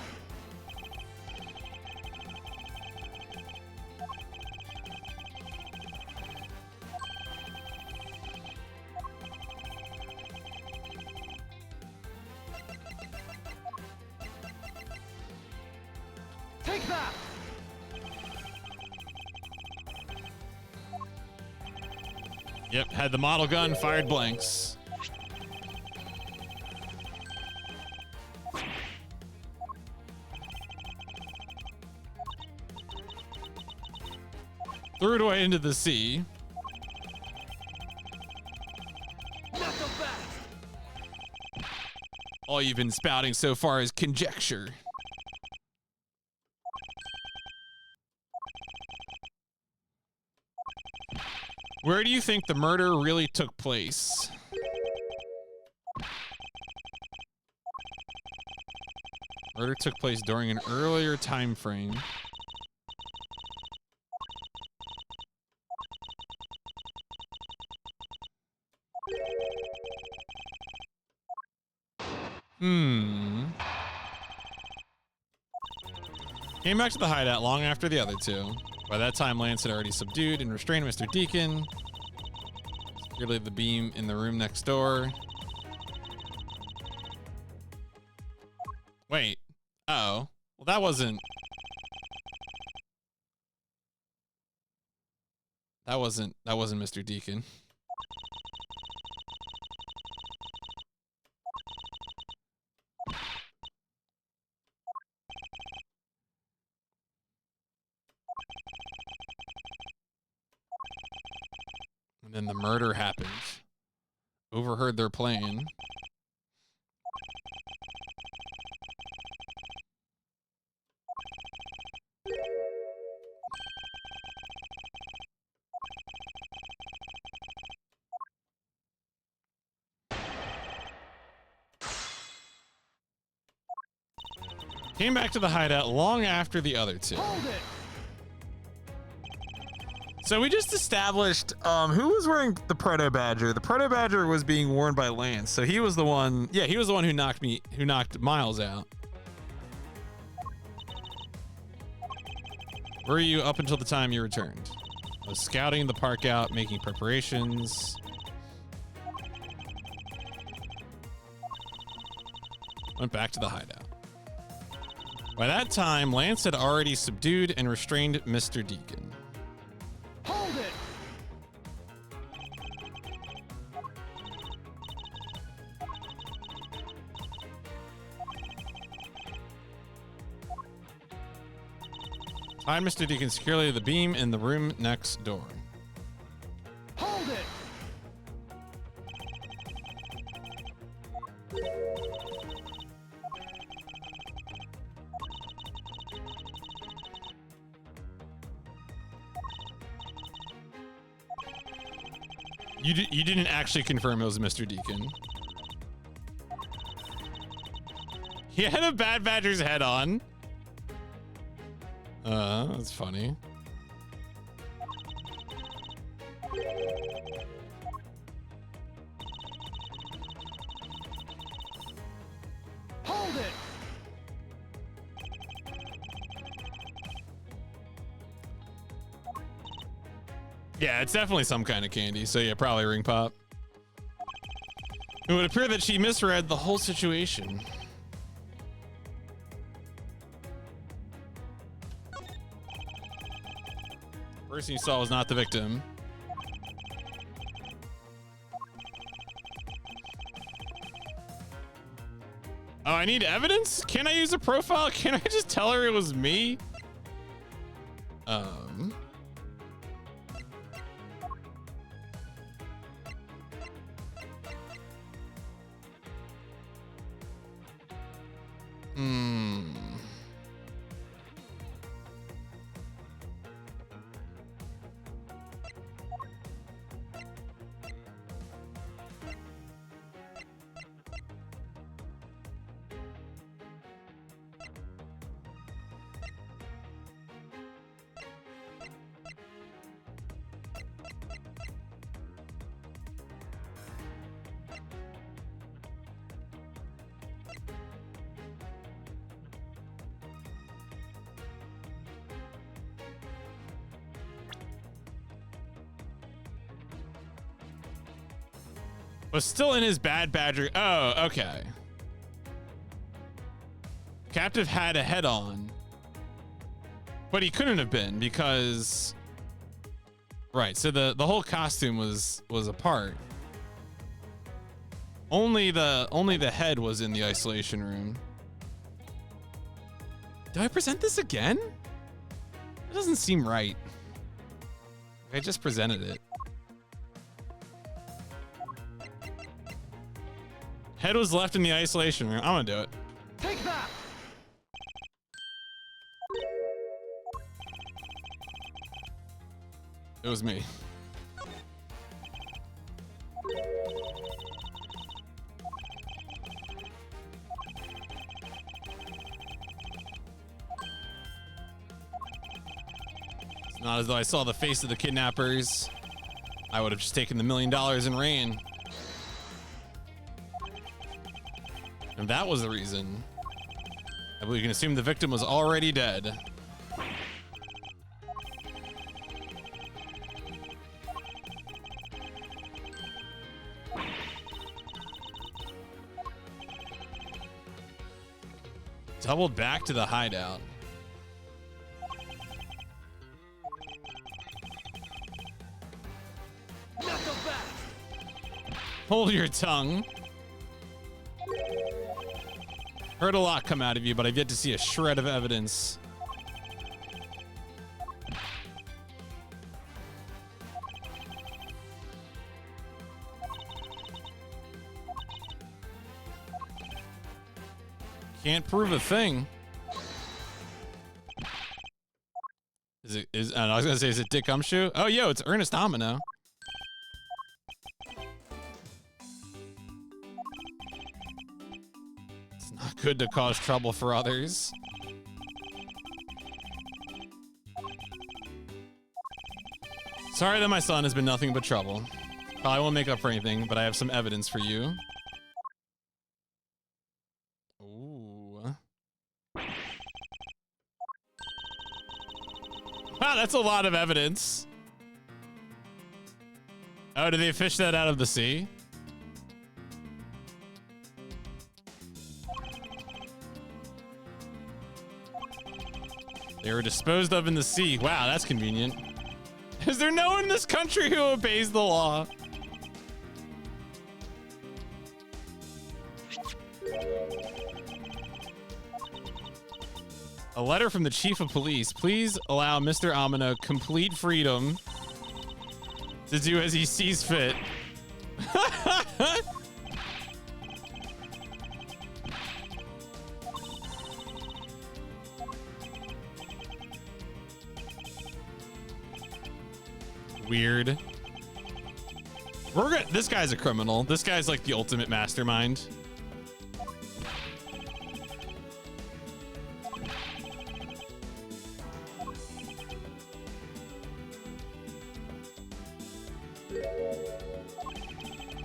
Take that. Yep, had the model gun, fired blanks. Threw it away into the sea. Not so fast. All you've been spouting so far is conjecture. Where do you think the murder really took place? Murder took place during an earlier time frame. Came back to the hideout long after the other two. By that time, Lance had already subdued and restrained Mr. Deacon. Securely the beam in the room next door. Wait. Uh-oh. Well, that wasn't Mr. Deacon. And then the murder happened. Overheard their plan. Came back to the hideout long after the other two. Hold it. So we just established who was wearing the Proto Badger. The Proto Badger was being worn by Lance, so he was the one. Yeah, he was the one who knocked Miles out. Where were you up until the time you returned? I was scouting the park out, making preparations. Went back to the hideout. By that time, Lance had already subdued and restrained Mr. Deacon. Hold it. Tied Mr. Deacon securely to the beam in the room next door. Hold it. You didn't actually confirm it was Mr. Deacon. He had a Bad Badger's head on. That's funny. Hold it! Yeah, it's definitely some kind of candy. So yeah, probably ring pop. It would appear that she misread the whole situation. Person you saw was not the victim. Oh, I need evidence? Can I use a profile? Can I just tell her it was me? Was still in his Bad Badger. Oh, okay. Captive had a head on, but he couldn't have been because, right. So the whole costume was apart. Only the head was in the isolation room. Do I present this again? It doesn't seem right. I just presented it. Head was left in the isolation room. I'm gonna do it. Take that! It was me. It's not as though I saw the face of the kidnappers. I would have just taken the $1 million and ran. And that was the reason. I believe you can assume the victim was already dead. Doubled back to the hideout. Not so fast! Hold your tongue. Heard a lot come out of you, but I've yet to see a shred of evidence. Can't prove a thing. I was gonna say, is it Dick Gumshoe? Oh, yo, it's Ernest Domino. It's not good to cause trouble for others. Sorry that my son has been nothing but trouble. Probably won't make up for anything, but I have some evidence for you. Ooh. Wow, that's a lot of evidence. Oh, did they fish that out of the sea? They were disposed of in the sea. Wow, that's convenient. Is there no one in this country who obeys the law? A letter from the chief of police. Please allow Mr. Amino complete freedom to do as he sees fit. Weird. This guy's a criminal. This guy's like the ultimate mastermind.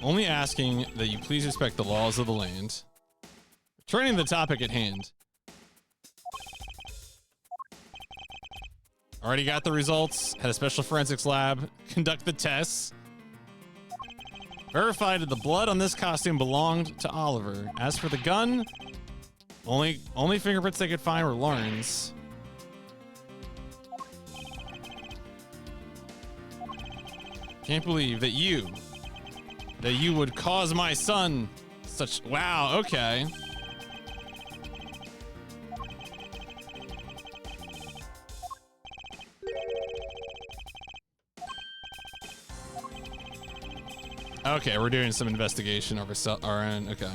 Only asking that you please respect the laws of the land. Returning to the topic at hand. Already got the results. Had a special forensics lab conduct the tests. Verified that the blood on this costume belonged to Oliver. As for the gun, only fingerprints they could find were Lauren's. Can't believe that you would cause my son such... Wow, okay. Okay, we're doing some investigation over our own. Okay.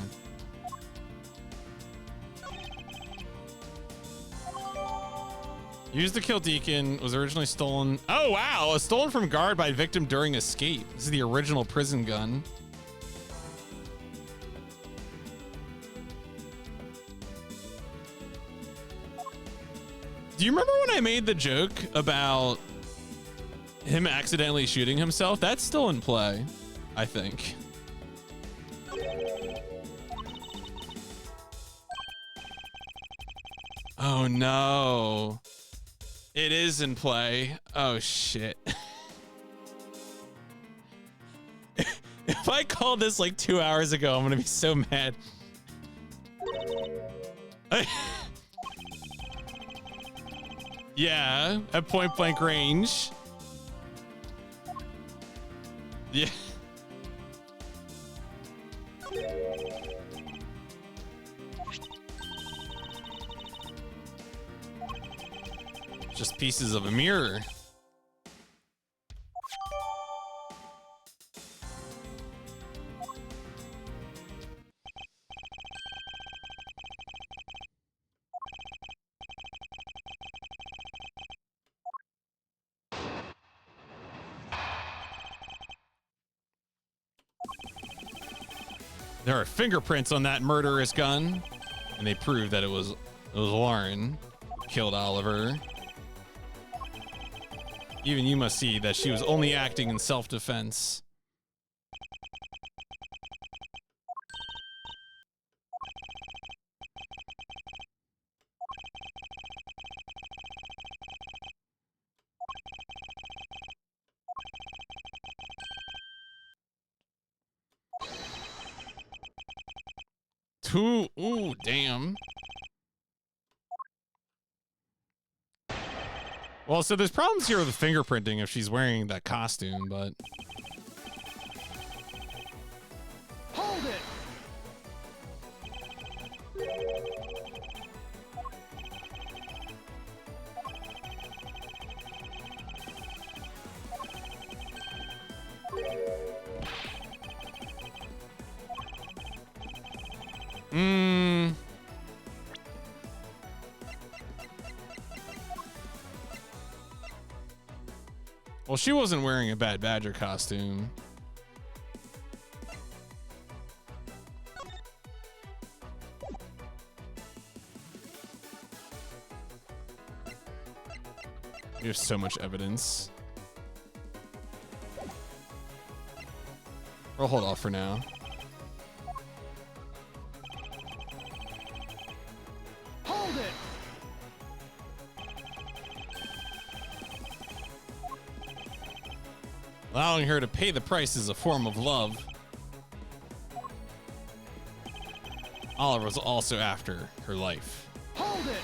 Used to kill Deacon, was originally stolen. Oh, wow. Was stolen from guard by victim during escape. This is the original prison gun. Do you remember when I made the joke about him accidentally shooting himself? That's still in play, I think. Oh no. It is in play. Oh shit. If I called this like 2 hours ago, I'm gonna be so mad. Yeah, at point blank range. Yeah. Just pieces of a mirror. There are fingerprints on that murderous gun, and they prove that it was Lauren who killed Oliver. Even you must see that she was only acting in self-defense. Ooh, damn. Well, so there's problems here with the fingerprinting if she's wearing that costume, but... Hold it! Well, she wasn't wearing a Bad Badger costume. There's so much evidence. We'll hold off for now. Hold it! Allowing her to pay the price is a form of love. Oliver was also after her life. Hold it!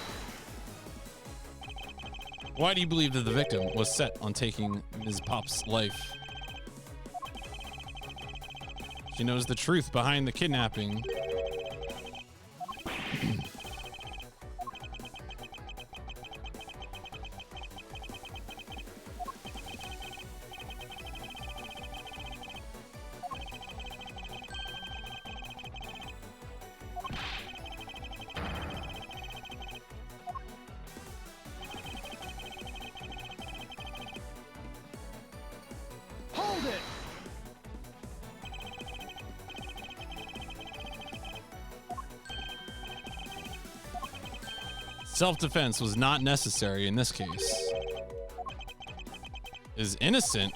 Why do you believe that the victim was set on taking Ms. Pop's life? She knows the truth behind the kidnapping. Hold it! Self-defense was not necessary in this case. Is innocent.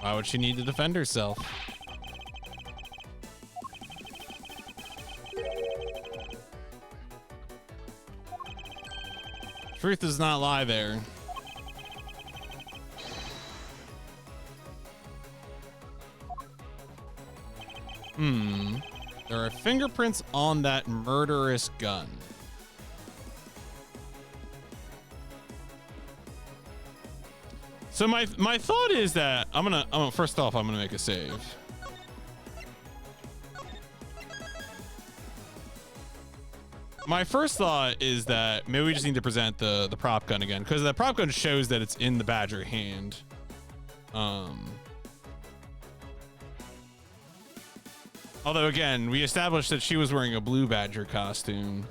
Why would she need to defend herself? Truth does not lie there. There are fingerprints on that murderous gun. So my thought is that I'm gonna first off I'm gonna make a save. My first thought is that maybe we just need to present the prop gun again, because the prop gun shows that it's in the Badger hand. Although again, we established that she was wearing a blue Badger costume,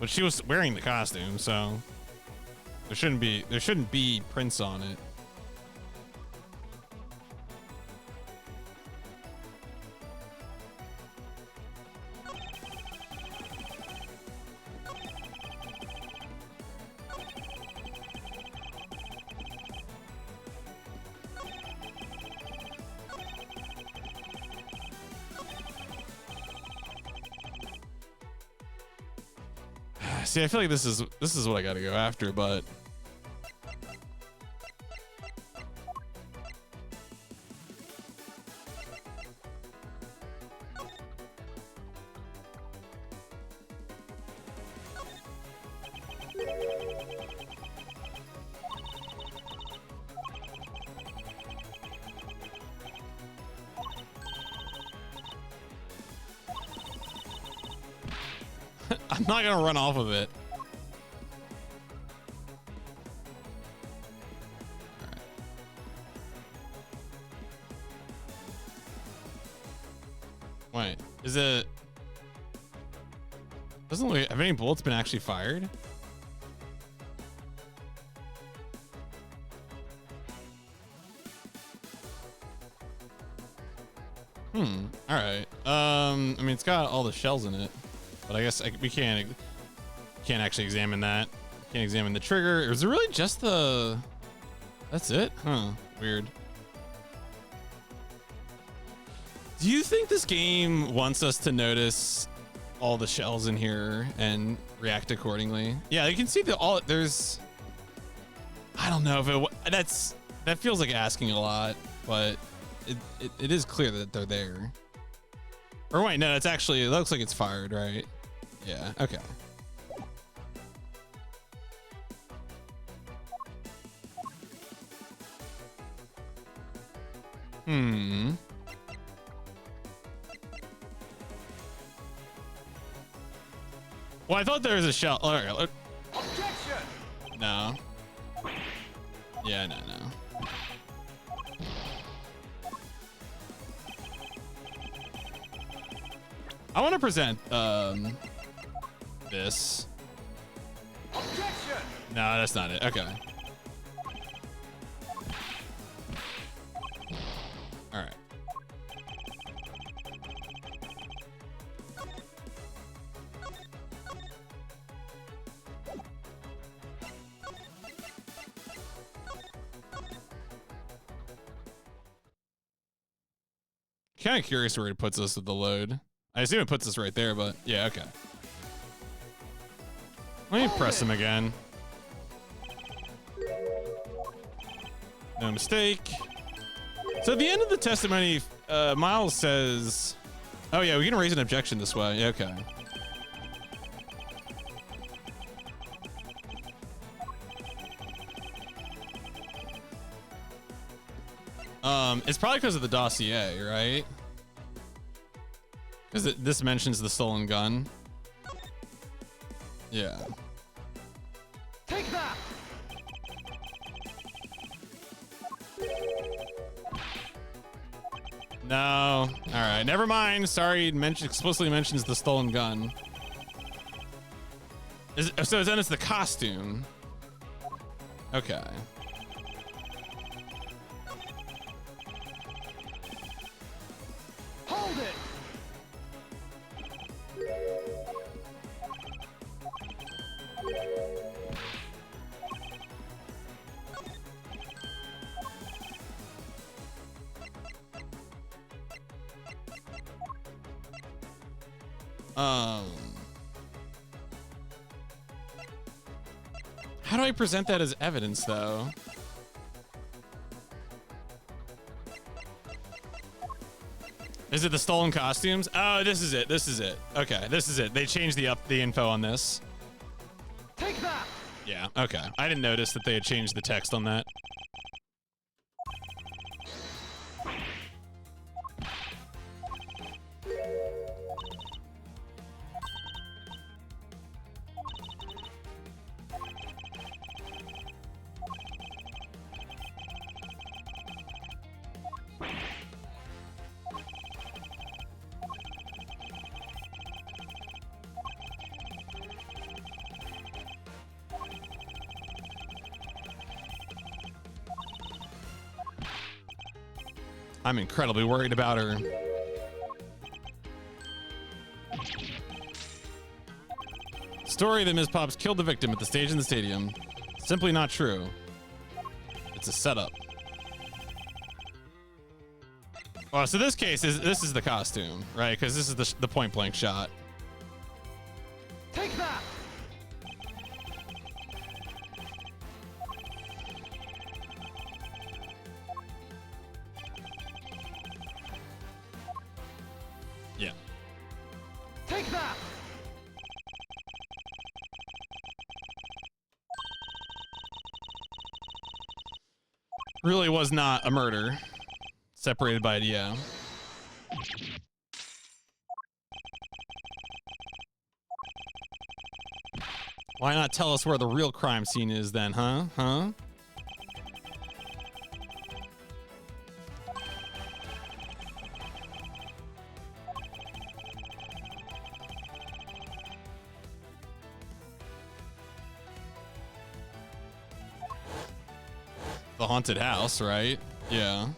but she was wearing the costume, so there shouldn't be prints on it. See, I feel like this is what I gotta go after, but I'm not gonna run off of it. All right. Wait, is it? Doesn't look. Have any bullets been actually fired? All right. I mean, it's got all the shells in it. But I guess we can't actually examine that. Can't examine the trigger. Is it really just the... That's it? Huh. Weird. Do you think this game wants us to notice all the shells in here and react accordingly? Yeah, you can see there's... I don't know if that feels like asking a lot, but it is clear that they're there. Or wait, no, it looks like it's fired, right? Yeah, okay. Well, I thought there was a shell. All right, Objection! no. Yeah, no. I want to present this. Objection! No, that's not it. Okay. All right. Kind of curious where it puts us with the load. I assume it puts us right there, but yeah, okay. Let me press him again. No mistake. So at the end of the testimony, Miles says, oh yeah, we can raise an objection this way. Yeah, okay. It's probably because of the dossier, right? Because this mentions the stolen gun. Yeah. Take that! No. All right. Never mind. Sorry. Explicitly mentions the stolen gun. So then it's the costume. Okay. Hold it! How do I present that as evidence, though? Is it the stolen costumes? Oh, this is it. This is it. Okay, this is it. They changed the info on this. Take that! Yeah, okay. I didn't notice that they had changed the text on that. I'm incredibly worried about her. Story that Ms. Pops killed the victim at the stage in the stadium. Simply not true. It's a setup. Oh, so this case this is the costume, right? Because this is the point blank shot. Take that! Yeah. Take that! Really was not a murder. Separated by it, yeah. Why not tell us where the real crime scene is then, huh? Huh? The haunted house, right? Yeah.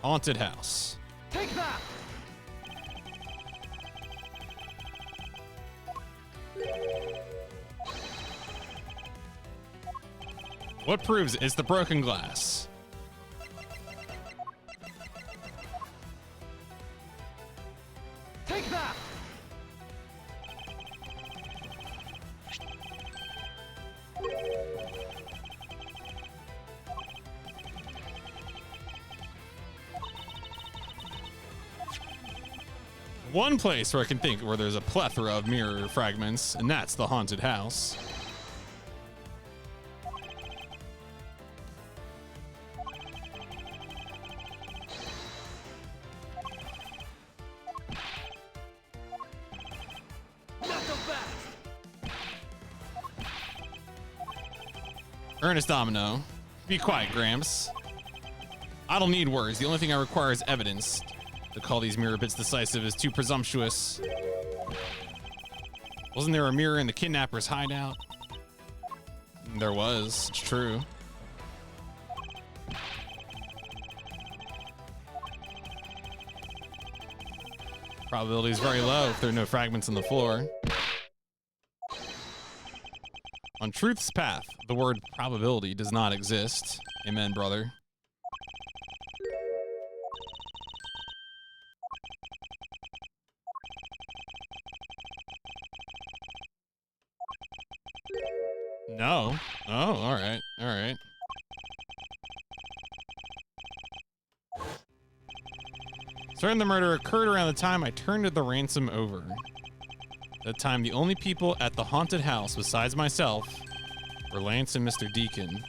Haunted house. Take that! What proves it's the broken glass? Take that! One place where I can think where there's a plethora of mirror fragments, and that's the haunted house. Not so fast! Ernest Domino. Be quiet, Gramps. I don't need words. The only thing I require is evidence. To call these mirror bits decisive is too presumptuous. Wasn't there a mirror in the kidnapper's hideout? There was. It's true. Probability is very low if there are no fragments on the floor. On truth's path, the word probability does not exist. Amen, brother. No. Oh, all right. All right. Certain the murder occurred around the time I turned the ransom over. That time, the only people at the haunted house besides myself were Lance and Mr. Deacon.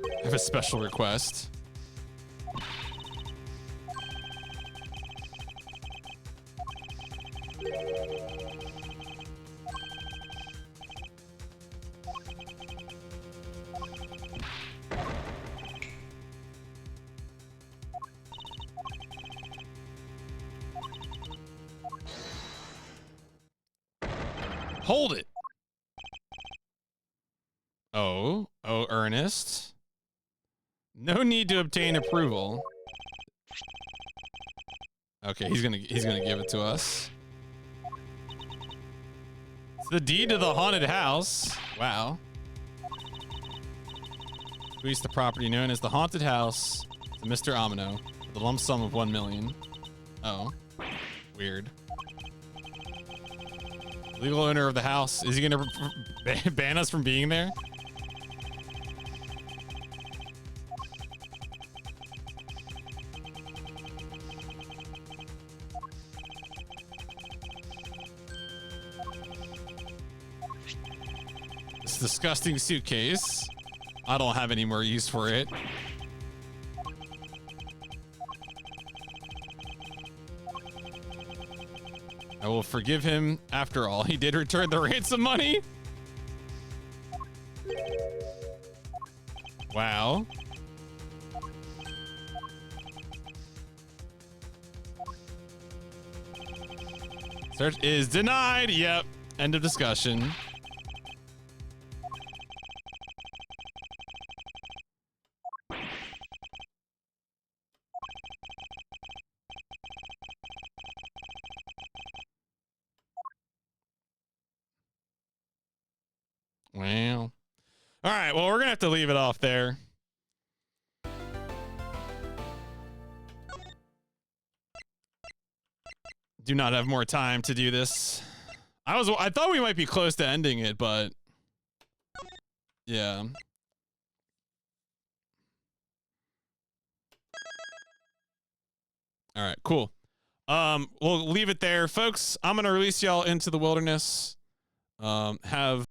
I have a special request. Hold it. Oh, Ernest. No need to obtain approval. Okay, he's gonna give it to us. It's the deed to the haunted house. Wow. Release the property known as the haunted house to Mr. Amino with a lump sum of 1 million. Oh, weird. Legal owner of the house. Is he gonna ban us from being there? This disgusting suitcase. I don't have any more use for it. I will forgive him after all. He did return the ransom money. Wow. Search is denied. Yep. End of discussion. Well. All right. Well, we're going to have to leave it off there. Do not have more time to do this. I thought we might be close to ending it, but yeah. All right, cool. We'll leave it there, folks. I'm going to release y'all into the wilderness. Have